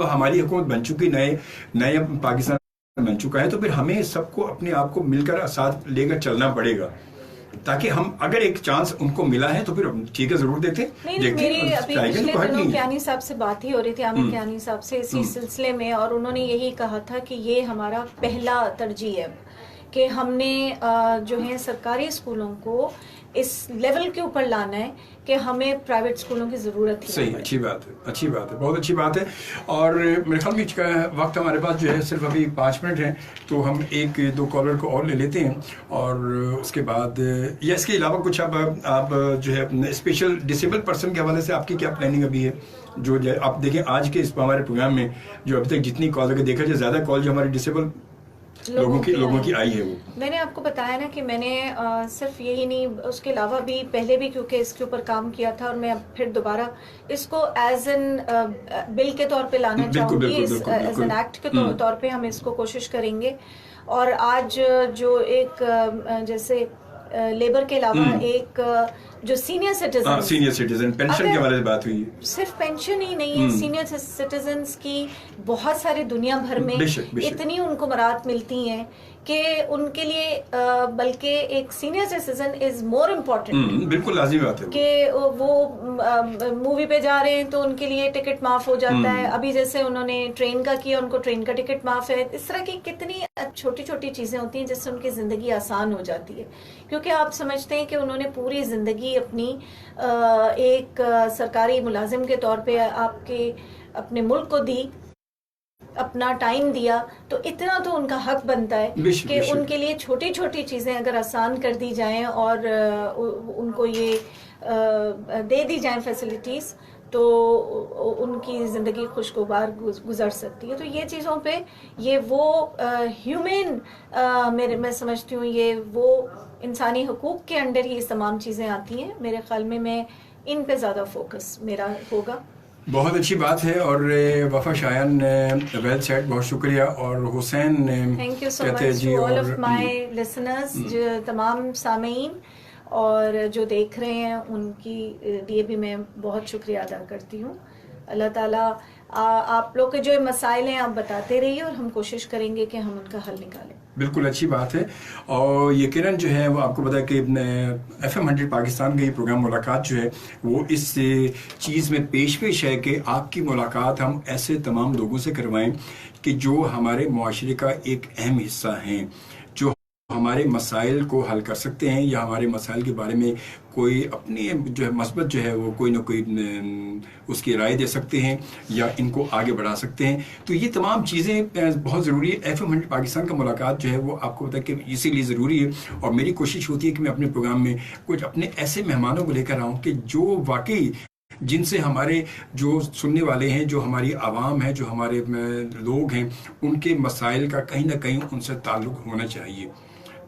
हमारी हुकूमत बन चुकी, नए पाकिस्तान बन चुका है, तो फिर हमें सबको अपने आप को मिलकर साथ लेकर चलना पड़ेगा ताकि हम अगर एक चांस उनको मिला है तो फिर ठीक है जरूर देते। मेरी अभी पिछले दिनों कियानी साहब से बात ही हो रही थी, आमिर कियानी साहब से इसी सिलसिले में, और उन्होंने यही कहा था कि ये हमारा पहला तरजीह है कि हमने जो है सरकारी स्कूलों को इस लेवल के ऊपर लाना है कि हमें प्राइवेट स्कूलों की ज़रूरत है। सही, अच्छी बात है, बहुत अच्छी बात है। और मेरे ख्याल में वक्त हमारे पास जो है सिर्फ अभी 5 मिनट हैं, तो हम 1-2 कॉलर को और ले लेते हैं और उसके बाद या इसके अलावा कुछ आप जो है स्पेशल डिसेबल पर्सन के हवाले से आपकी क्या प्लानिंग अभी है? जो आप देखें आज के इस हमारे प्रोग्राम में जो अभी तक जितनी कॉल अगर देखा जाए ज़्यादा कॉल जो हमारे डिसेबल लोगों की आई है, वो मैंने आपको बताया ना कि मैंने सिर्फ यही नहीं, उसके अलावा भी पहले भी क्योंकि इसके ऊपर काम किया था और मैं फिर दोबारा इसको एज एन बिल के तौर पे लाना चाहूँगी, एज एन एक्ट के तौर पे हम इसको कोशिश करेंगे। और आज जो एक जैसे लेबर के अलावा एक जो सीनियर सिटीजन पेंशन के बारे में बात हुई, सिर्फ पेंशन ही नहीं है, सीनियर सिटीजन्स की बहुत सारी दुनिया भर में इतनी उनको मराहत मिलती हैं कि उनके लिए बल्कि एक senior citizen is more important. बिल्कुल लाज़मी बात है कि वो मूवी पे जा रहे हैं तो उनके लिए टिकट माफ हो जाता है। अभी जैसे उन्होंने ट्रेन का किया, उनको ट्रेन का टिकट माफ है। इस तरह की कितनी छोटी छोटी चीजें होती हैं जिससे उनकी जिंदगी आसान हो जाती है, क्योंकि आप समझते हैं कि उन्होंने पूरी जिंदगी अपनी एक सरकारी मुलाजिम के तौर पे आपके अपने मुल्क को दी, अपना टाइम दिया, तो इतना तो उनका हक बनता है कि उनके लिए छोटी छोटी चीज़ें अगर आसान कर दी जाएं और उनको ये दे दी जाएं फैसिलिटीज़, तो उनकी ज़िंदगी खुशगवार गुजर सकती है। तो ये चीज़ों पे ये वो ह्यूमन मैं समझती हूँ ये वो इंसानी हुकूक के अंडर ही इस तमाम चीज़ें आती हैं। मेरे ख्याल में मैं इन पे ज़्यादा फोकस मेरा होगा। बहुत अच्छी बात है। और वफा शायान वेल सेड, बहुत शुक्रिया। और Hussain thank you so much to all of my listeners, जो तमाम सामीन और जो देख रहे हैं उनकी लिए भी मैं बहुत शुक्रिया अदा करती हूँ। अल्लाह ताला आप लोग के जो मसाइल हैं आप बताते रहिए और हम कोशिश करेंगे कि हम उनका हल निकालें। बिल्कुल अच्छी बात है। और यकीनन जो है वो आपको पता है कि FM 100 पाकिस्तान का ये प्रोग्राम मुलाकात जो है वो इस चीज़ में पेश है कि आपकी मुलाकात हम ऐसे तमाम लोगों से करवाएं कि जो हमारे मुआशरे का एक अहम हिस्सा हैं, जो हमारे मसाइल को हल कर सकते हैं या हमारे मसाइल के बारे में कोई अपनी जो है मस्बत जो है वो कोई ना कोई उसकी राय दे सकते हैं या इनको आगे बढ़ा सकते हैं। तो ये तमाम चीज़ें बहुत ज़रूरी है। FM 100 पाकिस्तान का मुलाकात जो है वो आपको पता है कि इसीलिए ज़रूरी है। और मेरी कोशिश होती है कि मैं अपने प्रोग्राम में कुछ अपने ऐसे मेहमानों को लेकर आऊँ कि जो वाकई जिनसे हमारे जो सुनने वाले हैं, जो हमारी आवाम है, जो हमारे लोग हैं, उनके मसाइल का कहीं ना कहीं उनसे ताल्लुक़ होना चाहिए।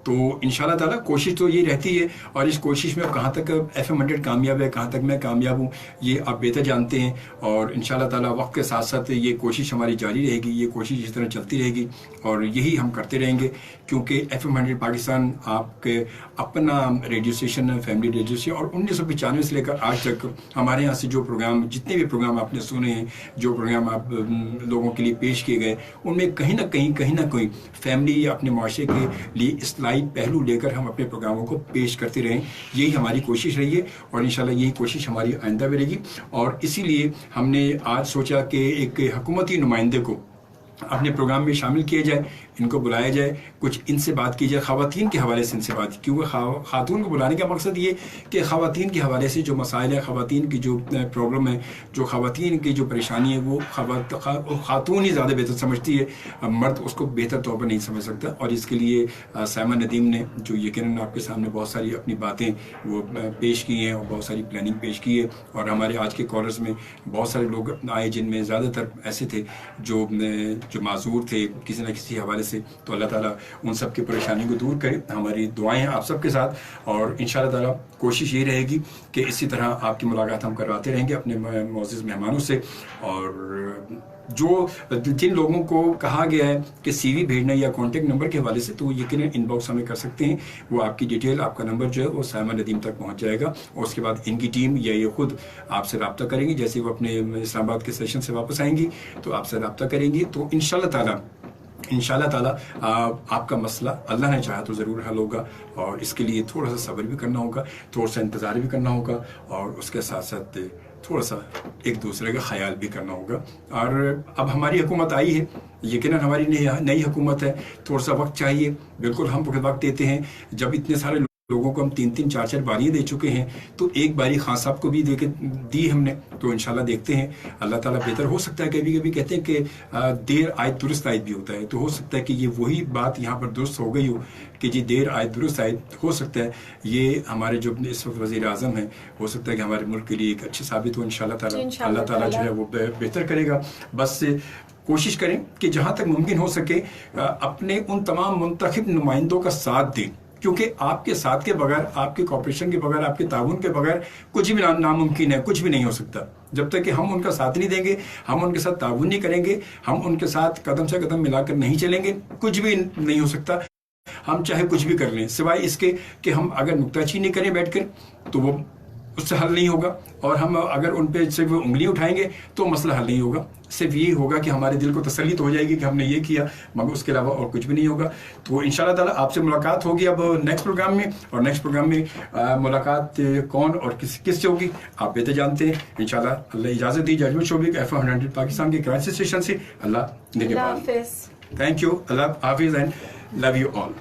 तो इंशाल्लाह ताला कोशिश तो ये रहती है और इस कोशिश में कहाँ तक FM 100 कामयाब है, कहाँ तक मैं कामयाब हूँ, ये आप बेहतर जानते हैं। और इंशाल्लाह ताला वक्त के साथ साथ ये कोशिश हमारी जारी रहेगी, ये कोशिश इस तरह चलती रहेगी और यही हम करते रहेंगे क्योंकि FM 100 पाकिस्तान आपके अपना रेडियो स्टेशन है, फैमिली रेडियो स्टेशन। और 1995 से लेकर आज तक हमारे यहाँ से जो प्रोग्राम, जितने भी प्रोग्राम आपने सुने हैं, जो प्रोग्राम आप लोगों के लिए पेश किए गए, उनमें कहीं ना कहीं फैमिली या अपने मुआशरे के लिए इस्लाही पहलू लेकर हम अपने प्रोग्रामों को पेश करते रहें। यही हमारी कोशिश रही है और इंशाल्लाह यही कोशिश हमारी आइंदा भी रहेगी। और इसीलिए हमने आज सोचा कि एक हुकूमती नुमाइंदे को अपने प्रोग्राम में शामिल किया जाए, इनको बुलाया जाए, कुछ इनसे बात की जाए, ख़वातीन के हवाले से इनसे बात, क्योंकि ख़ातून को बुलाने का मकसद ये कि ख़वातीन के हवाले से जो मसाइल है, ख़वातीन की जो प्रॉब्लम है, जो ख़वातीन की जो परेशानी है, वो ख़ातून ही ज़्यादा बेहतर समझती है, मर्द उसको बेहतर तौर पर नहीं समझ सकता। और इसके लिए साइमा नदीम ने जो यकीनन आपके सामने बहुत सारी अपनी बातें वो पेश की हैं और बहुत सारी प्लानिंग पेश की है। और हमारे आज के कॉलर्स में बहुत सारे लोग आए जिनमें ज़्यादातर ऐसे थे जो माजूर थे किसी न किसी हवाले से। तो अल्लाह ताला उन सब की परेशानी को दूर करे। हमारी दुआएं हैं आप सबके साथ और इंशाअल्लाह ताला कोशिश ये रहेगी कि इसी तरह आपकी मुलाकात हम करवाते रहेंगे अपने मोअज़्ज़िज़ मेहमानों से। और जिन लोगों को कहा गया है कि CV भेजना या कॉन्टेक्ट नंबर के हवाले से, तो यकीनन इनबॉक्स हमें कर सकते हैं। वो आपकी डिटेल, आपका नंबर जो है वो साइमा नदीम तक पहुंच जाएगा और उसके बाद इनकी टीम या ये खुद आपसे रब्ता करेंगी। जैसे वो अपने इस्लामाबाद के सेशन से वापस आएंगी तो आपसे रब्ता करेंगी। तो इंशाल्लाह ताला आपका मसला अल्लाह ने चाहा तो ज़रूर हल होगा। और इसके लिए थोड़ा सा सब्र भी करना होगा, थोड़ा सा इंतज़ार भी करना होगा और उसके साथ साथ थोड़ा सा एक दूसरे का ख्याल भी करना होगा। और अब हमारी हुकूमत आई है, यकीनन हमारी नई हुकूमत है, थोड़ा सा वक्त चाहिए। बिल्कुल हम वक्त देते हैं। जब इतने सारे लोगों को हम 3-3, 4-4 बारियाँ दे चुके हैं तो एक बारी खान साहब को भी दी हमने। तो इंशाल्लाह देखते हैं, अल्लाह ताला बेहतर हो सकता है। कभी कभी कहते हैं कि देर आयत दुरुस्त आयत भी होता है, तो हो सकता है कि ये वही बात यहाँ पर दुरुस्त हो गई हो कि जी देर आयत दुरुस्त आयत। हो सकता है ये हमारे जो इस वक्त वज़ीर आज़म हैं, हो सकता है कि हमारे मुल्क के लिए एक अच्छी साबित हो। इंशाल्लाह ताला अल्लाह ताला जो है वो बेहतर करेगा। बस कोशिश करें कि जहाँ तक मुमकिन हो सके अपने उन तमाम मुंतखब नुमाइंदों का साथ दें, क्योंकि आपके साथ के बगैर, आपके कॉपरेशन के बगैर, आपके ताउन के बगैर कुछ भी नामुमकिन है, कुछ भी नहीं हो सकता। जब तक कि हम उनका साथ नहीं देंगे, हम उनके साथ ताउन नहीं करेंगे, हम उनके साथ कदम से कदम मिलाकर नहीं चलेंगे, कुछ भी नहीं हो सकता। हम चाहे कुछ भी कर लें, सिवाय इसके कि हम अगर नुक्ताचीनी करें बैठकर तो वो उससे हल नहीं होगा। और हम अगर उन पे सिर्फ उंगलियां उठाएंगे तो मसला हल नहीं होगा। सिर्फ ये होगा कि हमारे दिल को तसल्ली तो हो जाएगी कि हमने ये किया, मगर उसके अलावा और कुछ भी नहीं होगा। तो इंशाल्लाह ताला आपसे मुलाकात होगी अब नेक्स्ट प्रोग्राम में। और नेक्स्ट प्रोग्राम में मुलाकात कौन और किससे होगी आप बेहतर जानते हैं। इंशाल्लाह अल्लाह इजाज़त दी। जजमेंट शोबी FM 100 पाकिस्तान के कराची स्टेशन से अल्लाह निगहबान। थैंक यू, अल्लाह हाफिज़ एंड लव यू ऑल।